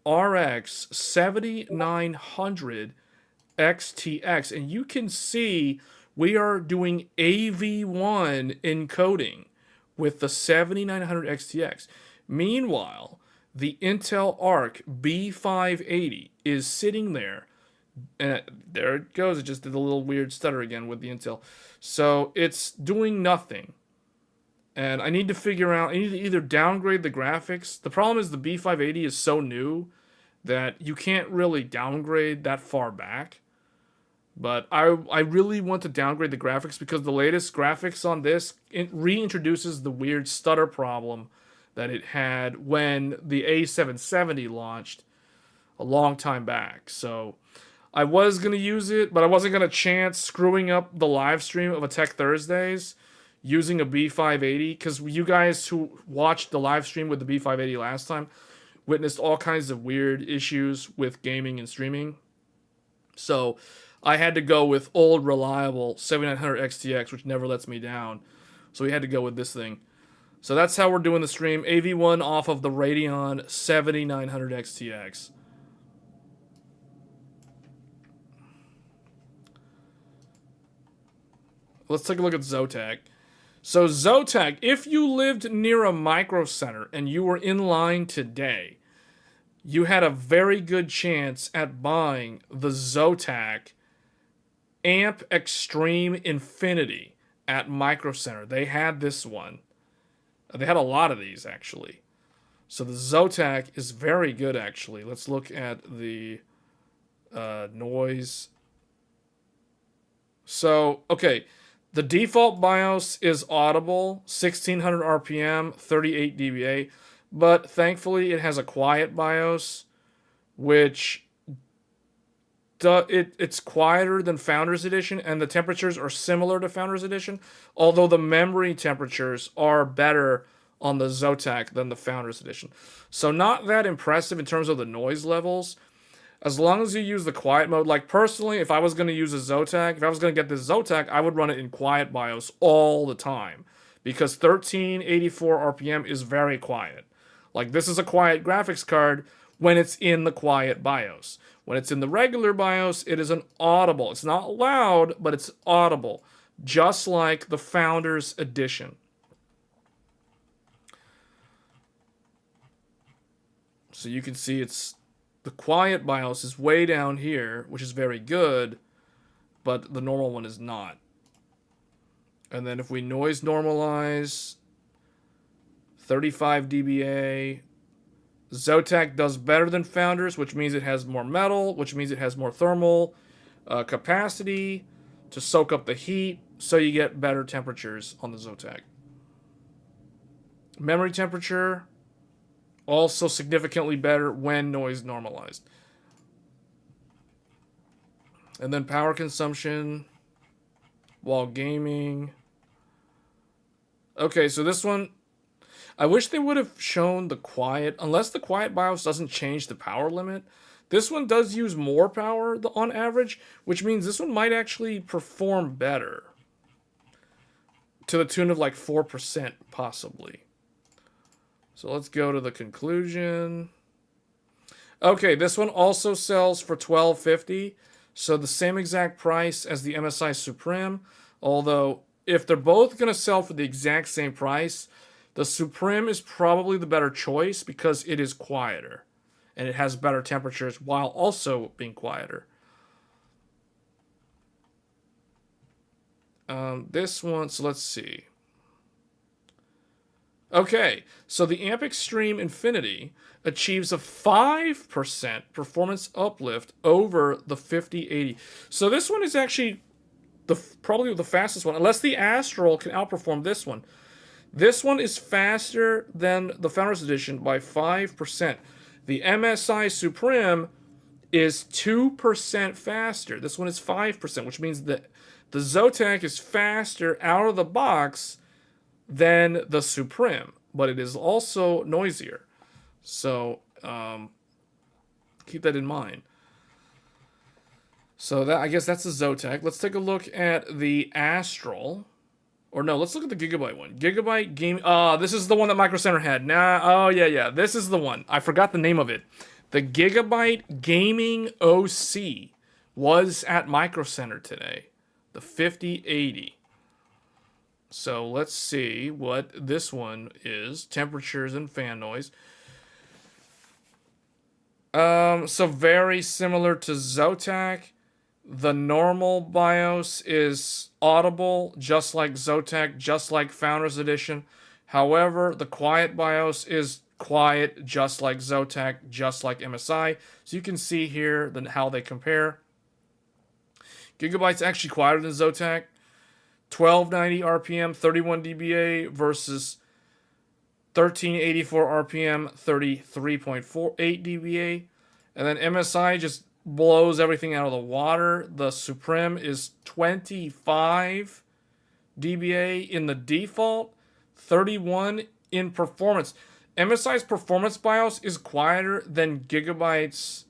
RX 7900 XTX. And you can see we are doing AV1 encoding with the 7900 XTX. Meanwhile, the Intel Arc B580 is sitting there. And there it goes. It just did a little weird stutter again with the Intel. So it's doing nothing. And I need to figure out, I need to either downgrade the graphics. The problem is the B580 is so new that you can't really downgrade that far back. But I really want to downgrade the graphics because the latest graphics on this reintroduces the weird stutter problem that it had when the A770 launched a long time back. So I was going to use it, but I wasn't going to chance screwing up the live stream of a Tech Thursdays using a B580, because you guys who watched the live stream with the B580 last time witnessed all kinds of weird issues with gaming and streaming. So I had to go with old reliable 7900 XTX, which never lets me down. So we had to go with this thing. So that's how we're doing the stream. AV1 off of the Radeon 7900 XTX. Let's take a look at Zotac. So Zotac, if you lived near a micro center and you were in line today, you had a very good chance at buying the Zotac Amp Extreme Infinity at Micro Center. They had this one. They had a lot of these, actually. So the Zotac is very good, actually. Let's look at the noise. So, okay. The default BIOS is audible, 1600 RPM, 38 dBA. But thankfully, it has a quiet BIOS, which it's quieter than Founders Edition, and the temperatures are similar to Founders Edition, although the memory temperatures are better on the Zotac than the Founders Edition. So not that impressive in terms of the noise levels, as long as you use the quiet mode. Like personally, if I was going to use a Zotac, if I was going to get this Zotac, I would run it in quiet BIOS all the time, because 1384 RPM is very quiet. Like this is a quiet graphics card when it's in the quiet BIOS. When it's in the regular BIOS, it is an audible. It's not loud, but it's audible, just like the Founders Edition. So you can see it's the quiet BIOS is way down here, which is very good, but the normal one is not. And then if we noise normalize, 35 dBA, Zotac does better than Founders, which means it has more metal, which means it has more thermal capacity to soak up the heat, so you get better temperatures on the Zotac. Memory temperature, also significantly better when noise normalized. And then power consumption while gaming. Okay, so this one, I wish they would have shown the quiet, unless the quiet BIOS doesn't change the power limit. This one does use more power on average, which means this one might actually perform better. To the tune of like 4% possibly. So let's go to the conclusion. Okay, this one also sells for $12.50. So the same exact price as the MSI Supreme. Although, if they're both going to sell for the exact same price, the Supreme is probably the better choice because it is quieter. And it has better temperatures while also being quieter. This one, so let's see. Okay, so the Amp Extreme Infinity achieves a 5% performance uplift over the 5080. So this one is actually probably the fastest one, unless the Astral can outperform this one. This one is faster than the Founders Edition by 5%. The MSI Supreme is 2% faster. This one is 5%, which means that the Zotac is faster out of the box than the Supreme, but it is also noisier. So keep that in mind. So that, I guess that's the Zotac. Let's take a look at the Astral. Or no, let's look at the Gigabyte one. Gigabyte Game. This is the one that Micro Center had. Oh yeah. This is the one. I forgot the name of it. The Gigabyte Gaming OC was at Micro Center today. The 5080. So let's see what this one is. Temperatures and fan noise. So very similar to Zotac. The normal BIOS is audible, just like Zotac, just like Founders Edition. However, the quiet BIOS is quiet, just like Zotac, just like MSI. So you can see here how they compare. Gigabyte's actually quieter than Zotac. 1290 RPM, 31 dBA versus 1384 RPM, 33.48 dBA. And then MSI just blows everything out of the water. The Supreme is 25 dBA in the default, 31 in performance. MSI's performance BIOS is quieter than Gigabyte's.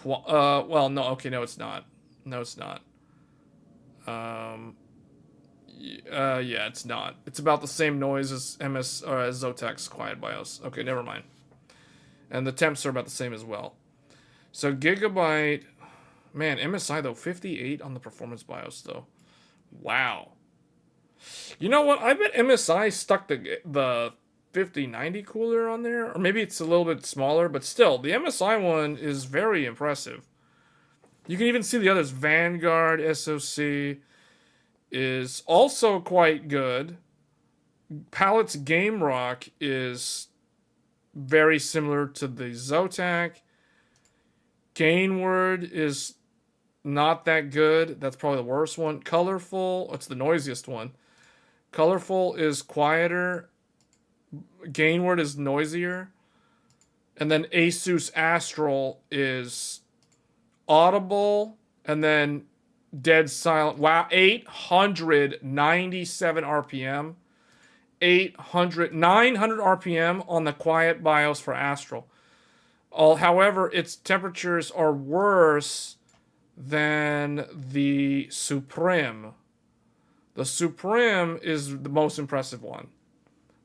Well, no, okay, no, it's not. No, it's not. Yeah, it's not. It's about the same noise as as Zotac's quiet BIOS. Okay, never mind. And the temps are about the same as well. So Gigabyte, man, MSI though, 58 on the performance BIOS though. Wow. You know what? I bet MSI stuck the 5090 cooler on there, or maybe it's a little bit smaller, but still, the MSI one is very impressive. You can even see the others. Vanguard SoC is also quite good. Palettes Game Rock is very similar to the Zotac. Gainward is not that good. That's probably the worst one. Colorful, it's the noisiest one. Colorful is quieter. Gainward is noisier. And then Asus Astral is audible and then dead silent. Wow, 897 RPM. 900 RPM on the quiet BIOS for Astral. However, its temperatures are worse than the Supreme. The Supreme is the most impressive one,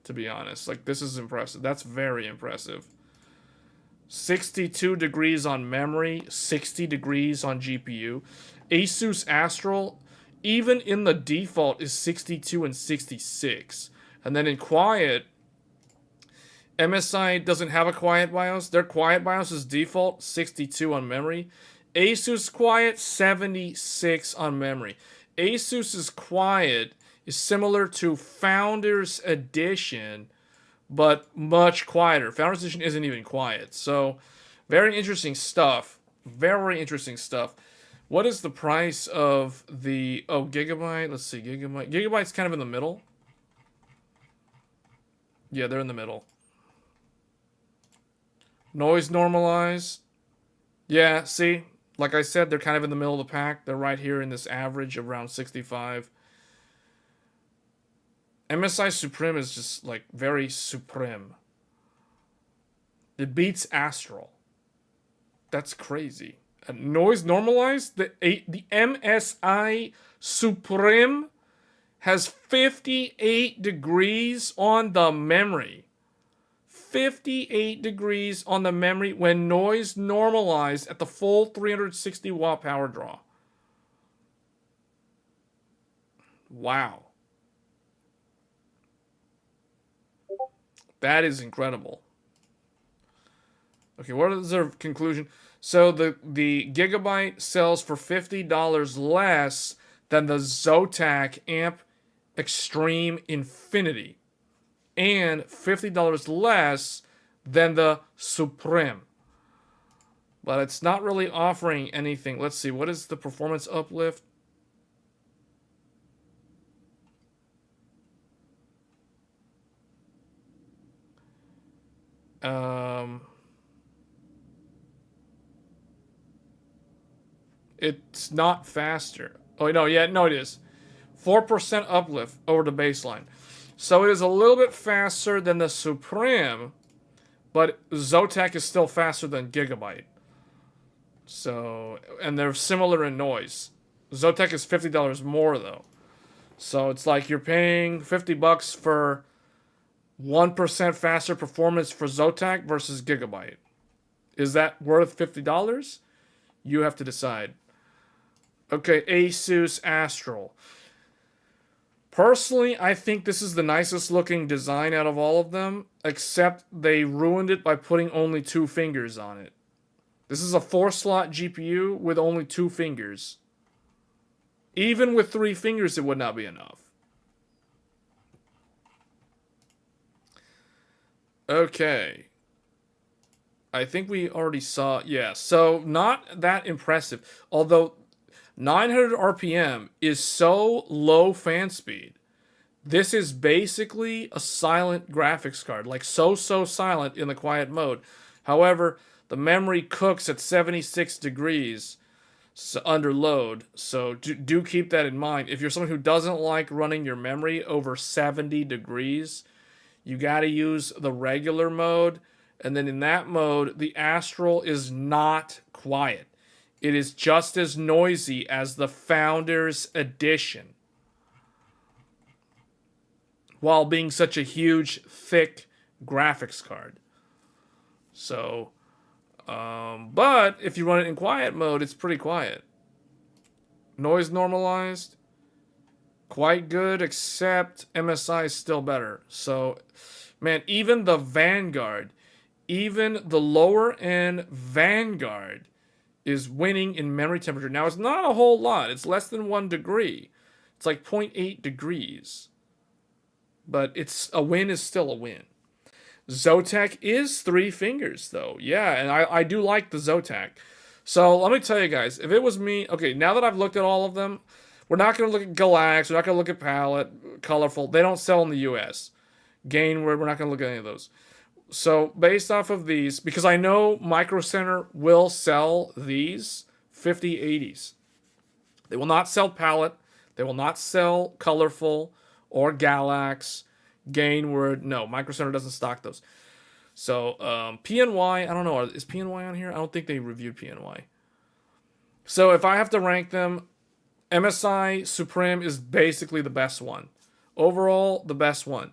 to be honest. Like, this is impressive. That's very impressive. 62 degrees on memory, 60 degrees on GPU. Asus Astral, even in the default, is 62 and 66. And then in quiet, MSI doesn't have a quiet BIOS. Their quiet BIOS is default, 62 on memory. Asus quiet, 76 on memory. Asus's quiet is similar to Founders Edition, but much quieter. Founders Edition isn't even quiet. So, very interesting stuff. Very interesting stuff. What is the price of the... Oh, Gigabyte. Let's see, Gigabyte. Gigabyte's kind of in the middle. Yeah, they're in the middle. Noise normalize. Yeah, see? Like I said, they're kind of in the middle of the pack. They're right here in this average of around 65. MSI Supreme is just, like, very supreme. It beats Astral. That's crazy. And noise normalized? The MSI Supreme has 58 degrees on the memory. 58 degrees on the memory when noise normalized at the full 360 watt power draw. Wow. That is incredible. Okay, what is their conclusion? So the Gigabyte sells for $50 less than the Zotac Amp Extreme Infinity, and $50 less than the Supreme. But it's not really offering anything. Let's see, what is the performance uplift? It's not faster. Oh, no, yeah, no, it is. 4% uplift over the baseline. So it is a little bit faster than the Supreme, but Zotac is still faster than Gigabyte. So, and they're similar in noise. Zotac is $50 more, though. So it's like you're paying $50 for 1% faster performance for Zotac versus Gigabyte. Is that worth $50? You have to decide. Okay, Asus Astral. Personally, I think this is the nicest looking design out of all of them, except they ruined it by putting only 2 fingers on it. This is a 4-slot GPU with only 2 fingers. Even with 3 fingers, it would not be enough. Okay. I think we already saw, yeah, so not that impressive. Although 900 RPM is so low fan speed. This is basically a silent graphics card, like so silent in the quiet mode. However, the memory cooks at 76 degrees under load, so do keep that in mind. If you're someone who doesn't like running your memory over 70 degrees, you gotta use the regular mode, and then in that mode, the Astral is not quiet. It is just as noisy as the Founders Edition, while being such a huge, thick graphics card. So, but if you run it in quiet mode, it's pretty quiet. Noise normalized, quite good, except MSI is still better. So, man, even the Vanguard, even the lower end Vanguard is winning in memory temperature. Now, it's not a whole lot. It's less than 1 degree. It's like 0.8 degrees. But a win is still a win. Zotac is 3 fingers, though. Yeah, and I do like the Zotac. So, let me tell you guys, if it was me... Okay, now that I've looked at all of them, we're not going to look at Galax, we're not going to look at Palette, Colorful. They don't sell in the US. Gain, we're not going to look at any of those. So, based off of these, because I know Micro Center will sell these 5080s. They will not sell Palette. They will not sell Colorful or Galax. Gainward, no, Micro Center doesn't stock those. So, PNY, I don't know, is PNY on here? I don't think they reviewed PNY. So, if I have to rank them, MSI Supreme is basically the best one. Overall, the best one.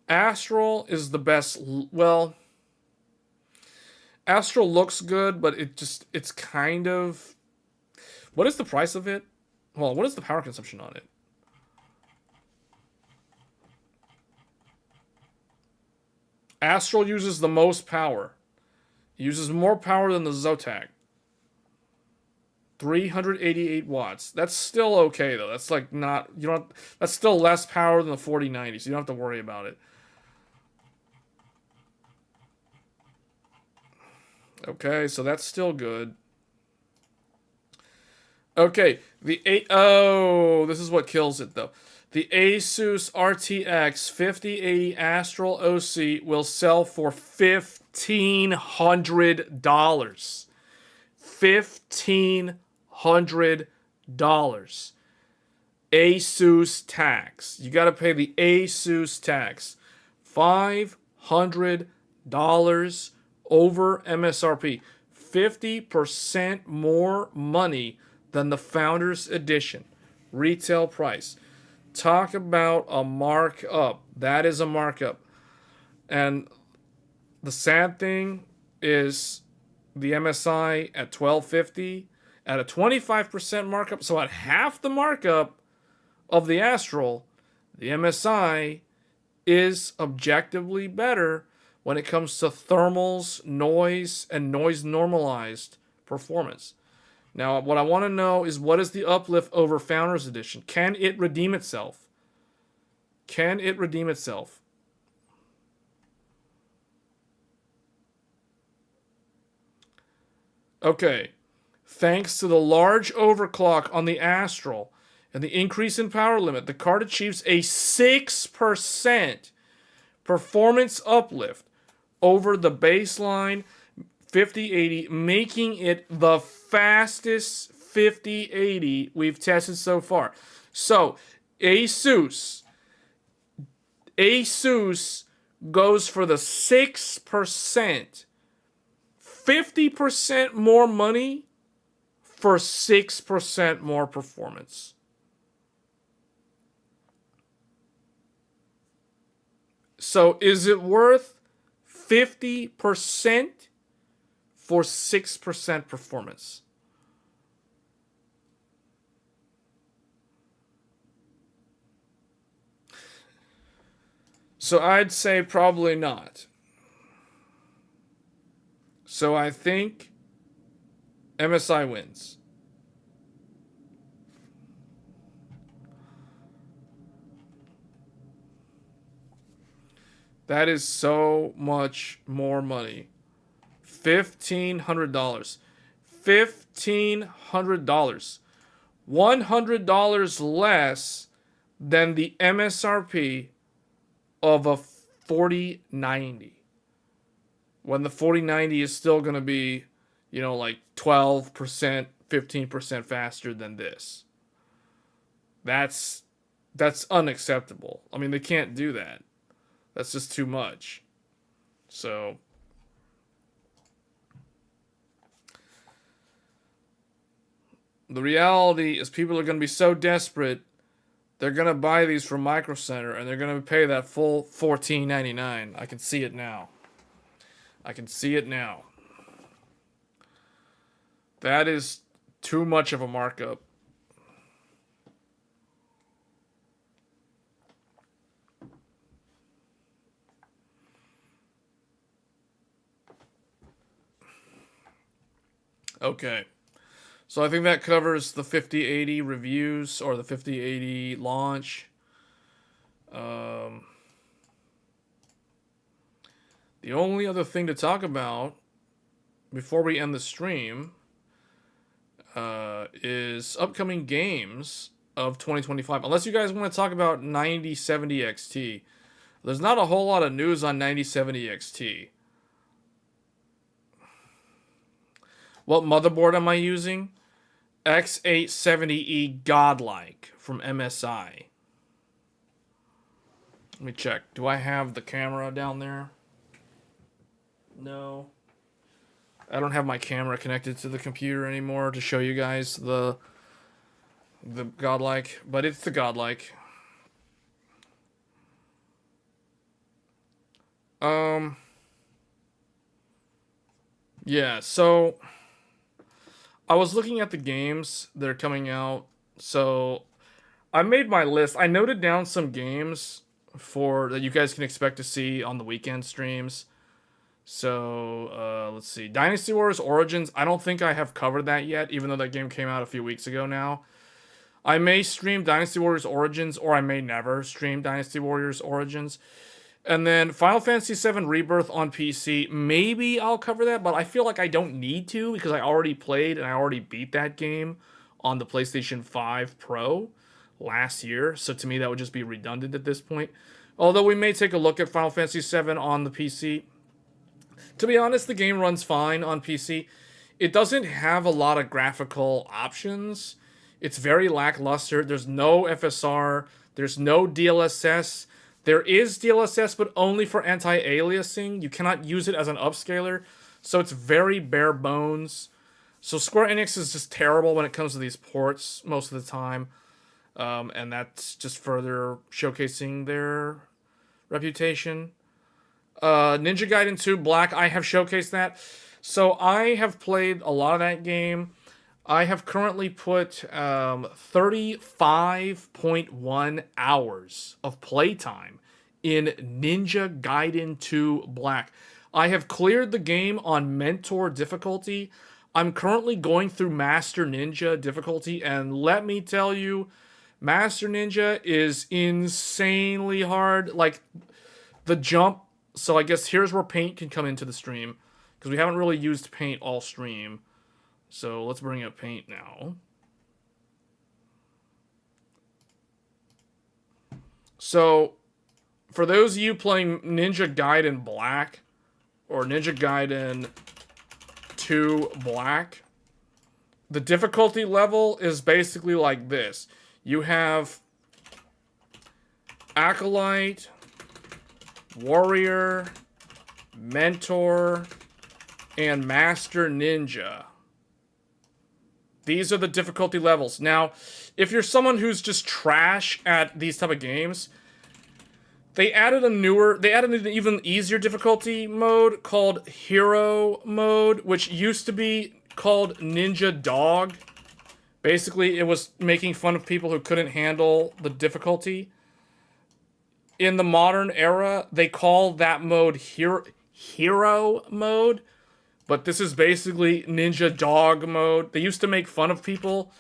Astral is the best, well, Astral looks good, but it's kind of, what is the price of it? Well, what is the power consumption on it? Astral uses the most power. It uses more power than the Zotac. 388 watts. That's still okay, though. That's like not, you don't, that's still less power than the 4090, so you don't have to worry about it. Okay, so that's still good. Okay, this is what kills it, though. The Asus RTX 5080 Astral OC will sell for $1,500. $1,500. Asus tax. You got to pay the Asus tax. $500 over MSRP. 50% more money than the Founders Edition. Retail price. Talk about a markup. That is a markup. And the sad thing is the MSI at $1,250 at a 25% markup. So at half the markup of the Astral, the MSI is objectively better when it comes to thermals, noise, and noise normalized performance. Now, what I want to know is, what is the uplift over Founders Edition? Can it redeem itself? Can it redeem itself? Okay. Thanks to the large overclock on the Astral and the increase in power limit, the card achieves a 6% performance uplift over the baseline 5080, making it the fastest 5080 we've tested so far. So, Asus goes for the 6%. 50% more money for 6% more performance. So is it worth 50% for 6% performance? So I'd say probably not. So I think MSI wins. That is so much more money. $1,500. $1,500. $100 less than the MSRP of a 4090. When the 4090 is still going to be, you know, like 12%, 15% faster than this. That's unacceptable. I mean, they can't do that. That's just too much. So the reality is people are going to be so desperate, they're going to buy these from Micro Center and they're going to pay that full $14.99. I can see it now. I can see it now. That is too much of a markup. Okay. So I think that covers the 5080 reviews or the 5080 launch. The only other thing to talk about before we end the stream is upcoming games of 2025. Unless you guys want to talk about 9070 XT. There's not a whole lot of news on 9070 XT. What motherboard am I using? X870E Godlike from MSI. Let me check. Do I have the camera down there? No. I don't have my camera connected to the computer anymore to show you guys the Godlike, but it's the Godlike. Yeah, so I was looking at the games that are coming out. So I made my list. I noted down some games that you guys can expect to see on the weekend streams. So let's see. Dynasty Warriors Origins. I don't think I have covered that yet, even though that game came out a few weeks ago now. I may stream Dynasty Warriors Origins, or I may never stream Dynasty Warriors Origins. And then Final Fantasy VII Rebirth on PC. Maybe I'll cover that, but I feel like I don't need to because I already played and I already beat that game on the PlayStation 5 Pro last year. So to me, that would just be redundant at this point. Although we may take a look at Final Fantasy VII on the PC. To be honest, the game runs fine on PC. It doesn't have a lot of graphical options. It's very lackluster. There's no FSR. There's no DLSS. There is DLSS, but only for anti-aliasing. You cannot use it as an upscaler. So it's very bare bones. So Square Enix is just terrible when it comes to these ports most of the time. And that's just further showcasing their reputation. Ninja Gaiden 2 Black, I have showcased that. So I have played a lot of that game. I have currently put 35.1 hours of playtime in Ninja Gaiden 2 Black. I have cleared the game on Mentor difficulty. I'm currently going through Master Ninja difficulty, and let me tell you, Master Ninja is insanely hard. Like, the jump. So I guess here's where Paint can come into the stream, because we haven't really used Paint all stream. So let's bring up Paint now. So for those of you playing Ninja Gaiden Black or Ninja Gaiden 2 Black, The difficulty level is basically like this. You have Acolyte, Warrior, Mentor, and Master Ninja. These are the difficulty levels. Now, if you're someone who's just trash at these type of games, they added an even easier difficulty mode called Hero Mode, which used to be called Ninja Dog. Basically, it was making fun of people who couldn't handle the difficulty. In the modern era, they call that mode Hero Mode, but this is basically Ninja Dog Mode. They used to make fun of people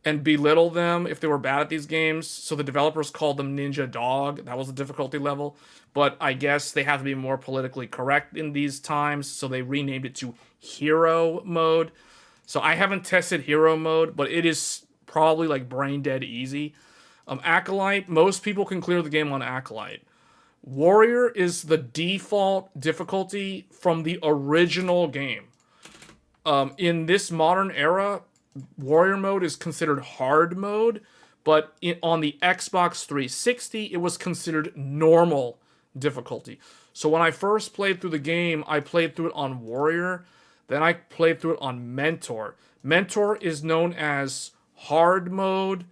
and belittle them if they were bad at these games, so the developers called them Ninja Dog. That was the difficulty level, but I guess they have to be more politically correct in these times, so they renamed it to Hero Mode. So I haven't tested Hero Mode, but it is probably like brain dead easy. Acolyte, most people can clear the game on Acolyte. Warrior is the default difficulty from the original game. In this modern era, Warrior mode is considered hard mode, but on the Xbox 360, it was considered normal difficulty. So when I first played through the game, I played through it on Warrior, then I played through it on Mentor. Mentor is known as hard mode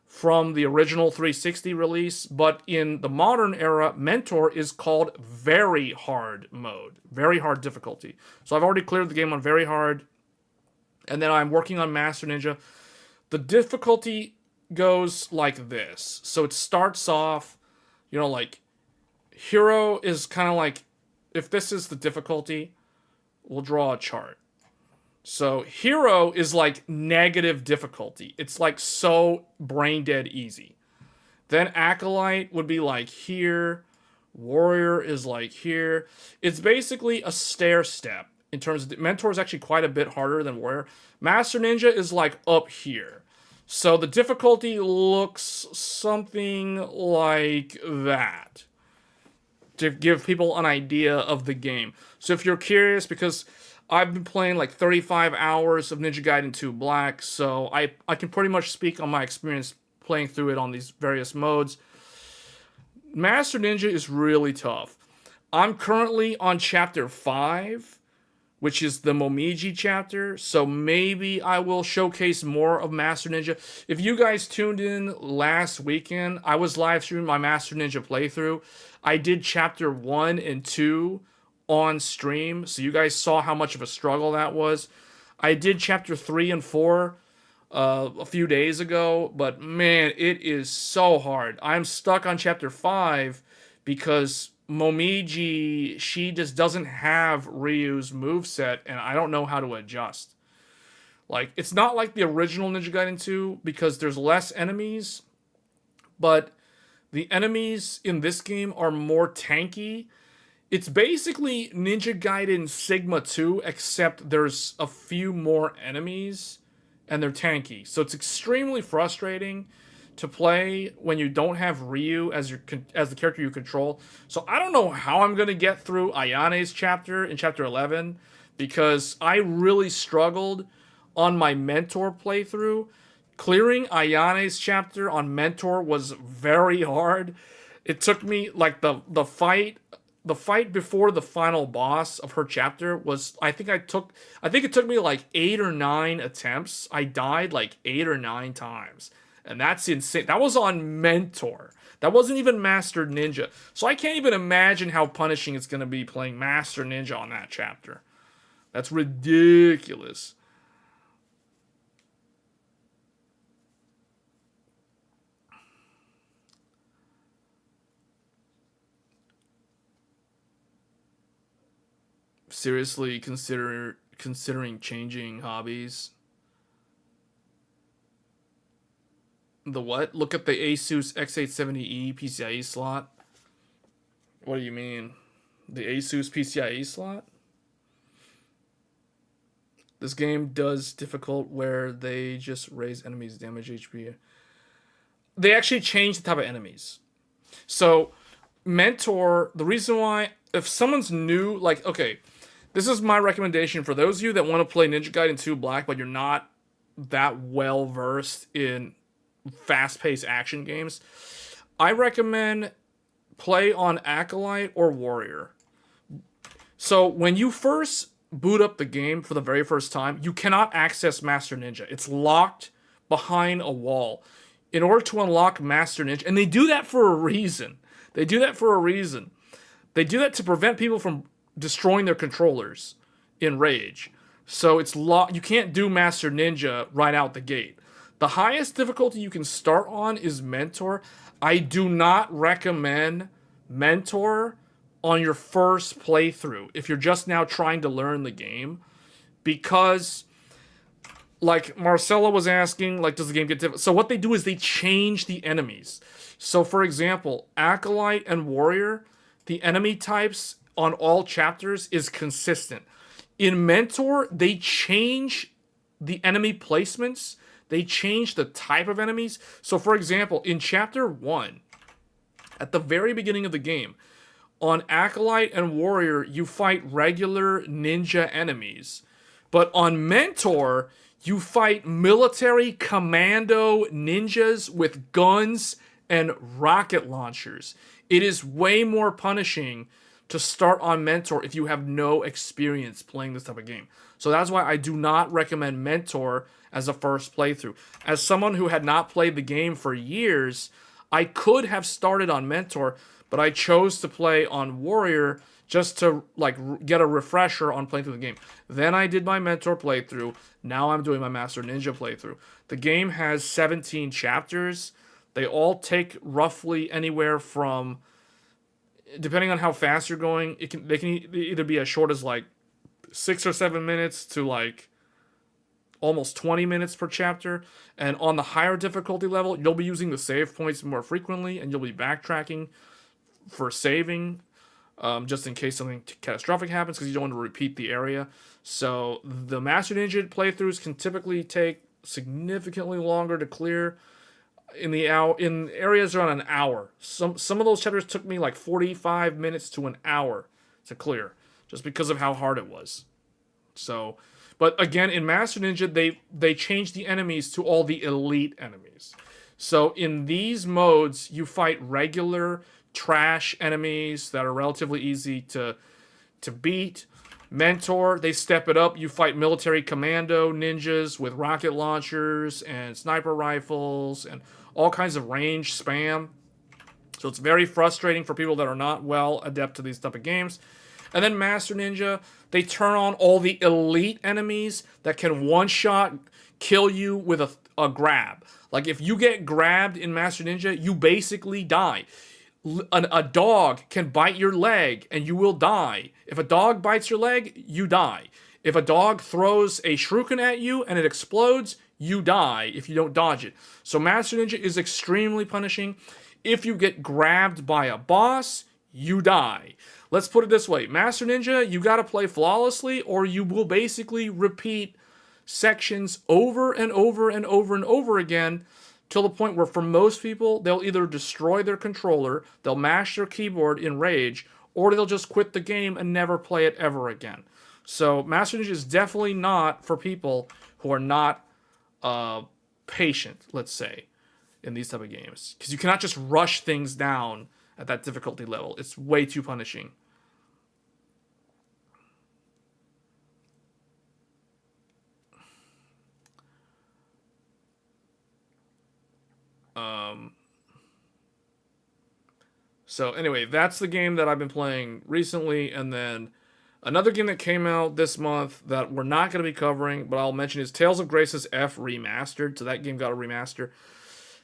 from the original 360 release, but in the modern era, Mentor is called very hard mode, very hard difficulty. So I've already cleared the game on very hard, and then I'm working on Master Ninja. The difficulty goes like this. So it starts off, like, Hero is kind of like, if this is the difficulty, we'll draw a chart. So Hero is like negative difficulty. It's like so brain dead easy. Then Acolyte would be like here. Warrior is like here. It's basically a stair step in terms of Mentor is actually quite a bit harder than Warrior. Master Ninja is like up here. So the difficulty looks something like that, to give people an idea of the game. So if you're curious, because I've been playing like 35 hours of Ninja Gaiden 2 Black, so I can pretty much speak on my experience playing through it on these various modes. Master Ninja is really tough. I'm currently on chapter 5, which is the Momiji chapter, so maybe I will showcase more of Master Ninja. If you guys tuned in last weekend, I was live streaming my Master Ninja playthrough. I did chapter 1 and 2 on stream, so you guys saw how much of a struggle that was. I did chapter 3 and 4 a few days ago, but man, it is so hard. I'm stuck on chapter 5 because Momiji, she just doesn't have Ryu's moveset, and I don't know how to adjust. Like, it's not like the original Ninja Gaiden 2, because there's less enemies, but the enemies in this game are more tanky. It's basically Ninja Gaiden Sigma 2, except there's a few more enemies, and they're tanky. So it's extremely frustrating to play when you don't have Ryu as the character you control. So I don't know how I'm going to get through Ayane's chapter in chapter 11, because I really struggled on my Mentor playthrough. Clearing Ayane's chapter on Mentor was very hard. It took me, like, the fight before the final boss of her chapter was, I think it took me like 8 or 9 attempts. I died like 8 or 9 times. And that's insane. That was on Mentor. That wasn't even Master Ninja. So I can't even imagine how punishing it's going to be playing Master Ninja on that chapter. That's ridiculous. Seriously considering changing hobbies. The what? Look at the Asus X870E PCIe slot. What do you mean? The Asus PCIe slot? This game does difficult where they just raise enemies' damage HP. They actually change the type of enemies. So, Mentor, the reason why, if someone's new, like, okay, this is my recommendation for those of you that want to play Ninja Gaiden 2 Black, but you're not that well versed in fast-paced action games, I recommend play on Acolyte or Warrior. So when you first boot up the game for the very first time, you cannot access Master Ninja. It's locked behind a wall. In order to unlock Master Ninja, and they do that for a reason. They do that for a reason. They do that to prevent people from destroying their controllers in Rage. So it's locked. You can't do Master Ninja right out the gate. The highest difficulty you can start on is Mentor. I do not recommend Mentor on your first playthrough if you're just now trying to learn the game, because like Marcella was asking, like, does the game get difficult? So what they do is they change the enemies. So for example, Acolyte and Warrior, the enemy types on all chapters is consistent. In Mentor, they change the enemy placements. They change the type of enemies. So for example, in chapter 1, at the very beginning of the game, on Acolyte and Warrior, you fight regular ninja enemies. But on Mentor, you fight military commando ninjas with guns and rocket launchers. It is way more punishing to start on Mentor if you have no experience playing this type of game. So that's why I do not recommend Mentor as a first playthrough. As someone who had not played the game for years, I could have started on Mentor, but I chose to play on Warrior just to like get a refresher on playing through the game. Then I did my Mentor playthrough. Now I'm doing my Master Ninja playthrough. The game has 17 chapters. They all take roughly anywhere from, depending on how fast you're going, they can either be as short as like 6 or 7 minutes to like almost 20 minutes per chapter. And on the higher difficulty level, you'll be using the save points more frequently, and you'll be backtracking for saving, just in case something catastrophic happens, because you don't want to repeat the area. So the Master Ninja playthroughs can typically take significantly longer to clear. In areas around an hour. Some of those chapters took me like 45 minutes to an hour to clear, just because of how hard it was. So, but again, in Master Ninja, they changed the enemies to all the elite enemies. So in these modes, you fight regular trash enemies that are relatively easy to beat. Mentor, they step it up. You fight military commando ninjas with rocket launchers and sniper rifles and all kinds of range spam. So it's very frustrating for people that are not well adept to these type of games. And then Master Ninja, they turn on all the elite enemies that can one-shot kill you with a grab. Like if you get grabbed in Master Ninja, you basically die. A dog can bite your leg and you will die. If a dog bites your leg, you die. If a dog throws a shuriken at you and it explodes, you die if you don't dodge it. So Master Ninja is extremely punishing. If you get grabbed by a boss, you die. Let's put it this way. Master Ninja, you gotta play flawlessly, or you will basically repeat sections over and over and over and over again, till the point where for most people, they'll either destroy their controller, they'll mash their keyboard in Rage, or they'll just quit the game and never play it ever again. So Master Ninja is definitely not for people who are not patient, let's say, in these type of games. Because you cannot just rush things down at that difficulty level. It's way too punishing. So anyway, that's the game that I've been playing recently, and then another game that came out this month that we're not going to be covering, but I'll mention is Tales of Grace's F Remastered. So that game got a remaster.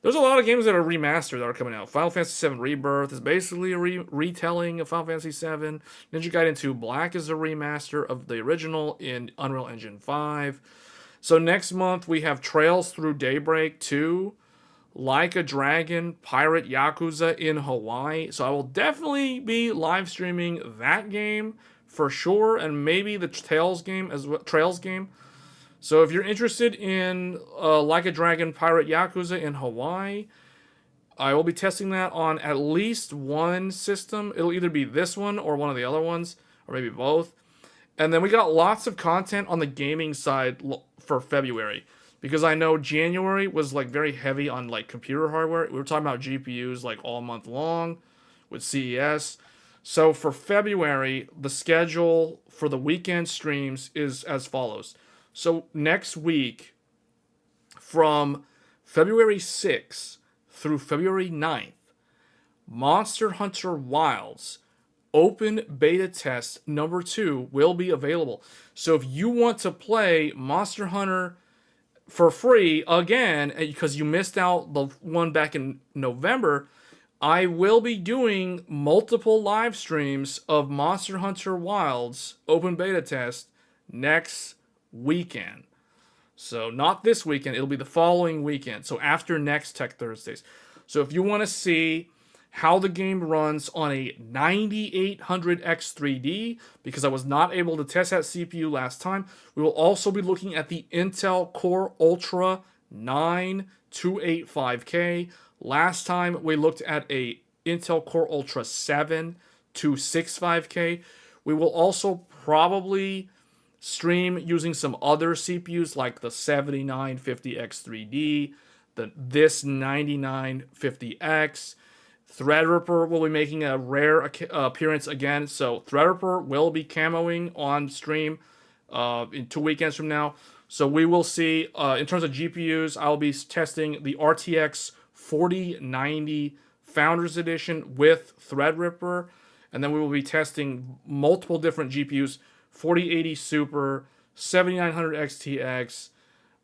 There's a lot of games that are remastered that are coming out. Final Fantasy VII Rebirth is basically a retelling of Final Fantasy VII. Ninja Gaiden 2 Black is a remaster of the original in Unreal Engine 5. So next month we have Trails Through Daybreak 2, Like a Dragon, Pirate Yakuza in Hawaii. So I will definitely be live streaming that game for sure, and maybe the Trails game as well. So if you're interested in Like a Dragon, Pirate Yakuza in Hawaii, I will be testing that on at least one system. It'll either be this one or one of the other ones, or maybe both. And then we got lots of content on the gaming side for February. because I know January was like very heavy on like computer hardware. We were talking about GPUs like all month long with CES. So for February, the schedule for the weekend streams is as follows. So next week, from February 6th through February 9th, Monster Hunter Wilds open beta test number 2 will be available. So if you want to play Monster Hunter for free again, because you missed out the one back in November, I will be doing multiple live streams of Monster Hunter Wilds open beta test next weekend. So not this weekend, it'll be the following weekend. So after next Tech Thursdays. So if you want to see how the game runs on a 9800X3D, because I was not able to test that CPU last time, we will also be looking at the Intel Core Ultra 9 285K. Last time we looked at a Intel Core Ultra 7 265K. We will also probably stream using some other CPUs like the 7950X3D, this 9950X. Threadripper will be making a rare appearance again, so Threadripper will be camoing on stream in 2 weekends from now. So we will see, in terms of GPUs, I'll be testing the RTX 4090 Founders Edition with Threadripper, and then we will be testing multiple different GPUs, 4080 Super, 7900 XTX,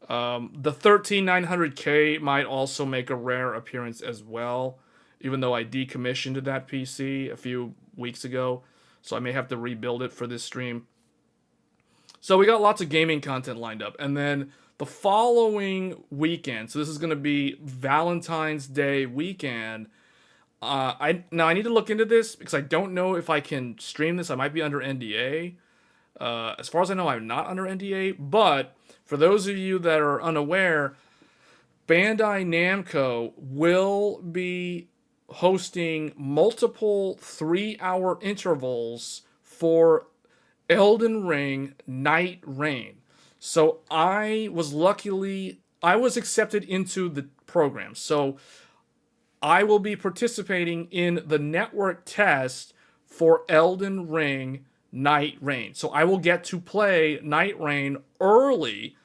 the 13900K might also make a rare appearance as well, even though I decommissioned that PC a few weeks ago, so I may have to rebuild it for this stream. So we got lots of gaming content lined up. And then the following weekend, so this is going to be Valentine's Day weekend. I need to look into this because I don't know if I can stream this. I might be under NDA. As far as I know, I'm not under NDA. But for those of you that are unaware, Bandai Namco will be hosting multiple 3-hour intervals for Elden Ring Nightreign. So I was accepted into the program. So I will be participating in the network test for Elden Ring Nightreign. So I will get to play Nightreign early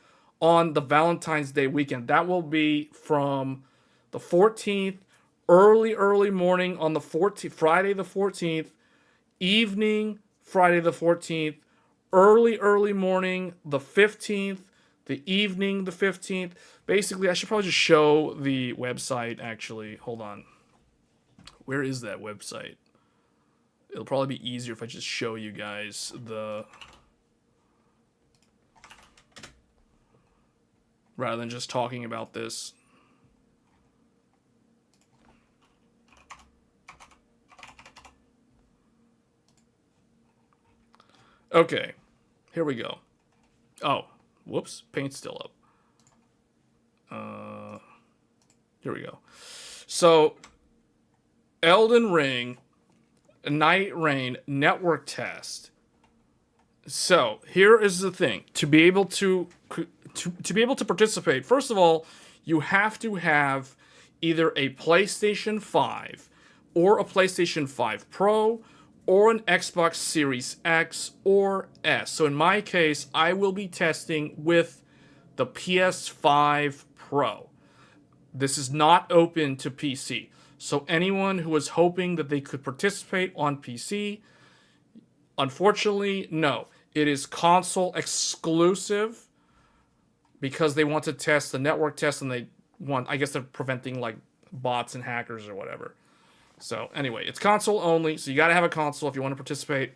on the Valentine's Day weekend. That will be from the 14th, early morning on the 14th, Friday the 14th, evening Friday the 14th, early morning the 15th, the evening the 15th. Basically, I should probably just show the website, actually. Hold on. Where is that website? It'll probably be easier if I just show you guys the... rather than just talking about this. Okay, here we go. Oh, whoops, paint's still up. Here we go. So, Elden Ring, Nightreign network test. So, here is the thing. To be able to participate, first of all, you have to have either a PlayStation 5 or a PlayStation 5 Pro or an Xbox Series X or S. So in my case, I will be testing with the PS5 Pro. This is not open to PC. So anyone who was hoping that they could participate on PC, unfortunately, no. It is console exclusive because they want to test the network test and I guess they're preventing like bots and hackers or whatever. So anyway, it's console only, so you got to have a console if you want to participate.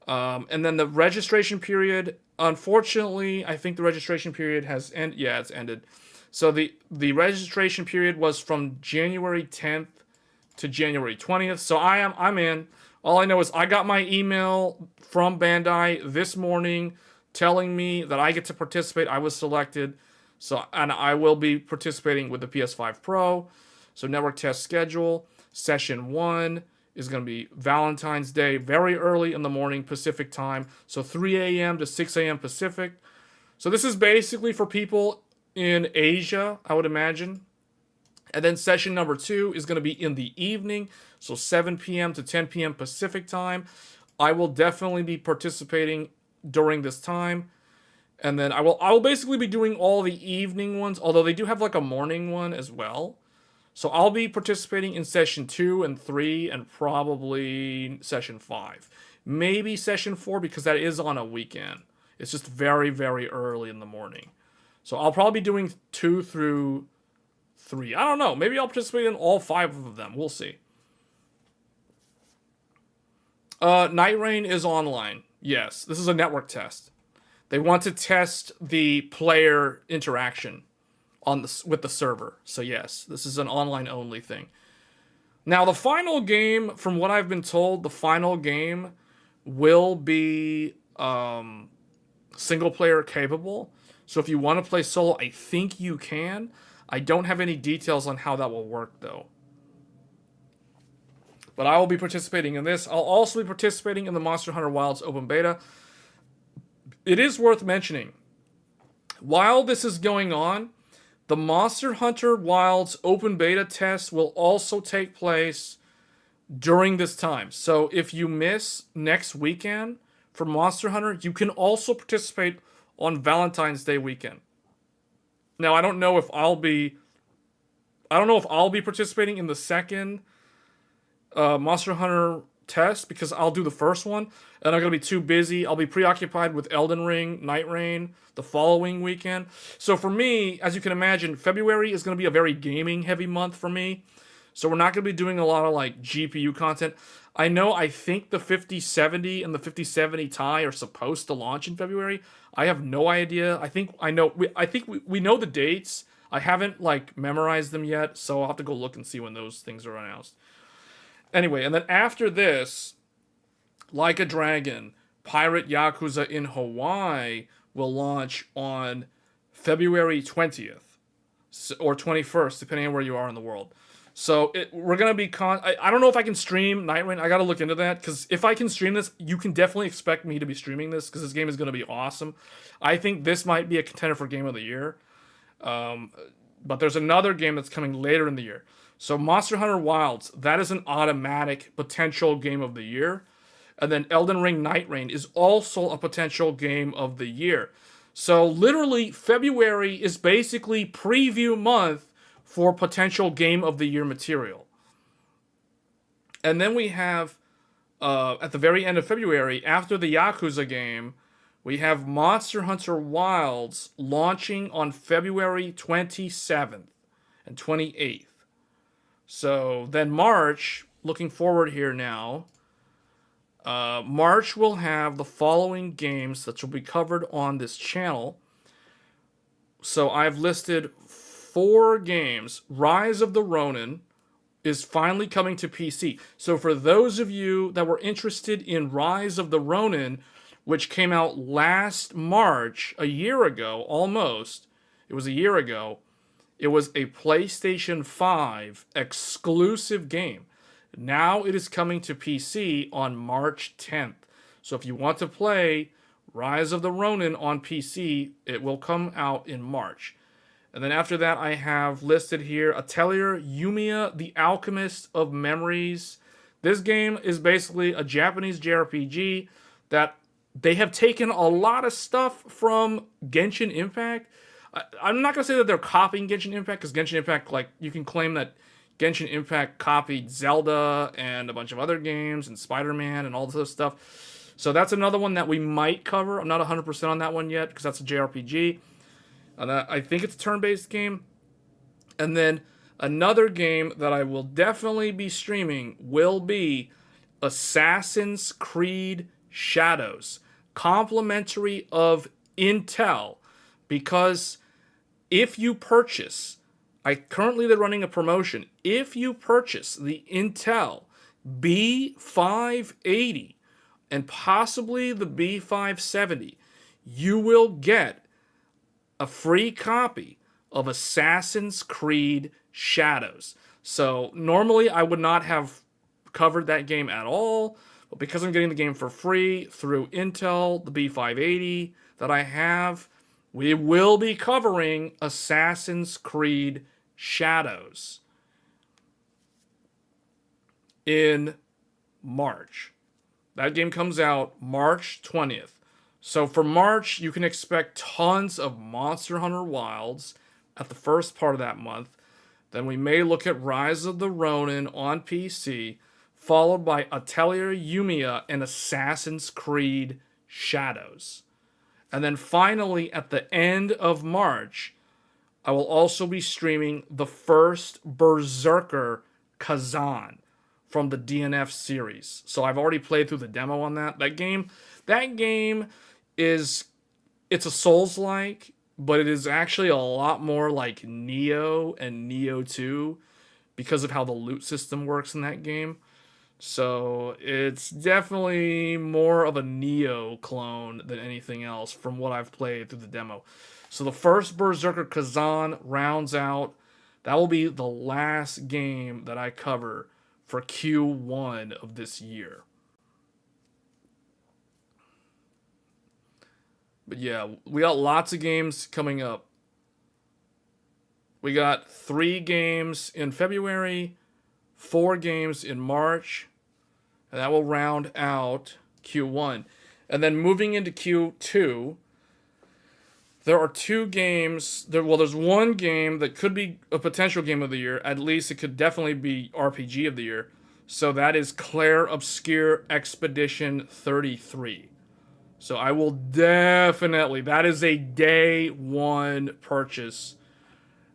And then the registration period, unfortunately, I think the registration period has ended. Yeah, it's ended. So the registration period was from January 10th to January 20th. So I'm in. All I know is I got my email from Bandai this morning telling me that I get to participate. I was selected. And I will be participating with the PS5 Pro. So network test schedule. Session 1 is going to be Valentine's Day, very early in the morning Pacific time. So 3 a.m. to 6 a.m. Pacific. So this is basically for people in Asia, I would imagine. And then session number 2 is going to be in the evening, so 7 p.m. to 10 p.m. Pacific time. I will definitely be participating during this time. And then I will basically be doing all the evening ones, although they do have like a morning one as well. So I'll be participating in session 2 and 3 and probably session 5. Maybe session 4 because that is on a weekend. It's just very, very early in the morning. So I'll probably be doing 2 through 3. I don't know. Maybe I'll participate in all 5 of them. We'll see. Nightreign is online. Yes, this is a network test. They want to test the player interaction with the server. So yes, this is an online only thing. Now the final game, from what I've been told, the final game will be single player capable. So if you want to play solo, I think you can. I don't have any details on how that will work though. But I will be participating in this. I'll also be participating in the Monster Hunter Wilds open beta. It is worth mentioning, while this is going on, the Monster Hunter Wilds open beta test will also take place during this time. So if you miss next weekend for Monster Hunter, you can also participate on Valentine's Day weekend. Now, I don't know if I'll be participating in the second Monster Hunter test because I'll do the first one and I'm going to be too busy. I'll be preoccupied with Elden Ring, Nightreign the following weekend. So for me, as you can imagine, February is going to be a very gaming heavy month for me. So we're not going to be doing a lot of like GPU content. I think the 5070 and the 5070 Ti are supposed to launch in February. I have no idea. I think we know the dates. I haven't like memorized them yet, so I'll have to go look and see when those things are announced. Anyway, and then after this, Like a Dragon, Pirate Yakuza in Hawaii will launch on February 20th or 21st, depending on where you are in the world. So we're going to be... I don't know if I can stream Nightreign. I got to look into that, because if I can stream this, you can definitely expect me to be streaming this, because this game is going to be awesome. I think this might be a contender for Game of the Year. But there's another game that's coming later in the year. So Monster Hunter Wilds, that is an automatic potential Game of the Year. And then Elden Ring Nightreign is also a potential Game of the Year. So literally, February is basically preview month for potential Game of the Year material. And then we have, at the very end of February, after the Yakuza game, we have Monster Hunter Wilds launching on February 27th and 28th. So then March, looking forward here now, March will have the following games that will be covered on this channel. So I've listed 4 games. Rise of the Ronin is finally coming to PC. So for those of you that were interested in Rise of the Ronin, which came out last March, a year ago, almost, it was a year ago, it was a PlayStation 5 exclusive game. Now it is coming to PC on March 10th. So if you want to play Rise of the Ronin on PC, it will come out in March. And then after that, I have listed here Atelier Yumiya, The Alchemist of Memories. This game is basically a Japanese JRPG that they have taken a lot of stuff from Genshin Impact. I'm not going to say that they're copying Genshin Impact, because Genshin Impact, like, you can claim that Genshin Impact copied Zelda and a bunch of other games and Spider-Man and all this other stuff. So that's another one that we might cover. I'm not 100% on that one yet, because that's a JRPG. And I think it's a turn-based game. And then another game that I will definitely be streaming will be Assassin's Creed Shadows, complimentary of Intel, because if you purchase, currently they're running a promotion, if you purchase the Intel B580 and possibly the B570, you will get a free copy of Assassin's Creed Shadows. So normally I would not have covered that game at all, but because I'm getting the game for free through Intel, the B580 that I have, we will be covering Assassin's Creed Shadows in March. That game comes out March 20th. So for March, you can expect tons of Monster Hunter Wilds at the first part of that month. Then we may look at Rise of the Ronin on PC, followed by Atelier Yumiya and Assassin's Creed Shadows. And then finally, at the end of March, I will also be streaming the first Berserker Kazan from the DNF series. So I've already played through the demo on that. That game is, it's a Souls-like, but it is actually a lot more like Neo and Neo 2 because of how the loot system works in that game. So it's definitely more of a Neo clone than anything else from what I've played through the demo. So the first Berserker Kazan rounds out. That will be the last game that I cover for Q1 of this year. But yeah, we got lots of games coming up. We got 3 games in February, 4 games in March, and that will round out Q1. And then moving into Q2, there are 2 games. There's one game that could be a potential game of the year. At least it could definitely be RPG of the year. So that is Claire Obscure Expedition 33. So I will definitely, that is a day 1 purchase.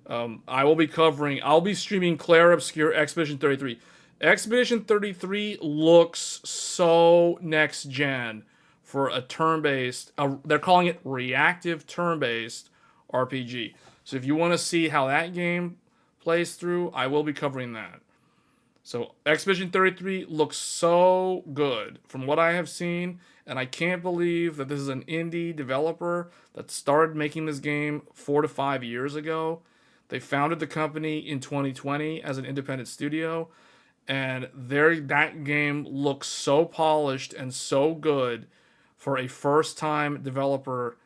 I'll be streaming Claire Obscure Expedition 33. Expedition 33 looks so next gen for a turn-based, they're calling it reactive turn-based RPG. So if you want to see how that game plays through, I will be covering that. So Expedition 33 looks so good from what I have seen, and I can't believe that this is an indie developer that started making this game 4 to 5 years ago. They founded the company in 2020 as an independent studio, and that game looks so polished and so good for a first-time developer.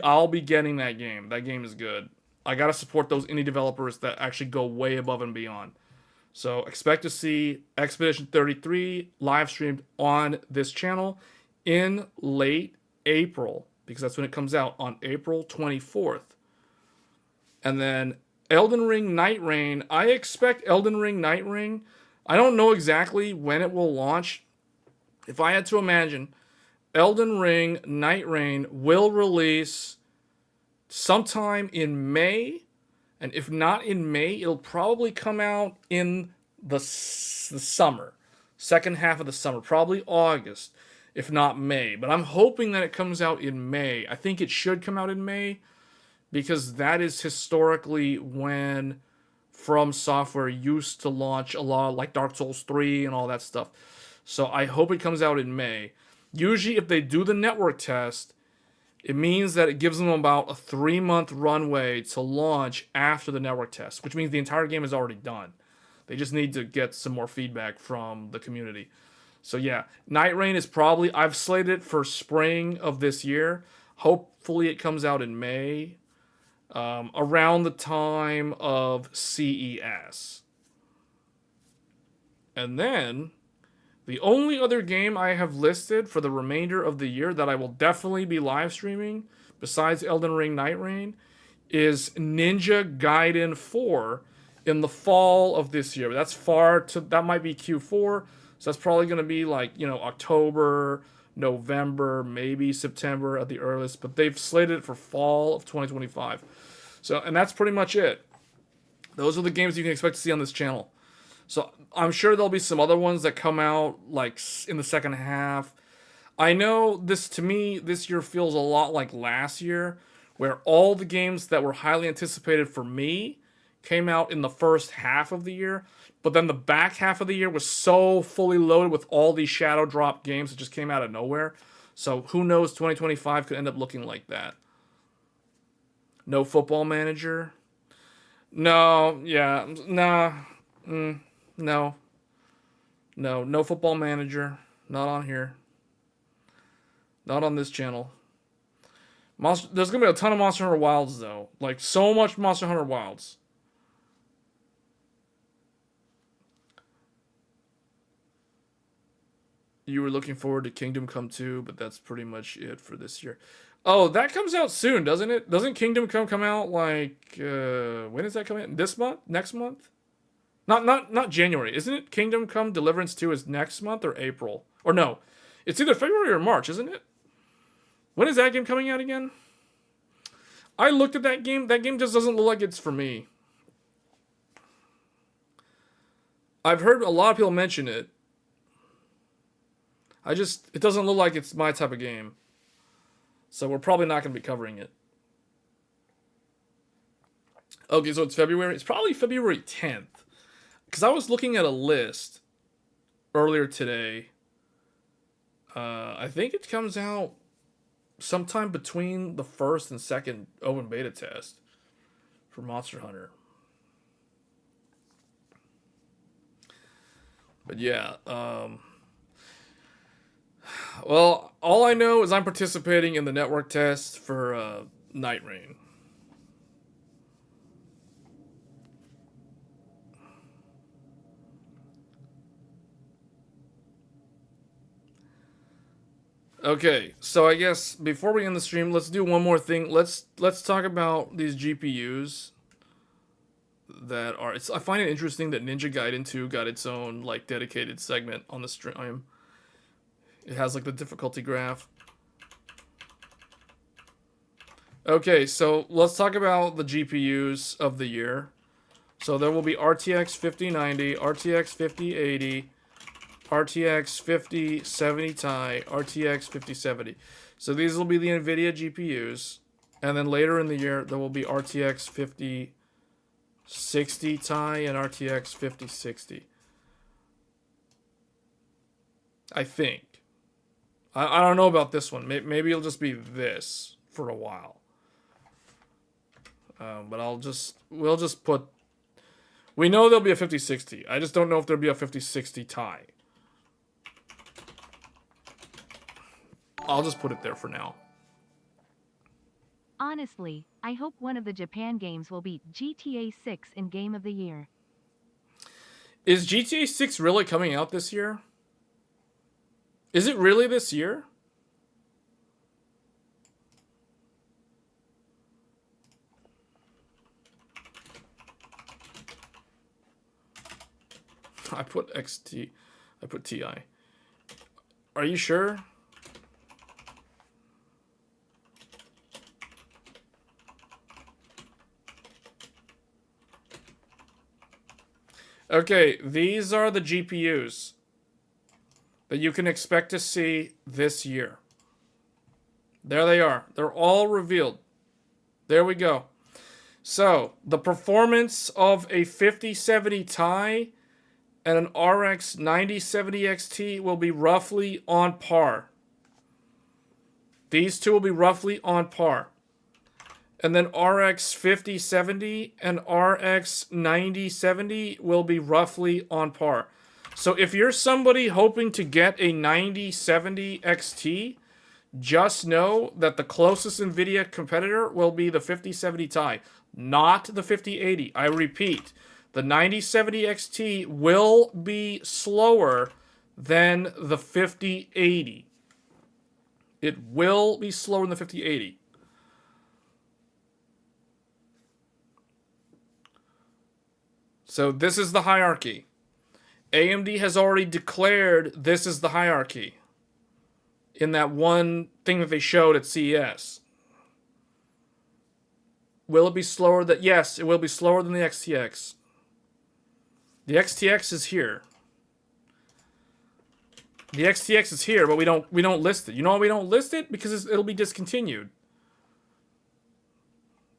I'll be getting that game. That game is good. I gotta support those indie developers that actually go way above and beyond. So expect to see Expedition 33 live streamed on this channel in late April, because that's when it comes out, on April 24th. And then Elden Ring Nightreign. I expect Elden Ring Nightreign. I don't know exactly when it will launch. If I had to imagine, Elden Ring Nightreign will release sometime in May. And if not in May, it'll probably come out in the summer. Second half of the summer. Probably August, if not May. But I'm hoping that it comes out in May. I think it should come out in May, because that is historically when From Software used to launch a lot, like Dark Souls 3 and all that stuff. So I hope it comes out in May. Usually if they do the network test, it means that it gives them about a 3-month runway to launch after the network test, which means the entire game is already done. They just need to get some more feedback from the community. So yeah, Nightreign is probably, I've slated it for spring of this year. Hopefully it comes out in May, around the time of CES. And then the only other game I have listed for the remainder of the year that I will definitely be live streaming, besides Elden Ring Nightreign, is Ninja Gaiden 4 in the fall of this year. That might be Q4, so that's probably going to be like, October, November, maybe September at the earliest, but they've slated it for fall of 2025. So, and that's pretty much it. Those are the games you can expect to see on this channel. So I'm sure there'll be some other ones that come out like in the second half. I know to me, this year feels a lot like last year, where all the games that were highly anticipated for me came out in the first half of the year, but then the back half of the year was so fully loaded with all these shadow drop games that just came out of nowhere. So who knows, 2025 could end up looking like that. No Football Manager. No, yeah, nah. No Football Manager. Not on here. Not on this channel. There's gonna be a ton of Monster Hunter Wilds though. Like so much Monster Hunter Wilds. You were looking forward to Kingdom Come 2, but that's pretty much it for this year. Oh, that comes out soon, doesn't it? Doesn't Kingdom come out like when is that coming out? This month? Next month? Not January. Isn't it Kingdom Come Deliverance 2 is next month or April? Or no. It's either February or March, isn't it? When is that game coming out again? I looked at that game. That game just doesn't look like it's for me. I've heard a lot of people mention it. It doesn't look like it's my type of game. So we're probably not going to be covering it. Okay, so it's February. It's probably February 10th. Because I was looking at a list earlier today. I think it comes out sometime between the first and second open beta test for Monster Hunter. But yeah, well, all I know is I'm participating in the network test for Nightreign. Okay, so I guess before we end the stream, let's do one more thing. Let's talk about these GPUs that are. I find it interesting that Ninja Gaiden 2 got its own like dedicated segment on the stream. It has like the difficulty graph. Okay, so let's talk about the GPUs of the year. So there will be RTX 5090, RTX 5080, RTX 5070 Ti, RTX 5070. So these will be the NVIDIA GPUs. And then later in the year, there will be RTX 5060 Ti and RTX 5060. I think. I don't know about this one. Maybe it'll just be this for a while. But we'll just put... We know there'll be a 5060. I just don't know if there'll be a 5060 Ti. I'll just put it there for now. Honestly, I hope one of the Japan games will beat GTA 6 in Game of the Year. Is GTA 6 really coming out this year? Is it really this year? I put XT. I put TI. Are you sure? Okay, these are the GPUs that you can expect to see this year. There they are. They're all revealed. There we go. So, the performance of a 5070 Ti and an RX 9070 XT will be roughly on par. These two will be roughly on par. And then RX 5070 and RX 9070 will be roughly on par. So if you're somebody hoping to get a 9070 XT, just know that the closest NVIDIA competitor will be the 5070 Ti, not the 5080. I repeat, the 9070 XT will be slower than the 5080. It will be slower than the 5080. So this is the hierarchy. AMD has already declared this is the hierarchy in that one thing that they showed at CES. Will it be slower? Yes, it will be slower than the XTX. The XTX is here. The XTX is here, but we don't list it. You know why we don't list it? Because it'll be discontinued.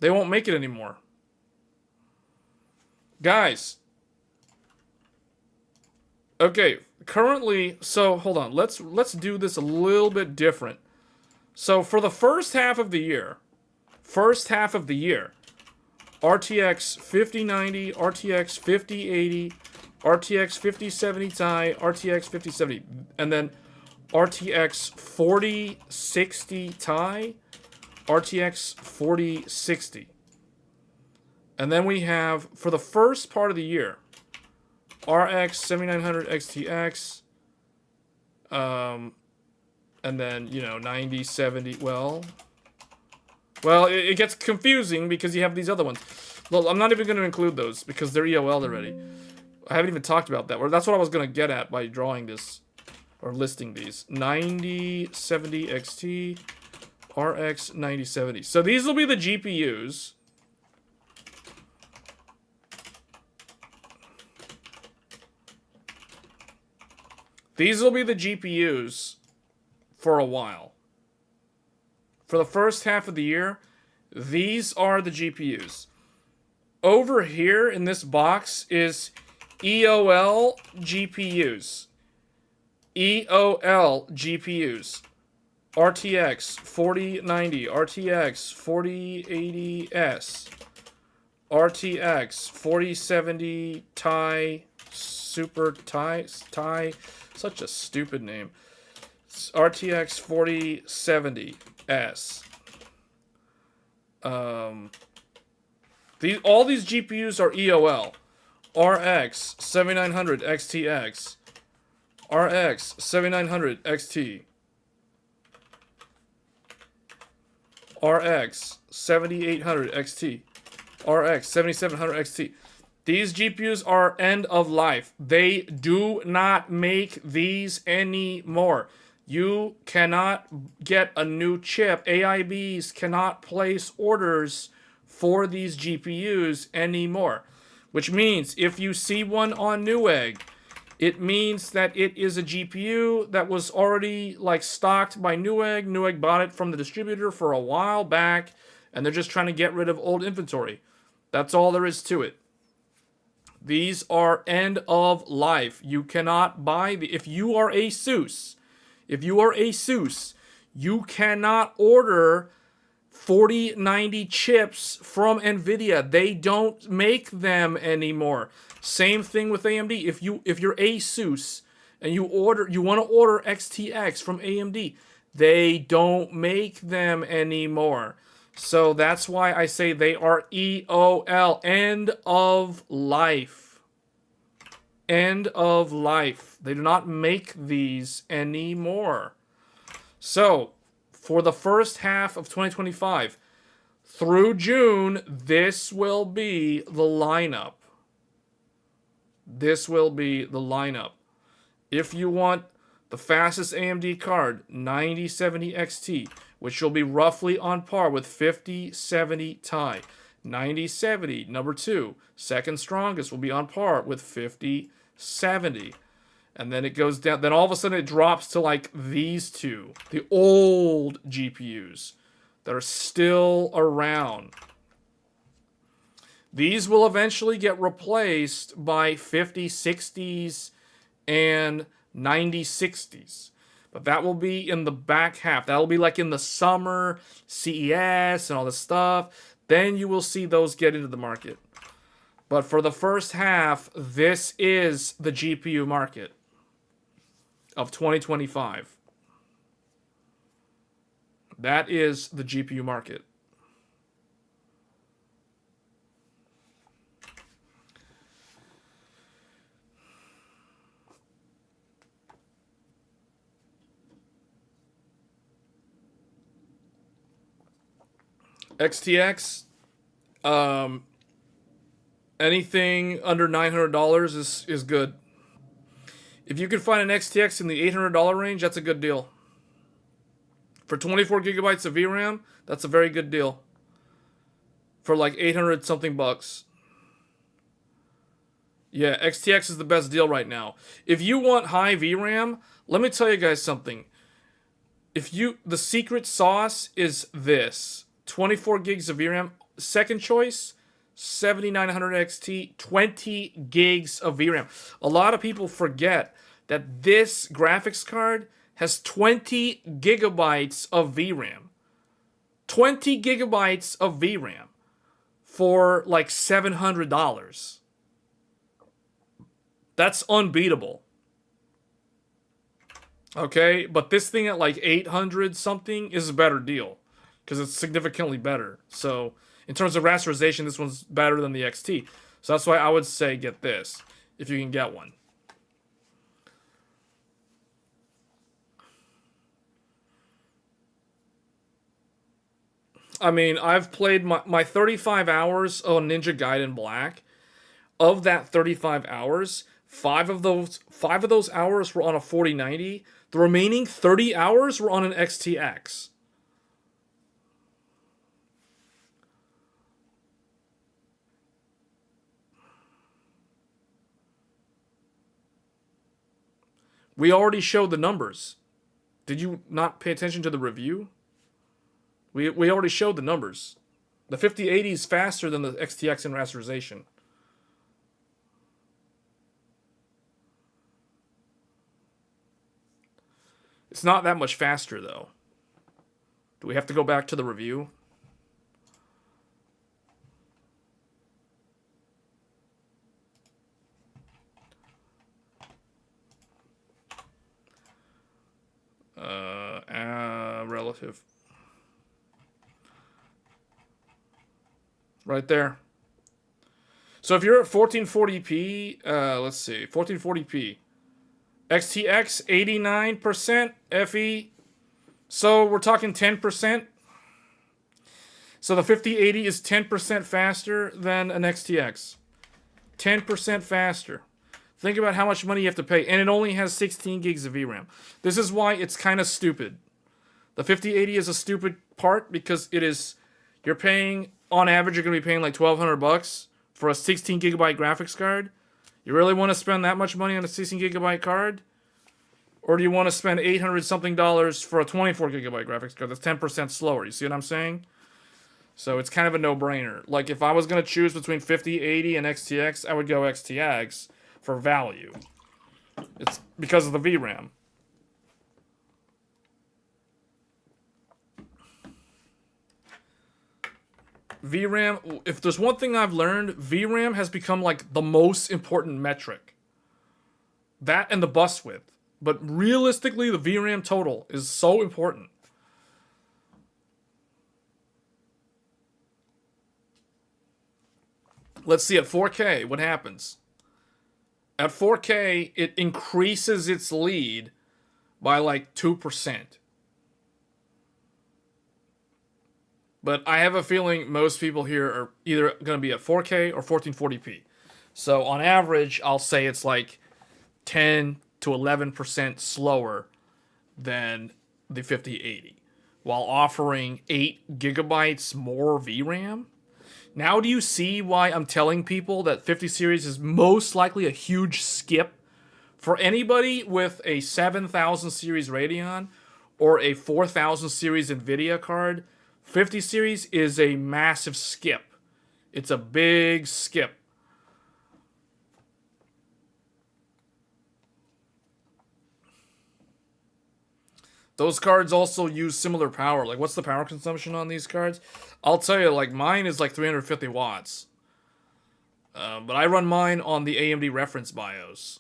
They won't make it anymore. Guys. Okay, currently, so hold on. Let's do this a little bit different. So for the first half of the year, RTX 5090, RTX 5080, RTX 5070 Ti, RTX 5070, and then RTX 4060 Ti, RTX 4060. And then we have, for the first part of the year, RX 7900 XTX. And then, you know, 9070. Well, it gets confusing because you have these other ones. Well, I'm not even going to include those because they're EOL'd already. I haven't even talked about that. Well, that's what I was going to get at by drawing this or listing these. 9070 XT, RX 9070. So these will be the GPUs. These will be the GPUs for a while. For the first half of the year, these are the GPUs. Over here in this box is EOL GPUs. EOL GPUs. RTX 4090, RTX 4080S, RTX 4070 Ti, Super Ti, such a stupid name. RTX 4070S. All these GPUs are EOL. RX 7900 XTX. RX 7900 XT. RX 7800 XT. RX 7700 XT. These GPUs are end of life. They do not make these anymore. You cannot get a new chip. AIBs cannot place orders for these GPUs anymore. Which means if you see one on Newegg, it means that it is a GPU that was already like stocked by Newegg. Newegg bought it from the distributor for a while back, and they're just trying to get rid of old inventory. That's all there is to it. These are end of life. You cannot buy the. If you are Asus, you cannot order 4090 chips from nvidia. They don't make them anymore. Same thing with AMD. If you're Asus and you want to order XTX from AMD, they don't make them anymore. So that's why I say they are EOL, end of life. End of life. They do not make these anymore. So, for the first half of 2025 through June, this will be the lineup. This will be the lineup. If you want the fastest AMD card, 9070 XT, which will be roughly on par with 5070 Ti. 9070, number 2. Second strongest will be on par with 5070. And then it goes down. Then all of a sudden it drops to like these two. The old GPUs that are still around. These will eventually get replaced by 5060s and 9060s. But that will be in the back half. That will be like in the summer, CES and all this stuff. Then you will see those get into the market. But for the first half, this is the GPU market of 2025. That is the GPU market. XTX, anything under $900 is good. If you can find an XTX in the $800 range, that's a good deal. For 24 gigabytes of VRAM, that's a very good deal. For like 800 something bucks. Yeah, XTX is the best deal right now. If you want high VRAM, let me tell you guys something. The secret sauce is this. 24 gigs of VRAM. Second choice, 7900 XT, 20 gigs of VRAM. A lot of people forget that this graphics card has 20 gigabytes of VRAM. 20 gigabytes of VRAM for like $700. That's unbeatable. Okay, but this thing at like 800 something is a better deal. because it's significantly better. So in terms of rasterization, this one's better than the XT. So that's why I would say get this if you can get one. I mean, I've played my 35 hours on Ninja Gaiden Black. Of that 35 hours, five of those hours were on a 4090. The remaining 30 hours were on an XTX. We already showed the numbers. Did you not pay attention to the review? We already showed the numbers. The 5080 is faster than the XTX in rasterization. It's not that much faster, though. Do we have to go back to the review? Relative. Right there. So if you're at 1440p, let's see, 1440p. XTX 89% FE. So we're talking 10%. So the 5080 is 10% faster than an XTX. 10% faster. Think about how much money you have to pay. And it only has 16 gigs of VRAM. This is why it's kind of stupid. The 5080 is a stupid part because it is, you're paying, on average, you're going to be paying like $1,200 for a 16 gigabyte graphics card. You really want to spend that much money on a 16 gigabyte card? Or do you want to spend $800 something for a 24 gigabyte graphics card that's 10% slower? You see what I'm saying? So it's kind of a no-brainer. Like if I was going to choose between 5080 and XTX, I would go XTX for value. It's because of the VRAM. VRAM, if there's one thing I've learned, VRAM has become like the most important metric. That and the bus width. But realistically, the VRAM total is so important. Let's see at 4K what happens. At 4K, it increases its lead by like 2%. But I have a feeling most people here are either going to be at 4K or 1440p. So on average, I'll say it's like 10 to 11% slower than the 5080, while offering 8 gigabytes more VRAM. Now do you see why I'm telling people that 50 series is most likely a huge skip? For anybody with a 7000 series Radeon or a 4000 series NVIDIA card, 50 series is a massive skip. It's a big skip. Those cards also use similar power. Like, what's the power consumption on these cards? I'll tell you, like, mine is like 350 watts. But I run mine on the AMD reference BIOS.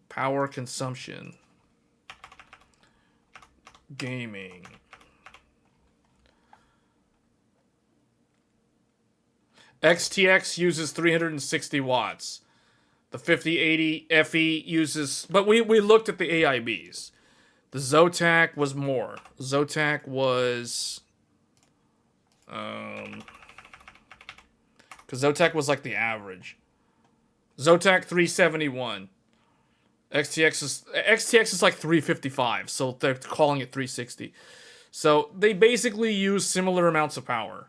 Power consumption. Gaming. XTX uses 360 watts. The 5080 FE uses... But we looked at the AIBs. The Zotac was more. Zotac was... Because Zotac was like the average. Zotac 371. XTX is like 355, so they're calling it 360. So they basically use similar amounts of power.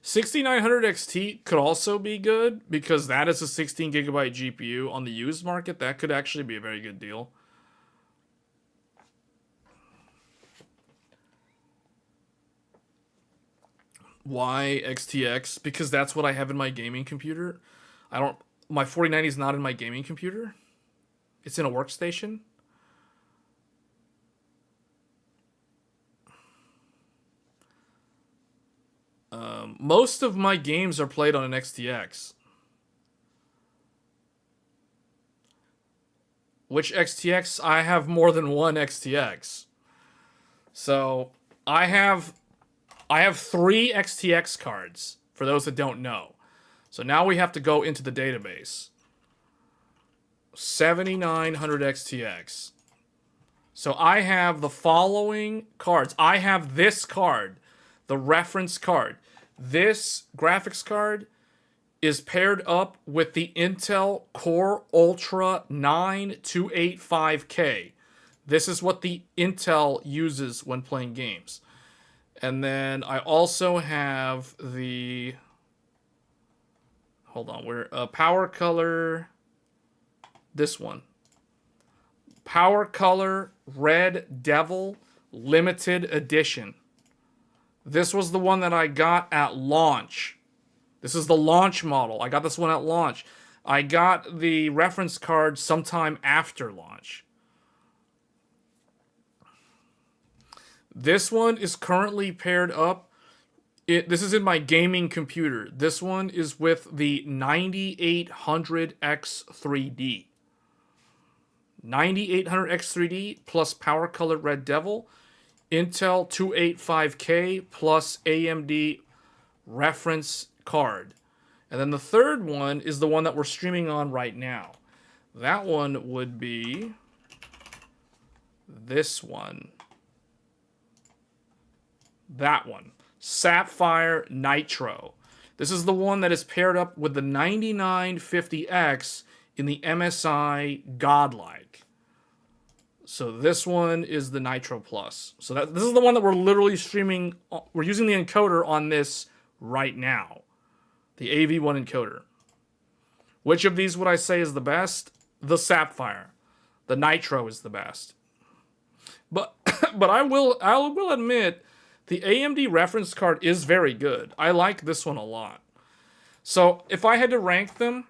$6,900 XT could also be good because that is a 16 gigabyte GPU on the used market. That could actually be a very good deal. Why XTX? Because that's what I have in my gaming computer. My 4090 is not in my gaming computer. It's in a workstation. Most of my games are played on an XTX. Which XTX? I have more than one XTX. So I have 3 XTX cards, for those that don't know. So now we have to go into the database. 7900 XTX. So I have the following cards. I have this card, the reference card. This graphics card is paired up with the Intel Core Ultra 9285K. This is what the Intel uses when playing games. And then I also have the... Hold on, where Power Color... This one. Power Color Red Devil Limited Edition. This was the one that I got at launch. This is the launch model. I got this one at launch. I got the reference card sometime after launch. This one is currently paired up. This is in my gaming computer. This one is with the 9800X3D. 9800X3D plus Power Color Red Devil. Intel 285K plus AMD reference card. And then the third one is the one that we're streaming on right now. That one would be this one. That one. Sapphire Nitro. This is the one that is paired up with the 9950X in the MSI Godlike. So this one is the Nitro Plus. So this is the one that we're literally streaming. We're using the encoder on this right now. The AV1 encoder. Which of these would I say is the best? The Sapphire. The Nitro is the best. But I will admit the AMD reference card is very good. I like this one a lot. So if I had to rank them,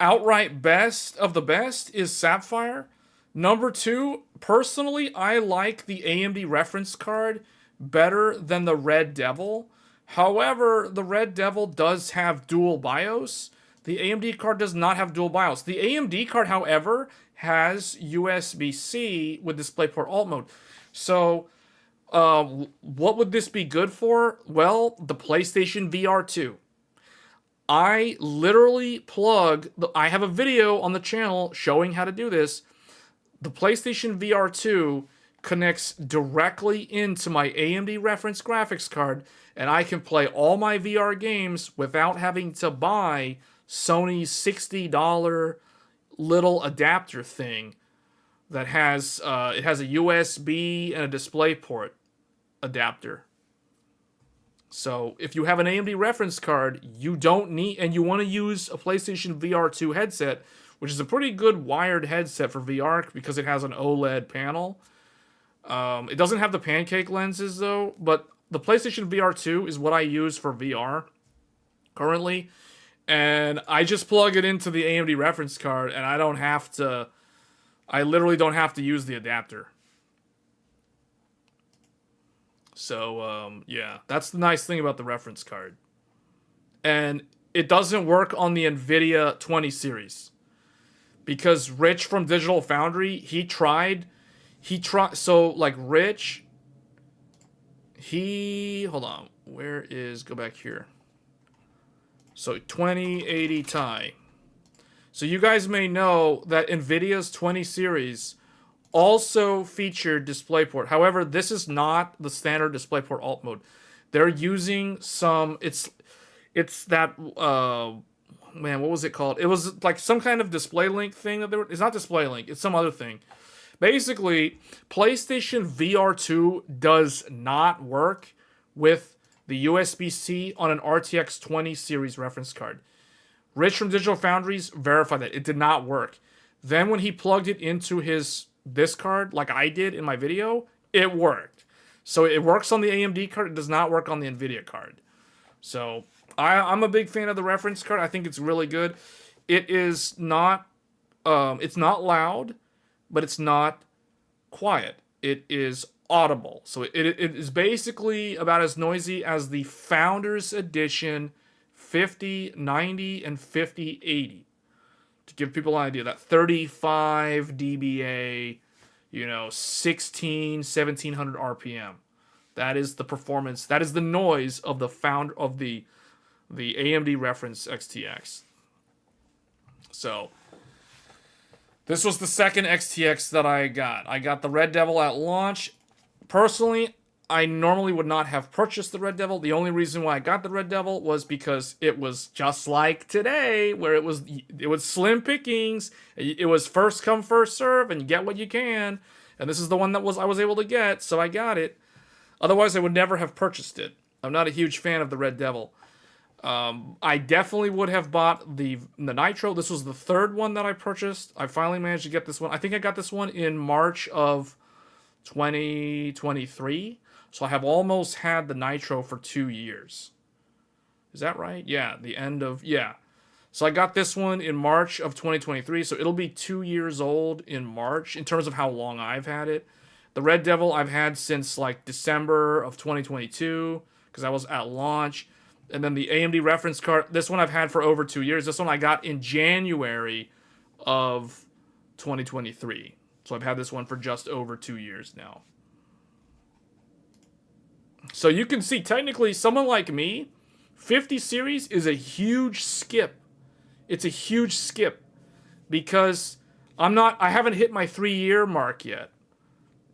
outright best of the best is Sapphire. Number 2, personally, I like the AMD reference card better than the Red Devil. However, the Red Devil does have dual BIOS. The AMD card does not have dual BIOS. The AMD card, however, has USB-C with DisplayPort Alt Mode. So, what would this be good for? Well, the PlayStation VR 2. I literally I have a video on the channel showing how to do this. The PlayStation VR 2 connects directly into my AMD reference graphics card, and I can play all my VR games without having to buy Sony's $60 little adapter thing that has it has a USB and a DisplayPort adapter. So if you have an AMD reference card, you don't need, and you want to use a PlayStation VR 2 headset, which is a pretty good wired headset for VR because it has an OLED panel. It doesn't have the pancake lenses though, but the PlayStation VR 2 is what I use for VR currently. And I just plug it into the AMD reference card and I literally don't have to use the adapter. So, yeah, that's the nice thing about the reference card. And it doesn't work on the NVIDIA 20 series. Because Rich from Digital Foundry, so, like, Rich, hold on, go back here. So, 2080 Ti. So, you guys may know that NVIDIA's 20 series also featured DisplayPort. However, this is not the standard DisplayPort Alt Mode. They're using some, it's that, man, what was it called? It was like some kind of DisplayLink thing it's not DisplayLink, it's some other thing. Basically, PlayStation VR 2 does not work with the USB-C on an RTX 20 series reference card. Rich from Digital Foundries verified that it did not work. Then when he plugged it into this card, like I did in my video, it worked. So it works on the AMD card, it does not work on the NVIDIA card. So I'm a big fan of the reference card. I think it's really good. It is not, it's not loud, but it's not quiet. It is audible. So it is basically about as noisy as the Founders Edition 5090 and 5080. To give people an idea, that 35 dBA, 1700 RPM. That is the performance. That is the noise of the AMD reference XTX. So this was the second XTX that I got. I got the Red Devil at launch. Personally, I normally would not have purchased the Red Devil. The only reason why I got the Red Devil was because it was just like today, where it was slim pickings. It was first come, first serve, and you get what you can. And this is the one that I was able to get, so I got it. Otherwise, I would never have purchased it. I'm not a huge fan of the Red Devil. I definitely would have bought the Nitro. This was the third one that I purchased. I finally managed to get this one. I think I got this one in March of 2023. So I have almost had the Nitro for 2 years. Is that right? Yeah, yeah. So I got this one in March of 2023. So it'll be 2 years old in March in terms of how long I've had it. The Red Devil I've had since like December of 2022 because I was at launch. And then the AMD reference card, this one I've had for over 2 years. This one I got in January of 2023. So I've had this one for just over 2 years now. So you can see, technically, someone like me, 50 series is a huge skip. It's a huge skip because I haven't hit my 3-year mark yet.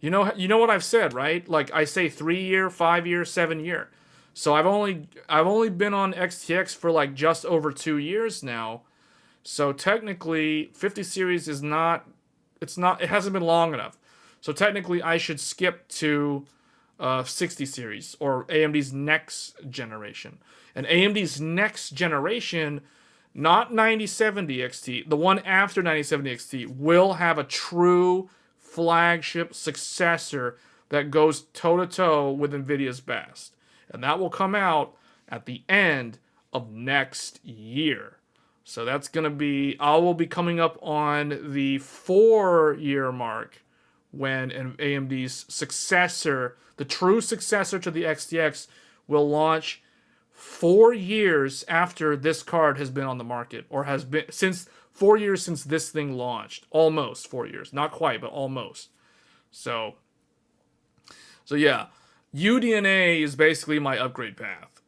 You know what I've said, right? Like I say 3-year, 5-year, 7-year. So I've only been on XTX for like just over 2 years now. So technically 50 series it hasn't been long enough. So technically I should skip to 60 series or AMD's next generation. And AMD's next generation, not 9070 XT, the one after 9070 XT will have a true flagship successor that goes toe-to-toe with NVIDIA's best. And that will come out at the end of next year. So that's going to be, I will be coming up on the 4-year mark when an AMD's successor, the true successor to the XTX, will launch 4 years after this card has been on the market, or has been since 4 years since this thing launched. Almost 4 years. Not quite, but almost. So yeah. UDNA is basically my upgrade path.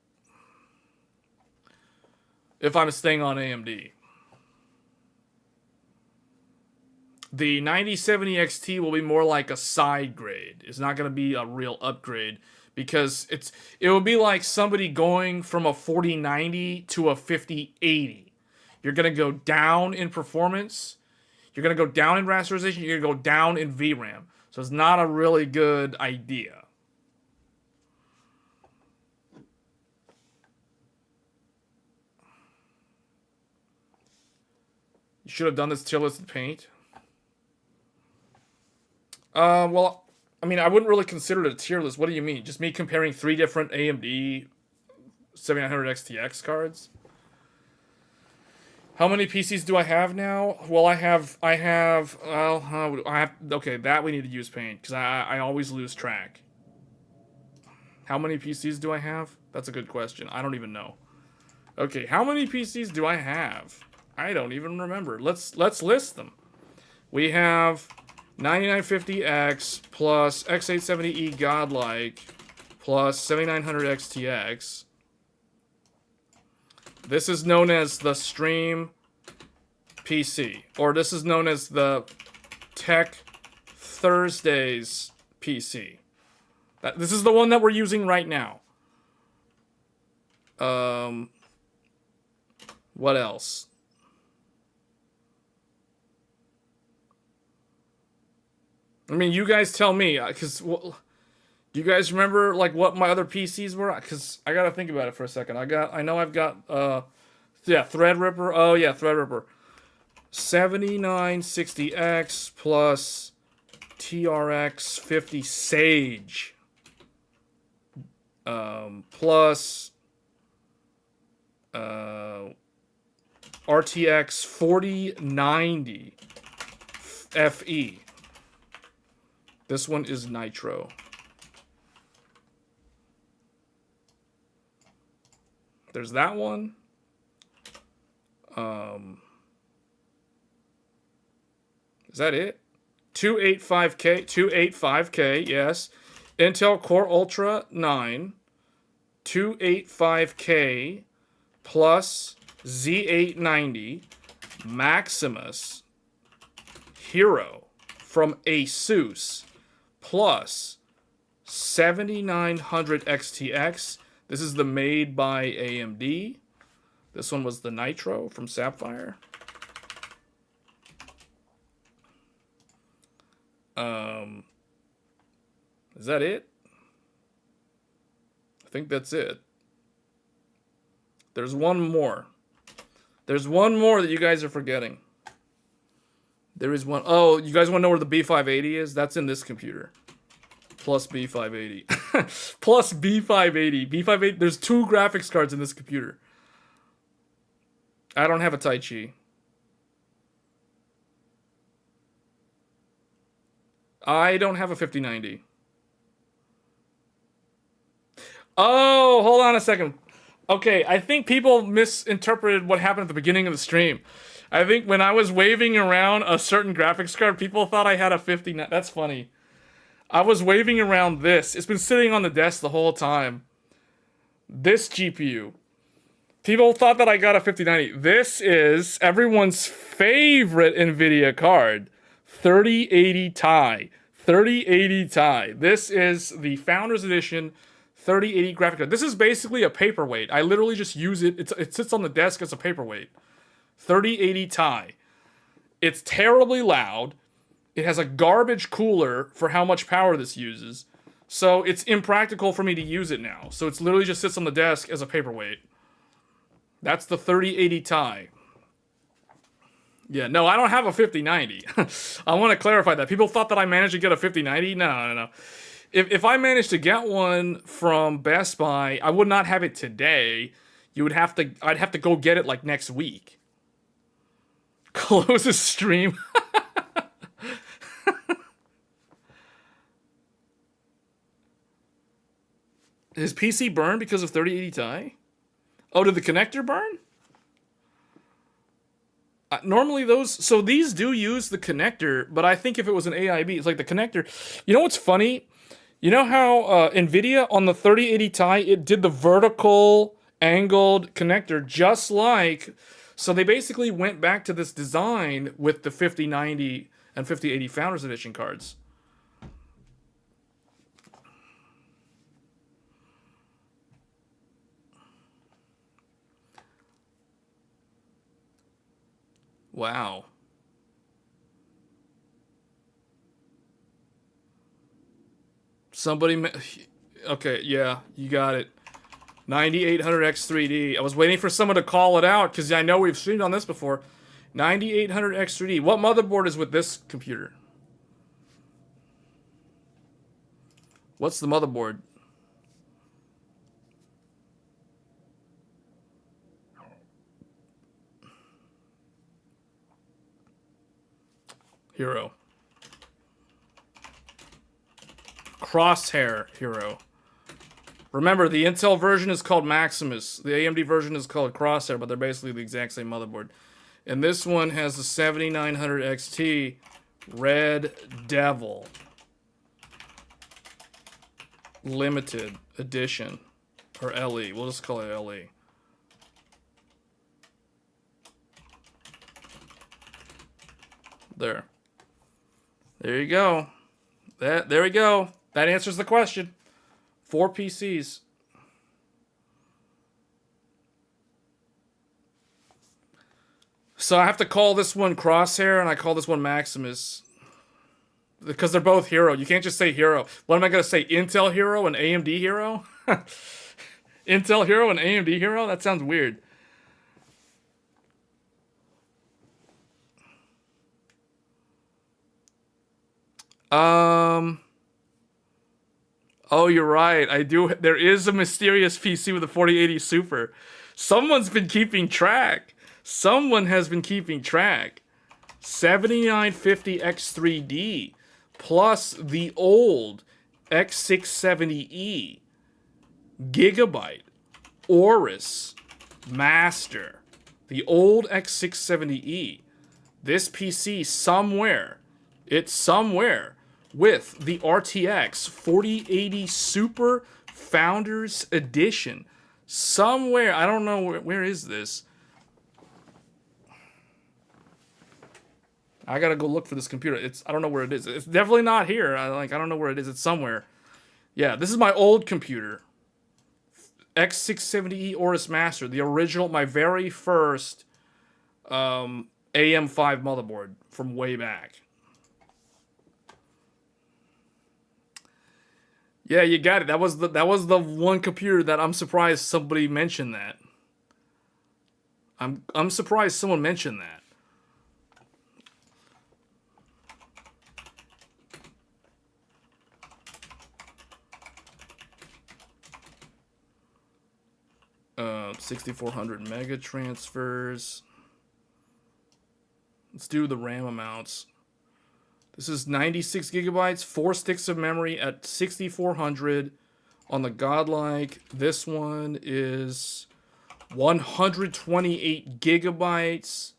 If I'm staying on AMD. The 9070 XT will be more like a side grade. It's not going to be a real upgrade because it will be like somebody going from a 4090 to a 5080. You're going to go down in performance. You're going to go down in rasterization. You're going to go down in VRAM. So it's not a really good idea. You should have done this tier list in Paint. Well, I mean, I wouldn't really consider it a tier list. What do you mean? Just me comparing 3 different AMD 7900 XTX cards? How many PCs do I have now? Well, okay, that we need to use Paint, because I always lose track. How many PCs do I have? That's a good question. I don't even know. Okay, how many PCs do I have? I don't even remember. Let's list them. We have 9950X plus X870E Godlike plus 7900 XTX. This is known as the Stream PC, or this is known as the Tech Thursdays PC. This is the one that we're using right now. What else? I mean, you guys tell me, because do you guys remember like what my other PCs were? Because I gotta think about it for a second. I know I've got Threadripper. Oh yeah, Threadripper. 7960X plus TRX 50 Sage. Plus RTX 4090 FE. This one is Nitro. There's that one. Is that it? 285K, yes. Intel Core Ultra 9, 285K plus Z890 Maximus Hero from Asus plus 7900 XTX. This is the made by AMD. This one was the Nitro from Sapphire. Is that it? I think that's it. There's one more. There's one more that you guys are forgetting. There is one. Oh, you guys want to know where the B580 is? That's in this computer. Plus B580. Plus B580. B580. There's 2 graphics cards in this computer. I don't have a Tai Chi. I don't have a 5090. Oh, hold on a second. Okay, I think people misinterpreted what happened at the beginning of the stream. I think when I was waving around a certain graphics card, people thought I had a 5090. That's funny. I was waving around this. It's been sitting on the desk the whole time. This GPU. People thought that I got a 5090. This is everyone's favorite NVIDIA card. 3080 Ti. 3080 Ti. This is the Founders Edition 3080 graphic card. This is basically a paperweight. I literally just use it. It sits on the desk as a paperweight. 3080 Ti. It's terribly loud. It has a garbage cooler for how much power this uses. So it's impractical for me to use it now. So it's literally just sits on the desk as a paperweight. That's the 3080 Ti. Yeah, no, I don't have a 5090. I want to clarify that. People thought that I managed to get a 5090. No. If I managed to get one from Best Buy, I would not have it today. I'd have to go get it like next week. Close the stream. His PC burned because of 3080 Ti? Oh, did the connector burn? Normally these do use the connector, but I think if it was an AIB, it's like the connector. You know what's funny? You know how NVIDIA on the 3080 Ti, it did the vertical angled connector just like... So they basically went back to this design with the 5090 and 5080 Founders Edition cards. Wow. Somebody... Okay, yeah, you got it. 9800X3D. I was waiting for someone to call it out, because I know we've streamed on this before. 9800X3D. What motherboard is with this computer? What's the motherboard? Hero. Crosshair Hero. Remember, the Intel version is called Maximus. The AMD version is called Crosshair, but they're basically the exact same motherboard. And this one has the 7900 XT Red Devil Limited Edition. Or LE. We'll just call it LE. There. There you go. There we go. That answers the question. 4 PCs. So I have to call this one Crosshair and I call this one Maximus. Because they're both Hero. You can't just say Hero. What am I going to say? Intel Hero and AMD Hero? Intel Hero and AMD Hero? That sounds weird. Oh, you're right. I do. There is a mysterious PC with a 4080 Super. Someone's been keeping track. Someone has been keeping track. 7950 X3D plus the old X670E Gigabyte Aorus Master. The old X670E. This PC somewhere. It's somewhere. With the RTX 4080 Super Founders Edition. Somewhere. I don't know. Where is this? I gotta go look for this computer. I don't know where it is. It's definitely not here. I don't know where it is. It's somewhere. Yeah, this is my old computer. X670E Aorus Master, the original, my very first AM5 motherboard from way back. Yeah, you got it. That was the one computer that I'm surprised somebody mentioned that. I'm surprised someone mentioned that. Uh, 6400 mega transfers. Let's do the RAM amounts. This is 96 gigabytes, 4 sticks of memory at 6400 on the Godlike. This one is 128 gigabytes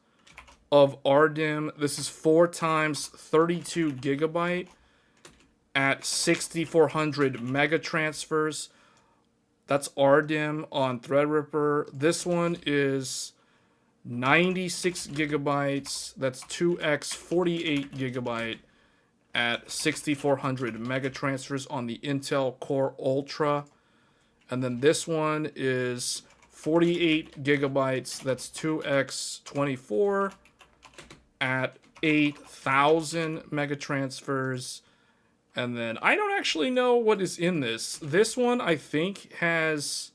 of RDIMM. This is 4 times 32 gigabyte at 6400 mega transfers. That's RDIMM on Threadripper. This one is 96 gigabytes. That's 2x 48 gigabyte at 6400 mega transfers on the Intel Core Ultra. And then this one is 48 gigabytes. That's 2x 24 at 8000 mega transfers. And then I don't actually know what is in this. This one I think has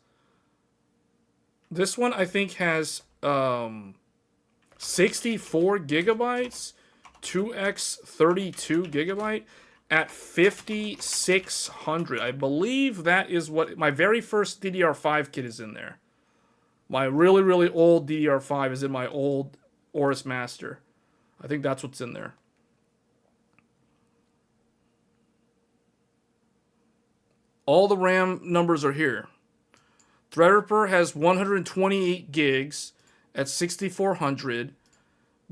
64 gigabytes, 2x 32 gigabyte at 5600. I believe that is what my very first DDR5 kit is in there. My really, really old DDR5 is in my old Aorus Master. I think that's what's in there. All the RAM numbers are here. Threadripper has 128 gigs at 6400.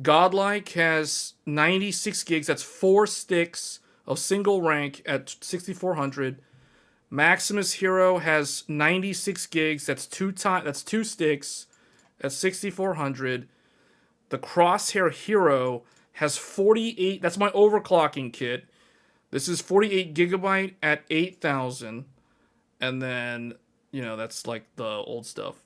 Godlike has 96 gigs. That's 4 sticks of single rank at 6400. Maximus Hero has 96 gigs. That's 2 sticks at 6400. The Crosshair Hero has 48. That's my overclocking kit. This is 48 gigabyte at 8000, and then, you know, that's like the old stuff.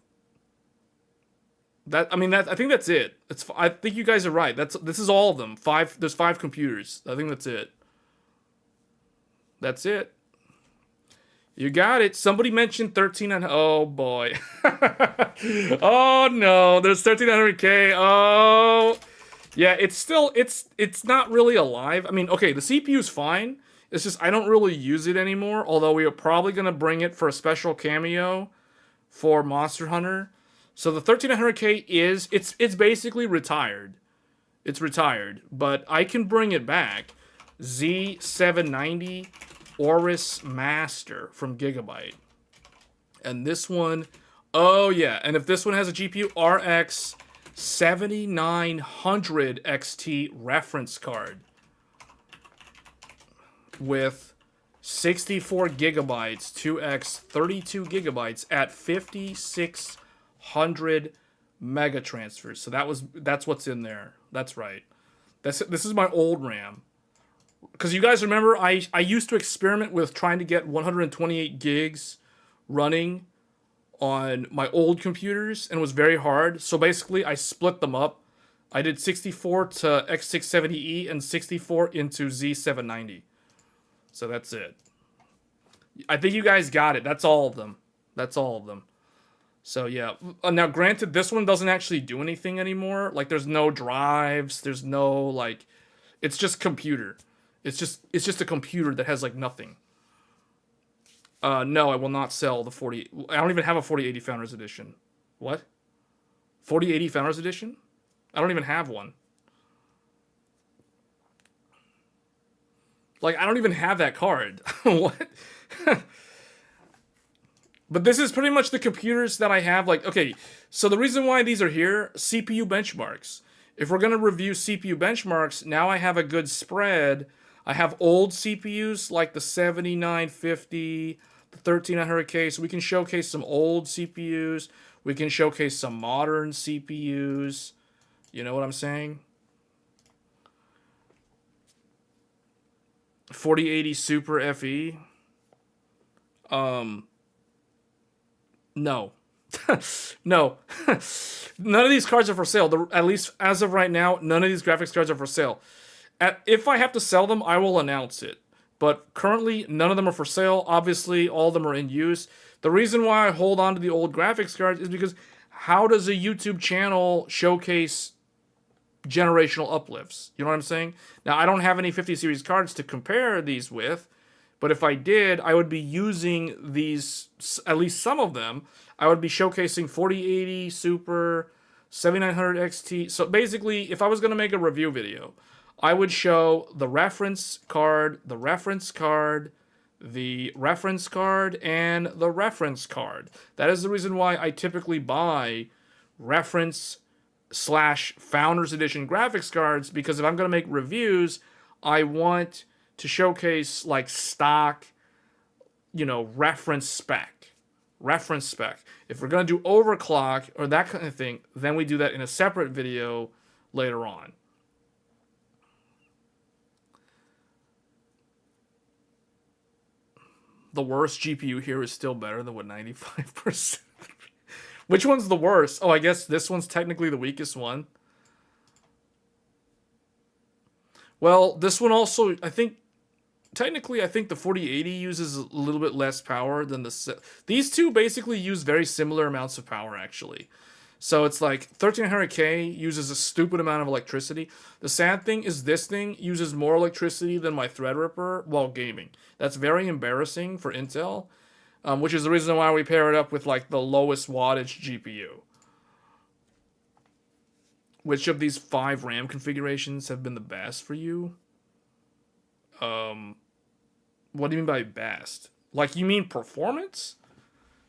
I think that's it. I think you guys are right. This is all of them. There's 5 computers. I think that's it. That's it. You got it. Somebody mentioned 1300. Oh boy. Oh no, there's 1300K. Oh. Yeah, it's not really alive. I mean, okay, the CPU's fine. It's just I don't really use it anymore, although we are probably going to bring it for a special cameo for Monster Hunter. So the 1300K it's basically retired. It's retired, but I can bring it back. Z790 Aorus Master from Gigabyte. And this one, oh yeah, and if this one has a GPU, RX 7900 XT reference card with 64 gigabytes, 2x 32 gigabytes at 5600 mega transfers. So that's what's in there. That's right. This is my old RAM. Because you guys remember, I used to experiment with trying to get 128 gigs running on my old computers, and it was very hard. So basically, I split them up. I did 64 to X670E and 64 into Z790. So that's it. I think you guys got it. That's all of them. That's all of them. So yeah. Now, granted, this one doesn't actually do anything anymore. Like, there's no drives. There's no, like... It's just computer. It's just a computer that has, like, nothing. No, I will not sell the 40... I don't even have a 4080 Founders Edition. What? 4080 Founders Edition? I don't even have one. Like, I don't even have that card. What? But this is pretty much the computers that I have. Like, okay, so the reason why these are here, CPU benchmarks. If we're going to review CPU benchmarks, now I have a good spread. I have old CPUs like the 7950, the 13900K, so we can showcase some old CPUs. We can showcase some modern CPUs. You know what I'm saying? 4080 Super FE. No. No. None of these cards are for sale. At least as of right now, none of these graphics cards are for sale. If I have to sell them, I will announce it. But currently, none of them are for sale. Obviously, all of them are in use. The reason why I hold on to the old graphics cards is because how does a YouTube channel showcase generational uplifts? You know what I'm saying? Now, I don't have any 50 series cards to compare these with, but if I did, I would be using these, at least some of them. I would be showcasing 4080 Super, 7900 XT. So basically, if I was going to make a review video, I would show the reference card, the reference card, the reference card, and the reference card. That is the reason why I typically buy reference / Founders Edition graphics cards, because if I'm going to make reviews, I want to showcase like stock, you know, reference spec. If we're going to do overclock or that kind of thing, then we do that in a separate video later on. The worst GPU here is still better than what 95%. Which one's the worst? Oh, I guess this one's technically the weakest one. Well, this one also, I think the 4080 uses a little bit less power than the... These two basically use very similar amounts of power, actually. So it's like 1300K uses a stupid amount of electricity. The sad thing is this thing uses more electricity than my Threadripper while gaming. That's very embarrassing for Intel, which is the reason why we pair it up with like the lowest wattage GPU. Which of these 5 RAM configurations have been the best for you? What do you mean by best? Like, you mean performance?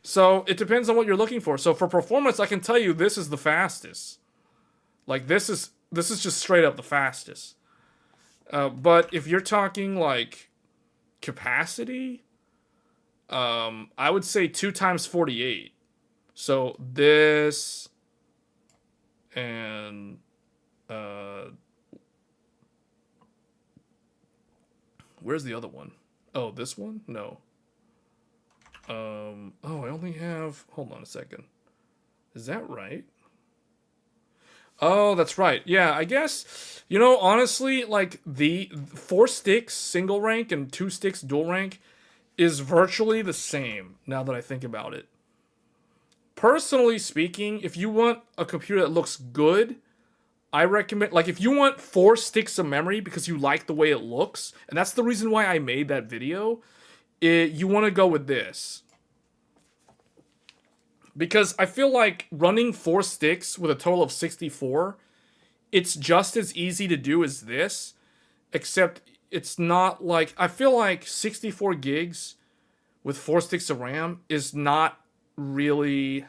So, it depends on what you're looking for. So, for performance, I can tell you this is the fastest. Like, this is just straight up the fastest. But if you're talking, like, capacity, I would say 2 times 48. So, this... and... where's the other one? Oh, this one? No. Oh, I only have... Hold on a second. Is that right? Oh, that's right. Yeah, I guess, you know, honestly, like, the 4 sticks single rank and 2 sticks dual rank is virtually the same, now that I think about it. Personally speaking, if you want a computer that looks good, I recommend, like, if you want 4 sticks of memory because you like the way it looks, and that's the reason why I made that video, you want to go with this. Because I feel like running 4 sticks with a total of 64, it's just as easy to do as this, except it's not like, I feel like 64 gigs with 4 sticks of RAM is not really...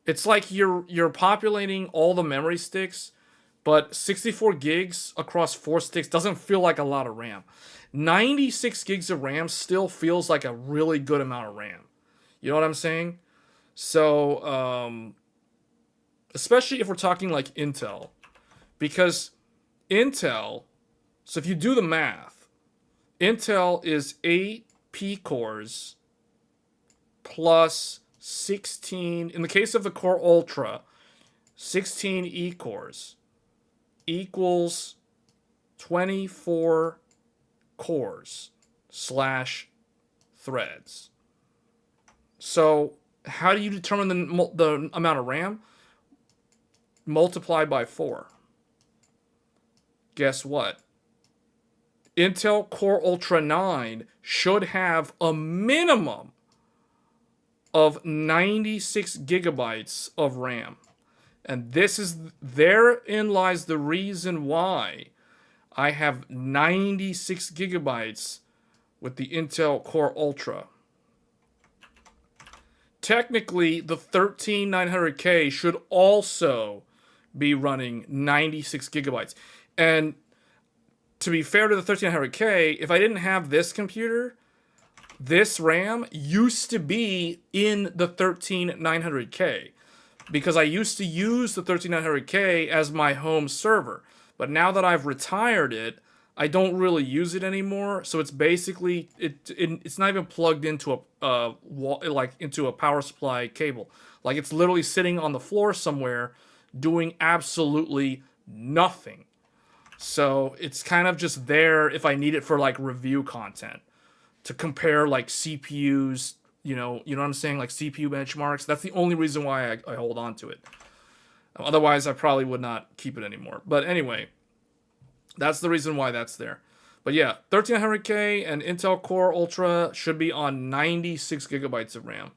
It's like you're populating all the memory sticks, but 64 gigs across 4 sticks doesn't feel like a lot of RAM. 96 gigs of RAM still feels like a really good amount of RAM. You know what I'm saying? So, especially if we're talking like Intel. Because Intel, so if you do the math, Intel is 8 P cores plus 16, in the case of the Core Ultra, 16 E cores equals 24 cores / threads. So, how do you determine the amount of RAM? Multiply by 4. Guess what? Intel Core Ultra 9 should have a minimum of 96 gigabytes of RAM. And therein lies the reason why I have 96 gigabytes with the Intel Core Ultra. technically the 13900K should also be running 96 gigabytes. And to be fair to the 13900K, if I didn't have this computer, this RAM used to be in the 13900K because I used to use the 13900K as my home server. But now that I've retired it, I don't really use it anymore. So it's basically it's not even plugged into a into a power supply cable. Like it's literally sitting on the floor somewhere doing absolutely nothing. So it's kind of just there if I need it for like review content to compare like CPUs, you know what I'm saying? Like CPU benchmarks. That's the only reason why I hold on to it. Otherwise, I probably would not keep it anymore. But anyway, that's the reason why that's there. But yeah, 13900K and Intel Core Ultra should be on 96 gigabytes of RAM.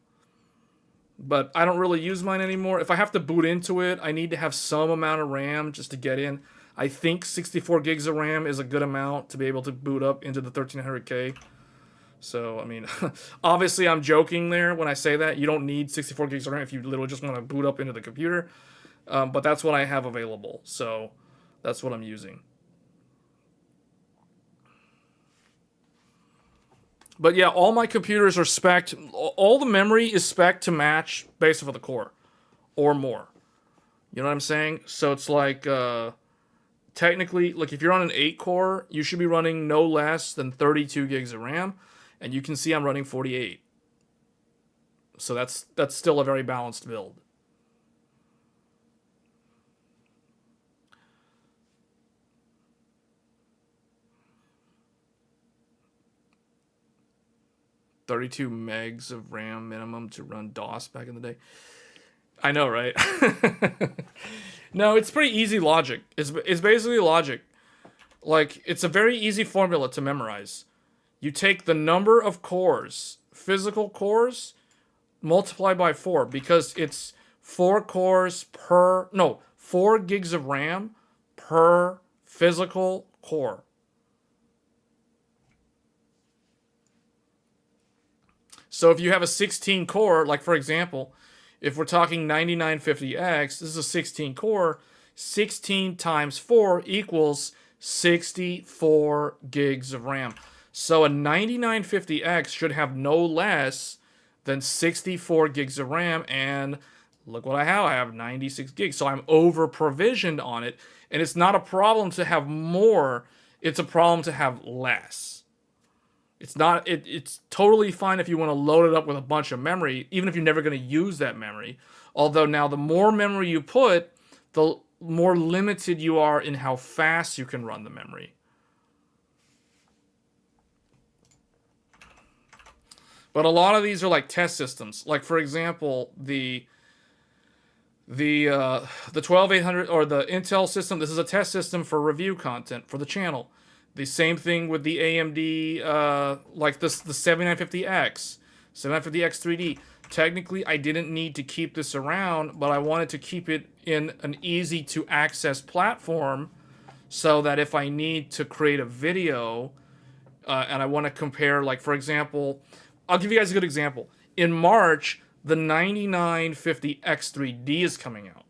But I don't really use mine anymore. If I have to boot into it, I need to have some amount of RAM just to get in. I think 64 gigs of RAM is a good amount to be able to boot up into the 13900K. So, I mean, obviously I'm joking there when I say that. You don't need 64 gigs of RAM if you literally just want to boot up into the computer. But that's what I have available. So, that's what I'm using. But yeah, all my computers are spec'd. All the memory is spec'd to match base of the core. Or more. You know what I'm saying? So it's like, technically, like if you're on an 8-core, you should be running no less than 32 gigs of RAM. And you can see I'm running 48. So that's still a very balanced build. $32 megs of RAM minimum to run DOS back in the day. I know, right? No, it's pretty easy logic. It's basically logic. Like, it's a very easy formula to memorize. You take the number of cores, physical cores, multiply by 4, because it's 4 gigs of RAM per physical core. So if you have a 16 core, like for example, if we're talking 9950X, this is a 16 core, 16 times 4 equals 64 gigs of RAM. So a 9950X should have no less than 64 gigs of RAM, and look what I have. I have 96 gigs. So I'm over provisioned on it, and it's not a problem to have more, it's a problem to have less. It's totally fine if you want to load it up with a bunch of memory, even if you're never going to use that memory. Although now the more memory you put, the more limited you are in how fast you can run the memory. But a lot of these are like test systems. Like for example, the 12800 or the Intel system, this is a test system for review content for the channel. The same thing with the AMD, like this, the 7950X, 7950X 3D. Technically, I didn't need to keep this around, but I wanted to keep it in an easy-to-access platform so that if I need to create a video and I want to compare, like, for example, I'll give you guys a good example. In March, the 9950X 3D is coming out.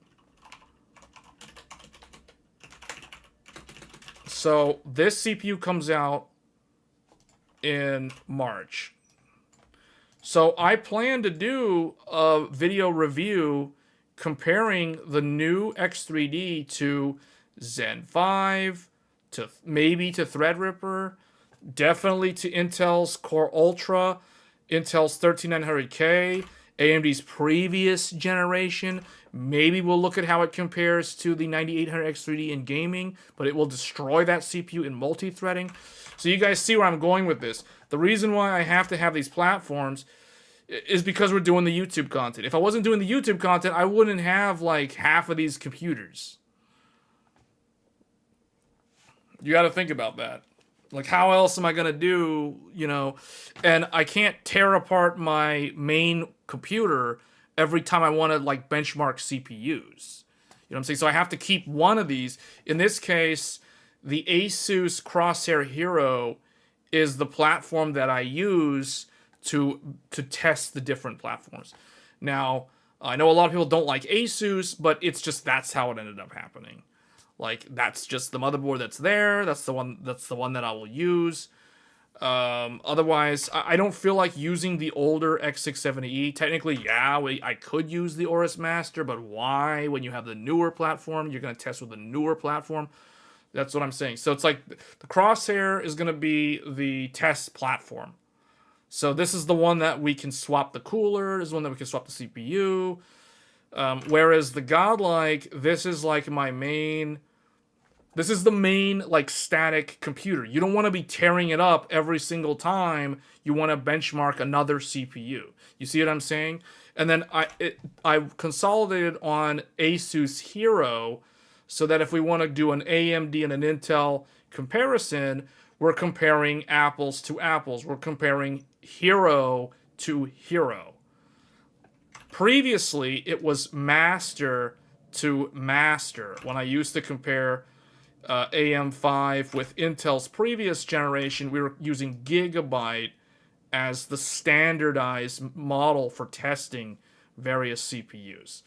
So this CPU comes out in March. So I plan to do a video review comparing the new X3D to Zen 5, to maybe to Threadripper, definitely to Intel's Core Ultra, Intel's 13900K, AMD's previous generation. Maybe we'll look at how it compares to the 9800X3D in gaming, but it will destroy that CPU in multi-threading. So you guys see where I'm going with this. The reason why I have to have these platforms is because we're doing the YouTube content. If I wasn't doing the YouTube content, I wouldn't have like half of these computers. You got to think about that. Like, how else am I going to do, you know? And I can't tear apart my main computer every time I want to, like, benchmark CPUs. You know what I'm saying? So I have to keep one of these. In this case, the Asus Crosshair Hero is the platform that I use to test the different platforms. Now, I know a lot of people don't like Asus, but it's just that's how it ended up happening. Like, that's just the motherboard that's there. That's the one that I will use. Otherwise, I don't feel like using the older X670E. Technically, yeah, I could use the Aorus Master, but why? When you have the newer platform, you're going to test with the newer platform. That's what I'm saying. So it's like the Crosshair is going to be the test platform. So this is the one that we can swap the cooler. This is the one that we can swap the CPU. Whereas the Godlike, this is like my main... This is the main, like, static computer. You don't want to be tearing it up every single time you want to benchmark another CPU. You see what I'm saying? And then I consolidated on Asus Hero so that if we want to do an AMD and an Intel comparison, we're comparing apples to apples. We're comparing Hero to Hero. Previously, it was master to master when I used to compare AM5 with Intel's previous generation. We were using Gigabyte as the standardized model for testing various CPUs.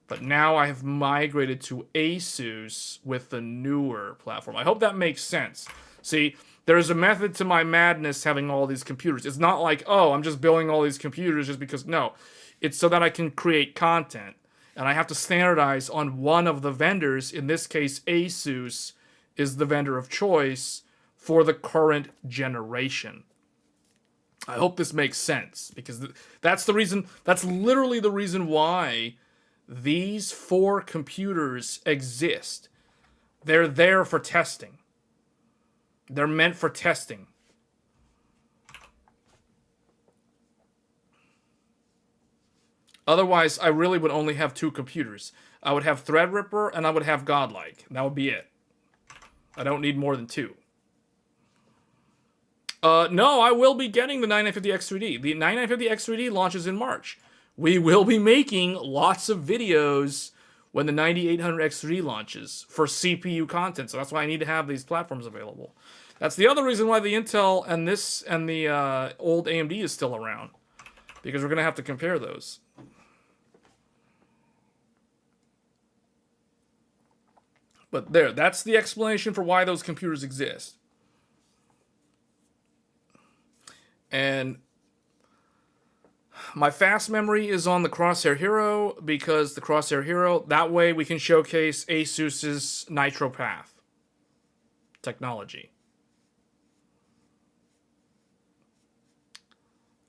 But now I have migrated to Asus with the newer platform. I hope that makes sense. See, there's a method to my madness having all these computers. It's not like, oh, I'm just building all these computers just because. No, it's so that I can create content. And I have to standardize on one of the vendors. In this case, Asus is the vendor of choice for the current generation. I hope this makes sense, because that's the reason, that's literally the reason why these 4 computers exist. They're there for testing. They're meant for testing. Otherwise, I really would only have 2 computers. I would have Threadripper and I would have Godlike. And that would be it. I don't need more than 2. No, I will be getting the 9950X3D. The 9950X3D launches in March. We will be making lots of videos when the 9800X3D launches for CPU content. So that's why I need to have these platforms available. That's the other reason why the Intel and the old AMD is still around, because we're going to have to compare those. But there, that's the explanation for why those computers exist. And my fast memory is on the Crosshair Hero, because the Crosshair Hero, that way we can showcase Asus's Nitro Path technology.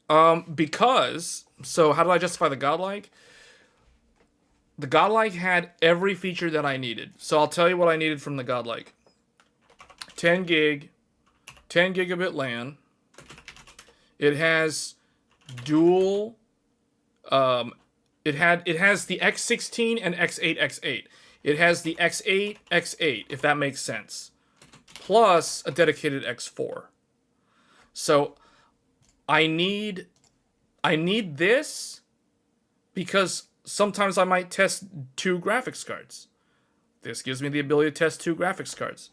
Because, so how did I justify the Godlike? The Godlike had every feature that I needed. So I'll tell you what I needed from the Godlike. 10 gigabit LAN. It has dual, it has the X16 and X8, It has the X8, if that makes sense. Plus a dedicated X4. So I need this because sometimes I might test 2 graphics cards. This gives me the ability to test 2 graphics cards.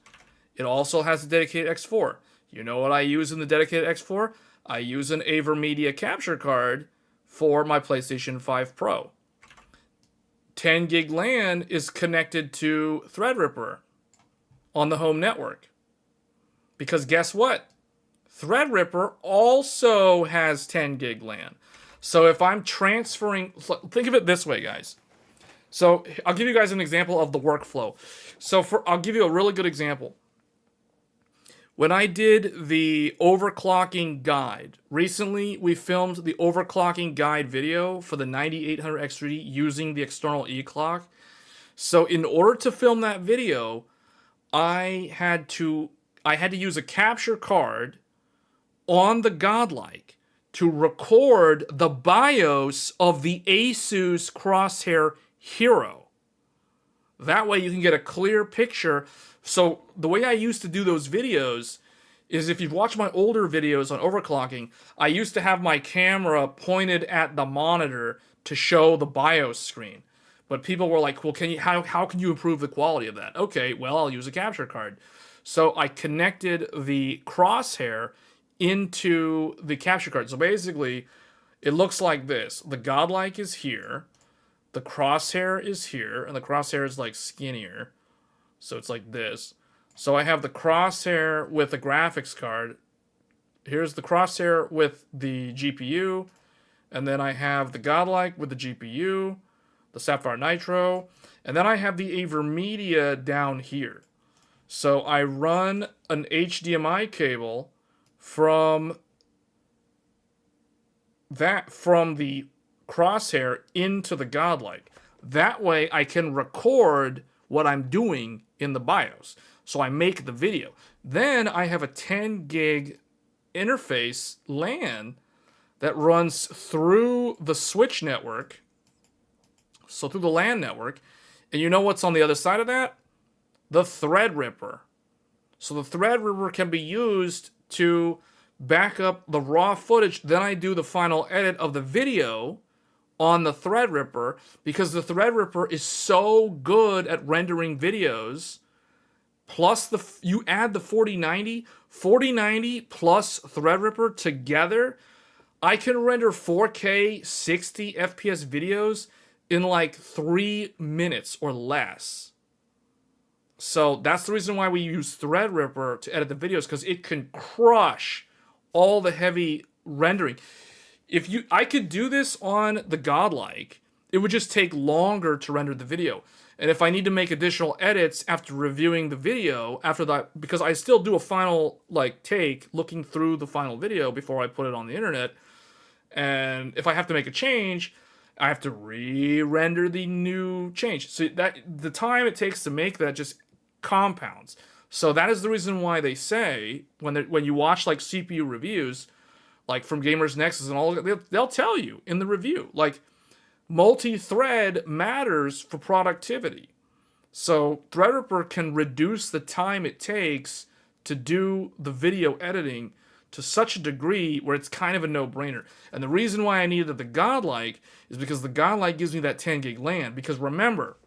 It also has a dedicated X4. You know what I use in the dedicated X4? I use an AverMedia capture card for my PlayStation 5 Pro. 10 gig LAN is connected to Threadripper on the home network. Because guess what? Threadripper also has 10 gig LAN. So if I'm transferring, think of it this way, guys. So I'll give you guys an example of the workflow. So I'll give you a really good example. When I did the overclocking guide, recently we filmed the overclocking guide video for the 9800X3D using the external E-clock. So in order to film that video, I had to use a capture card on the Godlike to record the BIOS of the Asus Crosshair Hero. That way you can get a clear picture. So the way I used to do those videos is, if you've watched my older videos on overclocking, I used to have my camera pointed at the monitor to show the BIOS screen. But people were like, well, how can you improve the quality of that? Okay, well, I'll use a capture card. So I connected the Crosshair into the capture card. So basically, it looks like this. The godlike is here, the crosshair is here, and the crosshair is like skinnier. So it's like this. So I have the crosshair with the graphics card. Here's the crosshair with the GPU. And then I have the godlike with the GPU, the Sapphire Nitro. And then I have the nvidia down here. So I run an HDMI cable from the crosshair into the godlike. That way I can record what I'm doing in the BIOS. So I make the video. Then I have a 10 gig interface LAN that runs through the switch network. So through the LAN network. And you know what's on the other side of that? The Threadripper. So the Threadripper can be used to back up the raw footage. Then I do the final edit of the video on the Threadripper, because the Threadripper is so good at rendering videos. Plus you add the 4090 plus Threadripper together, I can render 4K 60 FPS videos in like 3 minutes or less. So that's the reason why we use Threadripper to edit the videos, because it can crush all the heavy rendering. I could do this on the godlike, it would just take longer to render the video. And if I need to make additional edits after reviewing the video, after that, because I still do a final take looking through the final video before I put it on the internet, and if I have to make a change, I have to re-render the new change. So that the time it takes to make that just compounds. So that is the reason why they say when you watch like CPU reviews, like from Gamers Nexus and all, they'll tell you in the review like multi-thread matters for productivity. So Threadripper can reduce the time it takes to do the video editing to such a degree where it's kind of a no-brainer. And the reason why I needed the godlike is because the godlike gives me that 10 gig LAN. Because remember,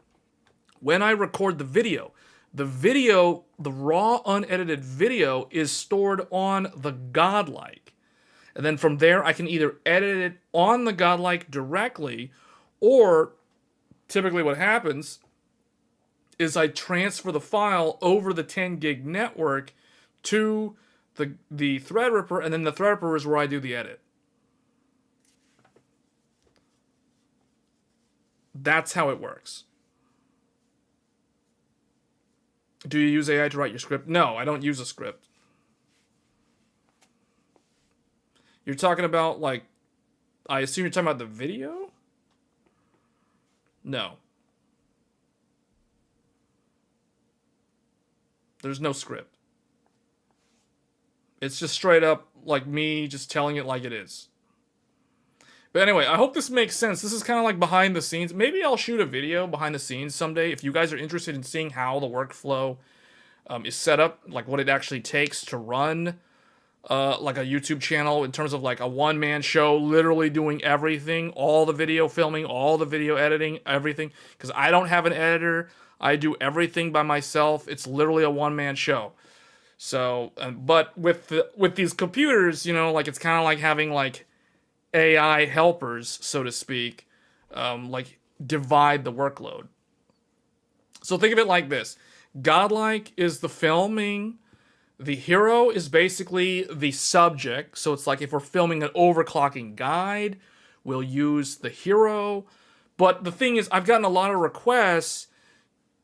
when I record the raw unedited video is stored on the godlike. And then from there, I can either edit it on the godlike directly, or typically what happens is I transfer the file over the 10 gig network to the Threadripper, and then the Threadripper is where I do the edit. That's how it works. Do you use AI to write your script? No, I don't use a script. You're talking about, like, I assume you're talking about the video? No. There's no script. It's just straight up, like, me just telling it like it is. But anyway, I hope this makes sense. This is kind of like behind the scenes. Maybe I'll shoot a video behind the scenes someday. If you guys are interested in seeing how the workflow is set up, like what it actually takes to run like a YouTube channel in terms of like a one-man show, literally doing everything, all the video filming, all the video editing, everything. Because I don't have an editor. I do everything by myself. It's literally a one-man show. So, but with these computers, you know, like it's kind of like having like AI helpers, so to speak, like divide the workload. So think of it like this. Godlike is the filming. The hero is basically the subject. So it's like if we're filming an overclocking guide, we'll use the hero. But the thing is, I've gotten a lot of requests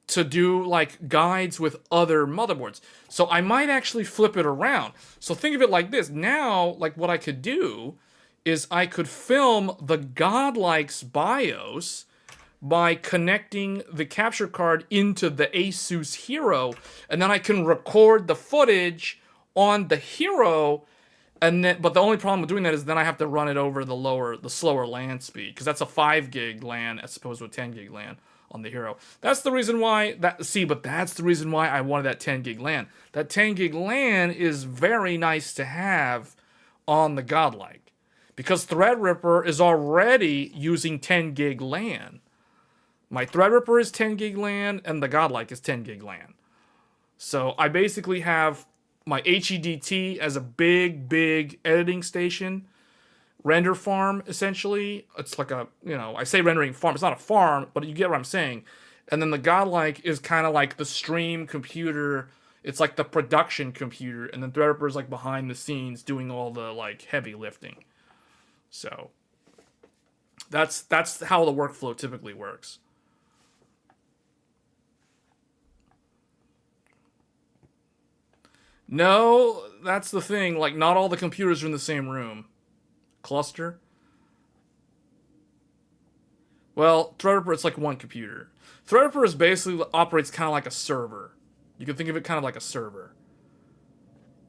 to do like guides with other motherboards. So I might actually flip it around. So think of it like this. Now, like what I could do is I could film the Godlike's BIOS by connecting the capture card into the Asus Hero, and then I can record the footage on the Hero, and then, but the only problem with doing that is then I have to run it over the slower LAN speed, because that's a 5 gig LAN as opposed to a 10 gig LAN on the Hero. That's the reason why that's the reason why I wanted that 10 gig LAN. That 10 gig LAN is very nice to have on the Godlike, because Threadripper is already using 10 gig LAN. My Threadripper is 10 gig LAN, and the Godlike is 10 gig LAN. So I basically have my HEDT as a big editing station render farm, essentially. It's like a, I say rendering farm. It's not a farm, but you get what I'm saying. And then the godlike is kind of like the stream computer. It's like the production computer. And then Threadripper is like behind the scenes doing all the like heavy lifting. So that's how the workflow typically works. No, that's the thing. Like, not all the computers are in the same room. Cluster? Well, Threadripper, it's like one computer. Threadripper is basically operates kind of like a server. You can think of it kind of like a server.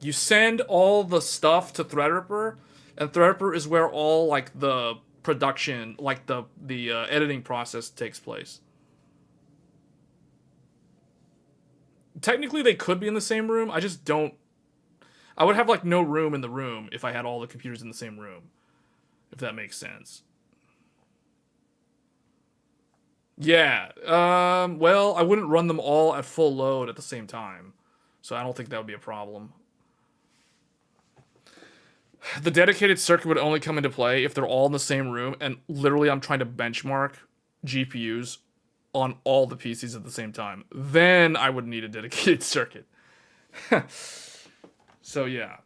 You send all the stuff to Threadripper, and Threadripper is where all like the production, like the editing process takes place. Technically, they could be in the same room. I just don't. I would have like no room in the room if I had all the computers in the same room. If that makes sense. Yeah. Well, I wouldn't run them all at full load at the same time. So I don't think that would be a problem. The dedicated circuit would only come into play if they're all in the same room. And literally, I'm trying to benchmark GPUs on all the PCs at the same time. Then I would need a dedicated circuit. So, yeah.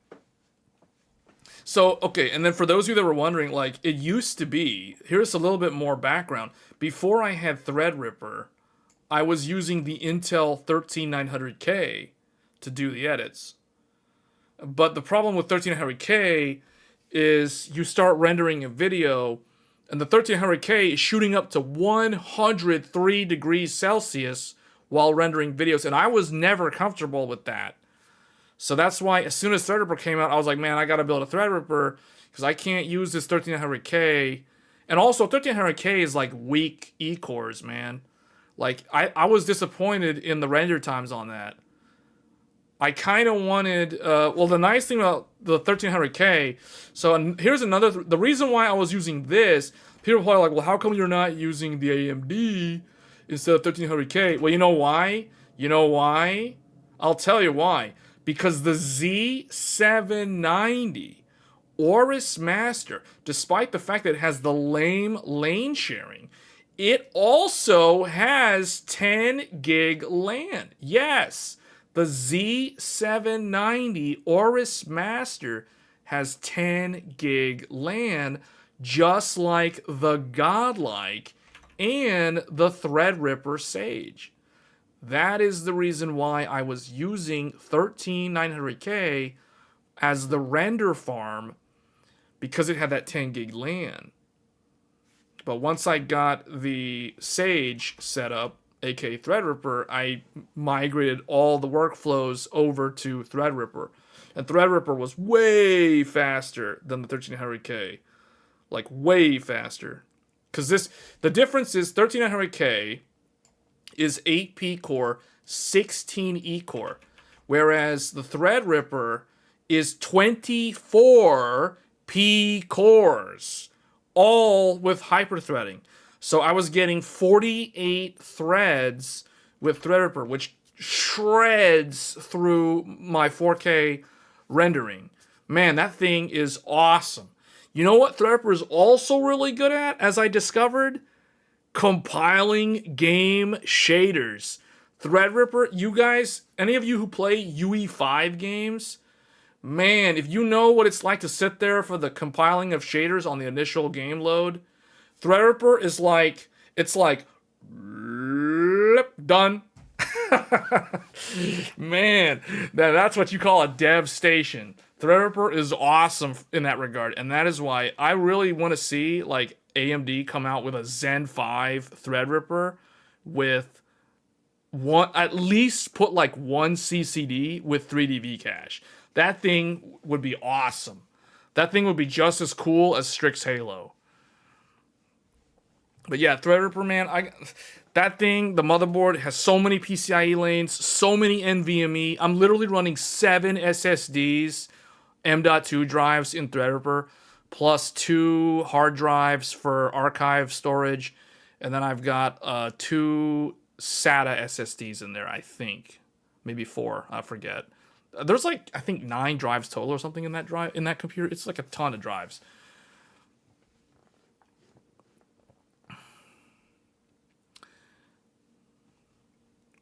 So, okay, and then for those of you that were wondering, like, it used to be, here's a little bit more background. Before I had Threadripper, I was using the Intel 13900K to do the edits. But the problem with 13900K is you start rendering a video, and the 1300K is shooting up to 103 degrees Celsius while rendering videos, and I was never comfortable with that. So that's why as soon as Threadripper came out, I was like, man, I gotta build a Threadripper because I can't use this 1300K. And also, 1300K is like weak E-cores, man. Like, I was disappointed in the render times on that. I kind of wanted, well, the nice thing about the 1300K, so here's another, the reason why I was using this, people are probably like, well, how come you're not using the AMD instead of 1300K? Well, you know why? You know why? I'll tell you why. Because the Z790 Aorus Master, despite the fact that it has the lame lane sharing, it also has 10 gig LAN. Yes, the Z790 Aorus Master has 10 gig LAN, just like the Godlike and the Threadripper Sage. That is the reason why I was using 13900K as the render farm, because it had that 10 gig LAN. But once I got the Sage set up, aka Threadripper, I migrated all the workflows over to Threadripper. And Threadripper was way faster than the 1300K. Like, way faster. Because the difference is 1300K is 8P core, 16E core. Whereas the Threadripper is 24P cores, all with hyperthreading. So I was getting 48 threads with Threadripper, which shreds through my 4K rendering. Man, that thing is awesome. You know what Threadripper is also really good at, as I discovered? Compiling game shaders. Threadripper, you guys, any of you who play UE5 games, man, if you know what it's like to sit there for the compiling of shaders on the initial game load, Threadripper is like, it's like, done. Man, that's what you call a dev station. Threadripper is awesome in that regard, and that is why I really want to see, like, AMD come out with a Zen 5 Threadripper with one, at least put like one CCD with 3D cache. That thing would be awesome. That thing would be just as cool as Strix Halo. But yeah, Threadripper, man, that thing, the motherboard has so many PCIe lanes, so many NVMe. I'm literally running 7 SSDs, M.2 drives in Threadripper, plus 2 hard drives for archive storage, and then I've got 2 SATA SSDs in there, I think. Maybe 4, I forget. There's like, I think 9 drives total or something in that computer. It's like a ton of drives.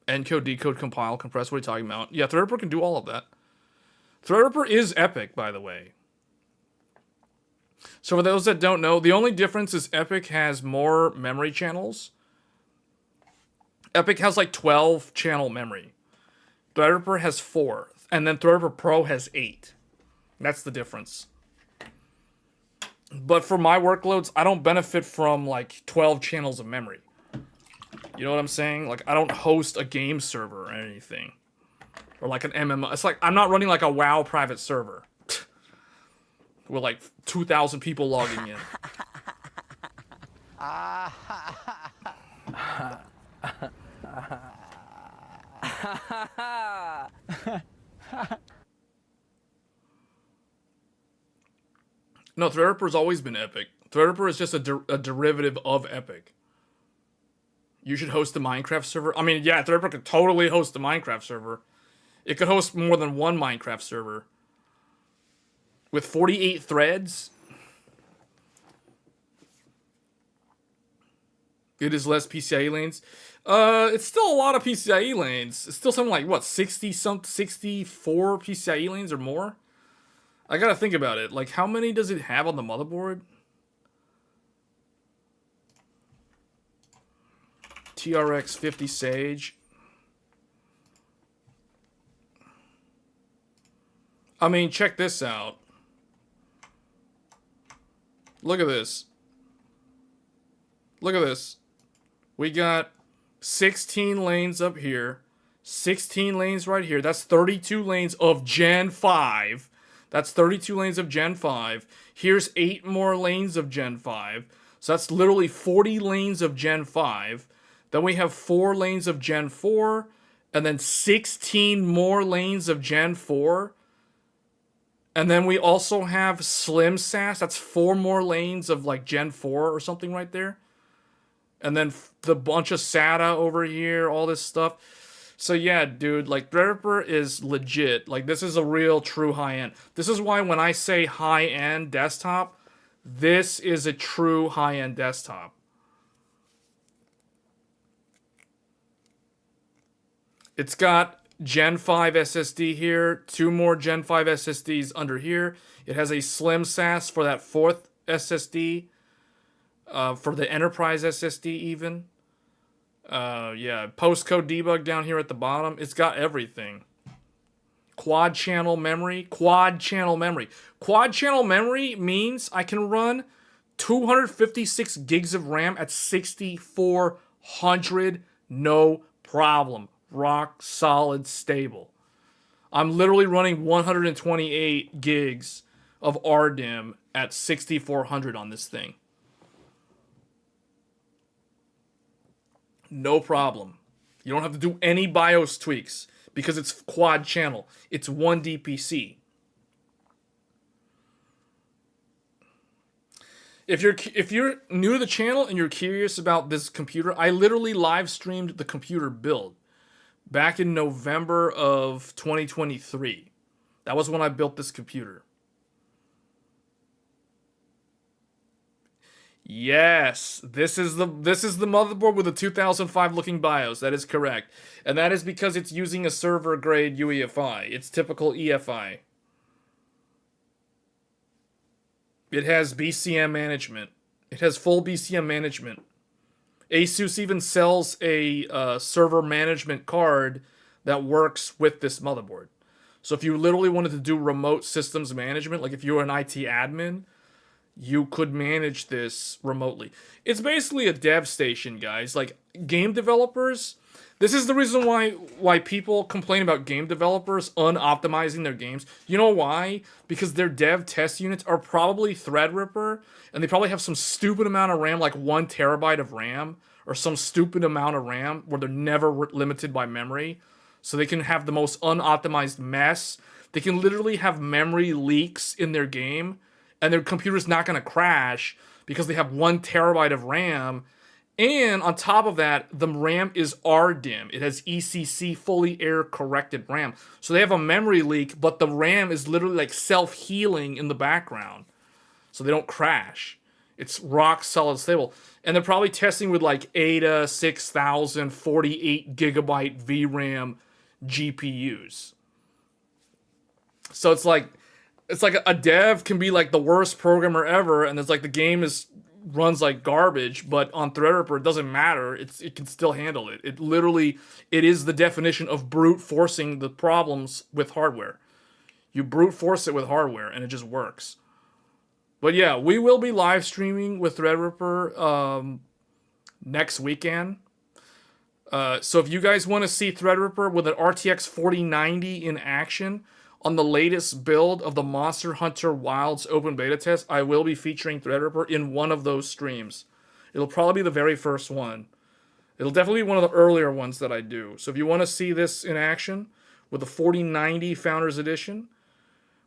Encode, decode, compile, compress. What are you talking about? Yeah, Threadripper can do all of that. Threadripper is Epic, by the way. So for those that don't know, the only difference is Epic has more memory channels. Epic has like 12 channel memory. Threadripper has 4. And then Threadripper Pro has 8. That's the difference. But for my workloads, I don't benefit from like 12 channels of memory. You know what I'm saying? Like, I don't host a game server or anything. Or like an MMO. It's like, I'm not running like a WoW private server. With like 2,000 people logging in. No, Threadripper's always been Epic. Threadripper is just a derivative of Epic. You should host a Minecraft server. I mean, yeah, Threadripper could totally host a Minecraft server. It could host more than one Minecraft server. With 48 threads, it is less PCIe lanes. It's still a lot of PCIe lanes. It's still something like, what, 64 PCIe lanes or more? I gotta think about it. Like, how many does it have on the motherboard? TRX 50 Sage. I mean, check this out. Look at this. Look at this. We got 16 lanes up here. 16 lanes right here. That's 32 lanes of Gen 5. That's 32 lanes of Gen 5. Here's 8 more lanes of Gen 5. So that's literally 40 lanes of Gen 5. Then we have 4 lanes of Gen 4. And then 16 more lanes of Gen 4. And then we also have Slim SAS. That's 4 more lanes of like Gen 4 or something right there. And then the bunch of SATA over here, all this stuff. So yeah, dude, like Threadripper is legit. Like this is a real true high-end. This is why when I say high-end desktop, this is a true high-end desktop. It's got Gen 5 SSD here, 2 more Gen 5 SSDs under here. It has a Slim SAS for that 4th SSD, for the Enterprise SSD even. Yeah, postcode debug down here at the bottom. It's got everything. Quad channel memory. Quad channel memory. Quad channel memory means I can run 256 gigs of RAM at 6400, no problem. Rock solid stable. I'm literally running 128 gigs of RDIMM at 6400 on this thing. No problem. You don't have to do any BIOS tweaks because it's quad channel. It's one DPC. If you're new to the channel and you're curious about this computer, I literally live streamed the computer build back in November of 2023. That was when I built this computer. Yes, this is the motherboard with a 2005 looking BIOS. That is correct. And that is because it's using a server grade UEFI. It's typical EFI. It has BCM management. It has full BCM management. Asus even sells a server management card that works with this motherboard. So if you literally wanted to do remote systems management, like if you were an IT admin, you could manage this remotely. It's basically a dev station, guys. Like, game developers, this is the reason why people complain about game developers unoptimizing their games. You know why? Because their dev test units are probably Threadripper, and they probably have some stupid amount of RAM, like 1 terabyte of RAM, or some stupid amount of RAM where they're never limited by memory. So they can have the most unoptimized mess. They can literally have memory leaks in their game, and their computer's not going to crash because they have 1 terabyte of RAM. And on top of that, the RAM is RDIMM. It has ECC, fully error-corrected RAM. So they have a memory leak, but the RAM is literally like self-healing in the background. So they don't crash. It's rock solid stable. And they're probably testing with like Ada 6000 48 gigabyte VRAM GPUs. So it's like a dev can be like the worst programmer ever, and it's like the game runs like garbage, but on Threadripper it doesn't matter. It can still handle it. It is the definition of brute forcing the problems with hardware. You brute force it with hardware and it just works. But yeah, we will be live streaming with Threadripper next weekend. So if you guys want to see Threadripper with an RTX 4090 in action on the latest build of the Monster Hunter Wilds open beta test, I will be featuring Threadripper in one of those streams. It'll probably be the very first one. It'll definitely be one of the earlier ones that I do. So if you want to see this in action with the 4090 Founders Edition,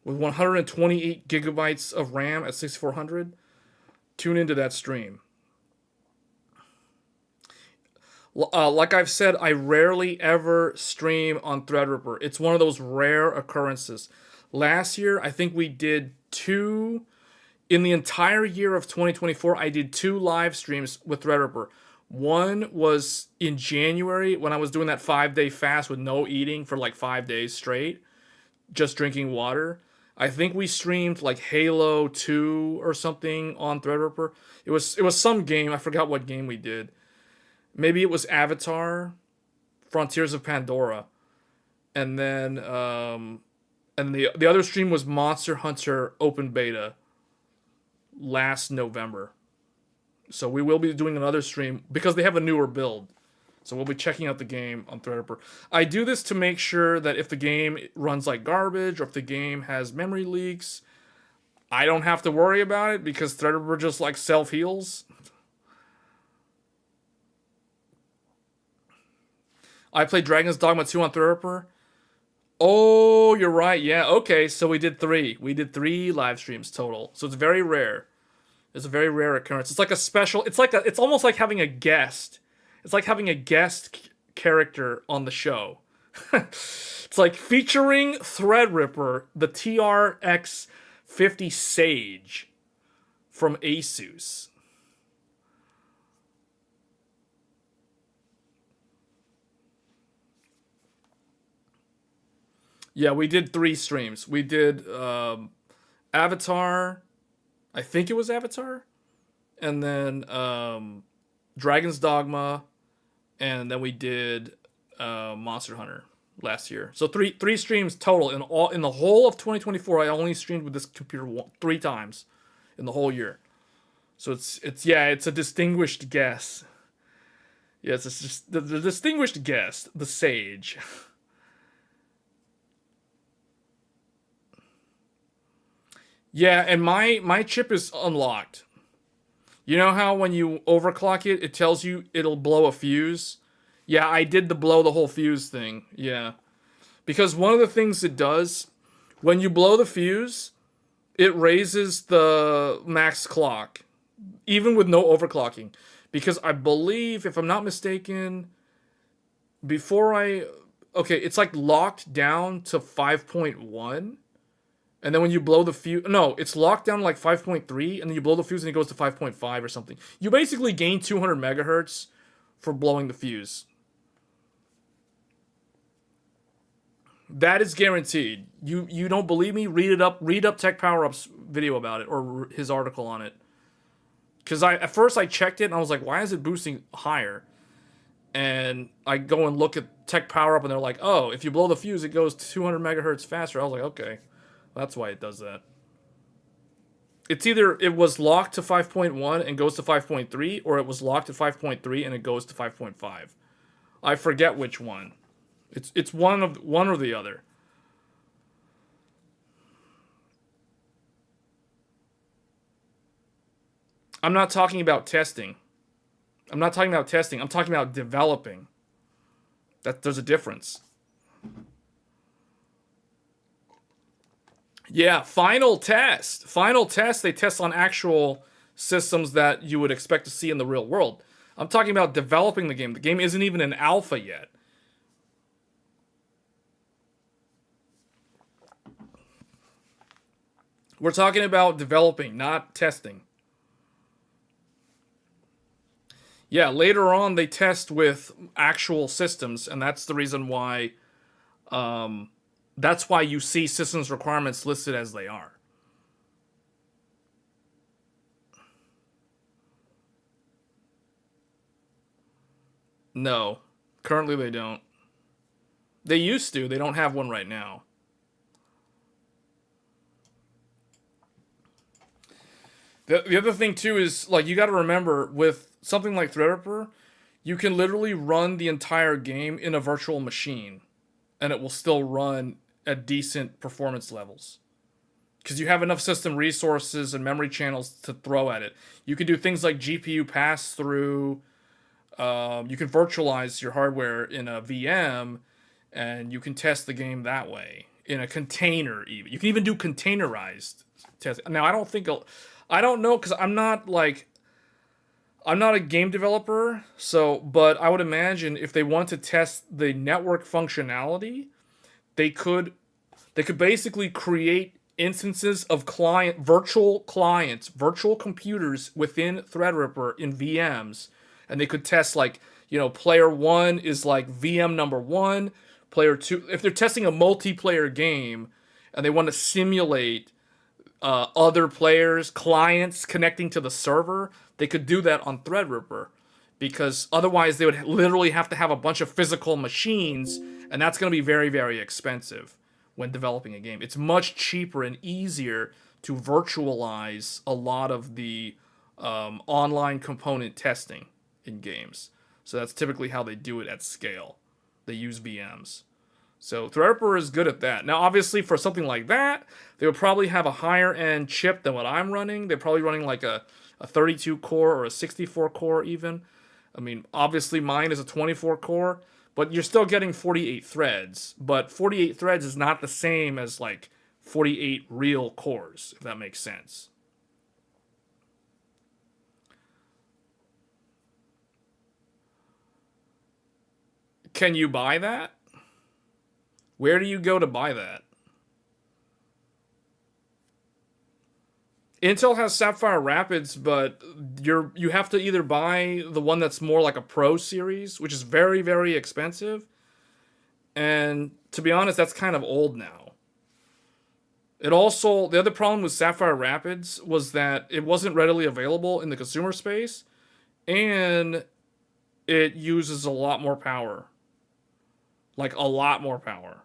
with 128 gigabytes of RAM at 6400, tune into that stream. Like I've said, I rarely ever stream on Threadripper. It's one of those rare occurrences. Last year, I think we did 2. In the entire year of 2024, I did 2 live streams with Threadripper. One was in January when I was doing that 5-day fast with no eating for like 5 days straight, just drinking water. I think we streamed like Halo 2 or something on Threadripper. It was some game. I forgot what game we did. Maybe it was Avatar, Frontiers of Pandora, and then the other stream was Monster Hunter Open Beta last November. So we will be doing another stream because they have a newer build. So we'll be checking out the game on Threadripper. I do this to make sure that if the game runs like garbage or if the game has memory leaks, I don't have to worry about it because Threadripper just like self-heals. I played Dragon's Dogma 2 on Threadripper. Oh, you're right. Yeah, okay. So we did 3. We did 3 live streams total. So it's very rare. It's a very rare occurrence. It's like a special. It's almost like having a guest. It's like having a guest character on the show. It's like featuring Threadripper, the TRX 50 Sage from Asus. Yeah, we did 3 streams. We did Avatar. I think it was Avatar. And then Dragon's Dogma. And then we did Monster Hunter last year. So three streams total in the whole of 2024. I only streamed with this computer 3 times in the whole year. So it's a distinguished guest. Yes, it's just the distinguished guest, the Sage. Yeah, and my chip is unlocked. You know how when you overclock it, it tells you it'll blow a fuse? Yeah, I did the blow the whole fuse thing. Yeah. Because one of the things it does, when you blow the fuse, it raises the max clock, even with no overclocking. Because I believe, if I'm not mistaken, it's like locked down to 5.1. And then when you blow the fuse... No, it's locked down to like 5.3, and then you blow the fuse and it goes to 5.5 or something. You basically gain 200 megahertz for blowing the fuse. That is guaranteed. You don't believe me? Read it up. Read up techpowerup's video about it, or his article on it. Because at first I checked it, and I was like, why is it boosting higher? And I go and look at techpowerup, and they're like, oh, if you blow the fuse, it goes 200 megahertz faster. I was like, okay. That's why it does that. It's either it was locked to 5.1 and goes to 5.3, or it was locked to 5.3 and it goes to 5.5. I forget which one. It's one or the other. I'm not talking about testing. I'm talking about developing. There's a difference. Yeah, final test. They test on actual systems that you would expect to see in the real world. I'm talking about developing the game. The game isn't even in alpha yet. We're talking about developing, not testing. Yeah, later on they test with actual systems, and that's the reason why. That's why you see systems requirements listed as they are. No, currently they don't. They used to. They don't have one right now. The other thing too is like you got to remember with something like Threadripper, you can literally run the entire game in a virtual machine, and it will still run at decent performance levels because you have enough system resources and memory channels to throw at it. You can do things like GPU pass through. You can virtualize your hardware in a VM, and you can test the game that way in a container. Even you can even do containerized testing. Now I don't know because I'm not a game developer, so but I would imagine if they want to test the network functionality, they could basically create instances of virtual clients, virtual computers within Threadripper in VMs, and they could test like, player 1 is like VM number 1, player 2 if they're testing a multiplayer game and they want to simulate other players, clients connecting to the server, they could do that on Threadripper because otherwise they would literally have to have a bunch of physical machines, and that's going to be very, very expensive when developing a game. It's much cheaper and easier to virtualize a lot of the online component testing in games. So that's typically how they do it at scale. They use VMs. So Threadripper is good at that. Now, obviously, for something like that, they would probably have a higher end chip than what I'm running. They're probably running like a 32 core or a 64 core even. I mean, obviously mine is a 24 core, but you're still getting 48 threads. But 48 threads is not the same as like 48 real cores, if that makes sense. Can you buy that? Where do you go to buy that? Intel has Sapphire Rapids, but you have to either buy the one that's more like a Pro series, which is very, very expensive. And to be honest, that's kind of old now. It also, the other problem with Sapphire Rapids was that it wasn't readily available in the consumer space, and it uses a lot more power. Like a lot more power.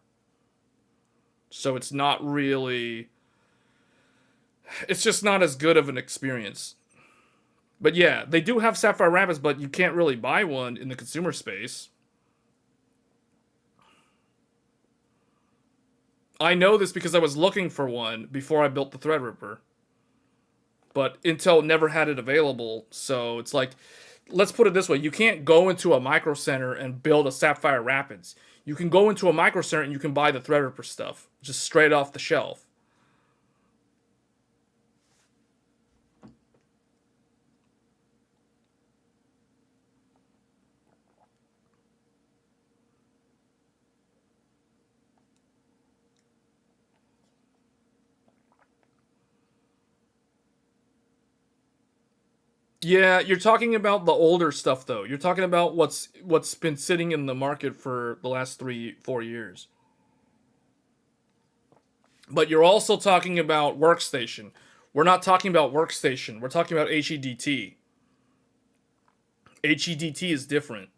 So it's not really, it's just not as good of an experience. But yeah, they do have Sapphire Rapids, but you can't really buy one in the consumer space. I know this because I was looking for one before I built the Threadripper. But Intel never had it available, so it's like, let's put it this way. You can't go into a Micro Center and build a Sapphire Rapids. You can go into a Micro Center and you can buy the Threadripper stuff, just straight off the shelf. Yeah, you're talking about the older stuff though. You're talking about what's been sitting in the market for the last 4 years. But you're also talking about workstation. We're not talking about workstation. We're talking about HEDT. HEDT is different.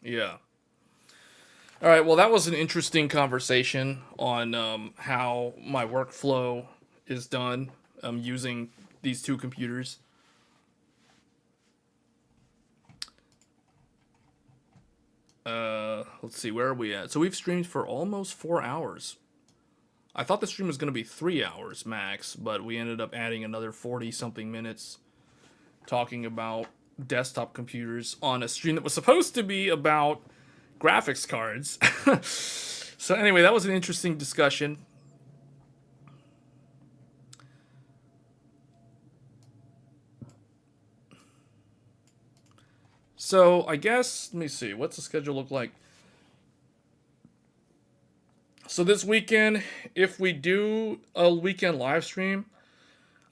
Yeah. All right. Well, that was an interesting conversation on how my workflow is done using these two computers. Let's see, where are we at? So we've streamed for almost 4 hours. I thought the stream was going to be 3 hours max, but we ended up adding another 40 something minutes talking about desktop computers on a stream that was supposed to be about graphics cards. So anyway, that was an interesting discussion. So I guess, let me see, what's the schedule look like? So this weekend, if we do a weekend live stream,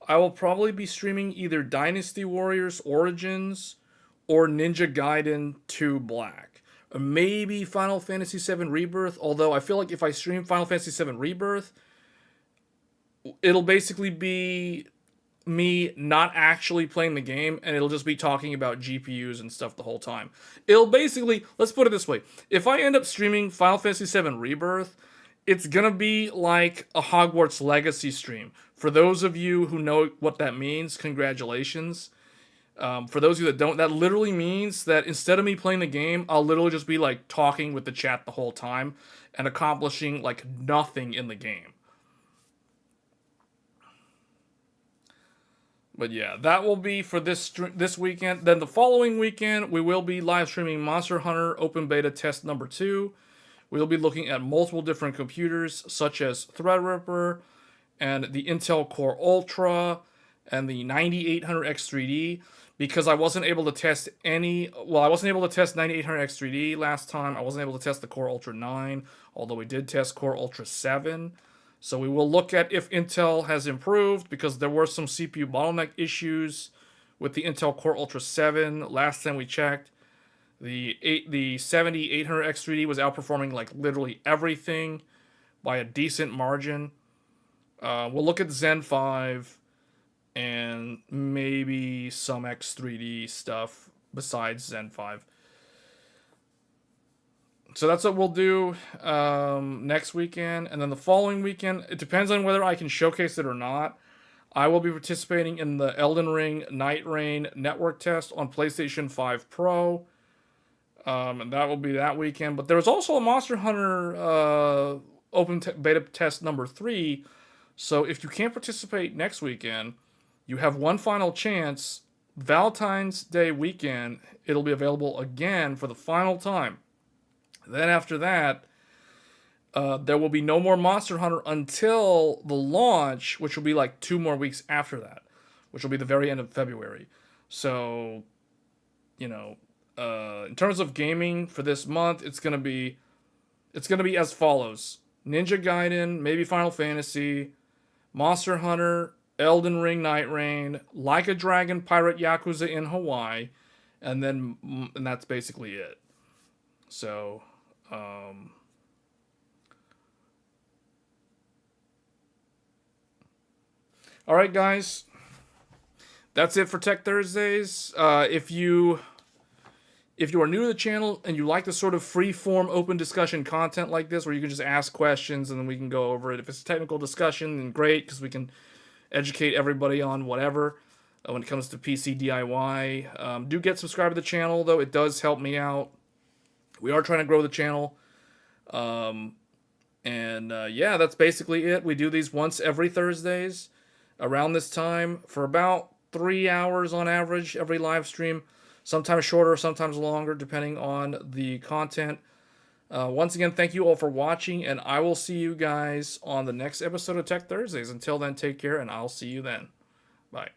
I will probably be streaming either Dynasty Warriors Origins or Ninja Gaiden 2 Black. Or maybe Final Fantasy VII Rebirth, although I feel like if I stream Final Fantasy VII Rebirth, it'll basically be me not actually playing the game, and it'll just be talking about GPUs and stuff the whole time. It'll basically, let's put it this way, if I end up streaming Final Fantasy VII Rebirth, it's gonna be like a Hogwarts Legacy stream. For those of you who know what that means, congratulations. For those of you that don't, that literally means that instead of me playing the game, I'll literally just be like talking with the chat the whole time and accomplishing like nothing in the game. But yeah, that will be for this weekend. Then the following weekend, we will be live streaming Monster Hunter Open Beta Test number 2. We'll be looking at multiple different computers, such as Threadripper and the Intel Core Ultra and the 9800X3D, because I wasn't able to test I wasn't able to test 9800X3D last time. I wasn't able to test the Core Ultra 9, although we did test Core Ultra 7. So we will look at if Intel has improved, because there were some CPU bottleneck issues with the Intel Core Ultra 7 last time we checked. The 7800X3D was outperforming like literally everything by a decent margin. We'll look at Zen 5 and maybe some X3D stuff besides Zen 5. So that's what we'll do next weekend. And then the following weekend, it depends on whether I can showcase it or not. I will be participating in the Elden Ring Nightreign network test on PlayStation 5 Pro. And that will be that weekend. But there's also a Monster Hunter beta test number 3. So if you can't participate next weekend, you have one final chance. Valentine's Day weekend, it'll be available again for the final time. Then after that, there will be no more Monster Hunter until the launch, which will be like 2 more weeks after that, which will be the very end of February. So, you know, in terms of gaming for this month, it's gonna be as follows: Ninja Gaiden, maybe Final Fantasy, Monster Hunter, Elden Ring Nightreign, Like a Dragon Pirate Yakuza in Hawaii, and that's basically it. So, all right, guys, that's it for Tech Thursdays. If you are new to the channel and you like the sort of free-form open discussion content like this, where you can just ask questions and then we can go over it. If it's a technical discussion, then great, because we can educate everybody on whatever when it comes to PC DIY. Do get subscribed to the channel, though. It does help me out. We are trying to grow the channel. Yeah, that's basically it. We do these once every Thursdays around this time for about 3 hours on average every live stream. Sometimes shorter, sometimes longer, depending on the content. Once again, thank you all for watching, and I will see you guys on the next episode of Tech Thursdays. Until then, take care, and I'll see you then. Bye.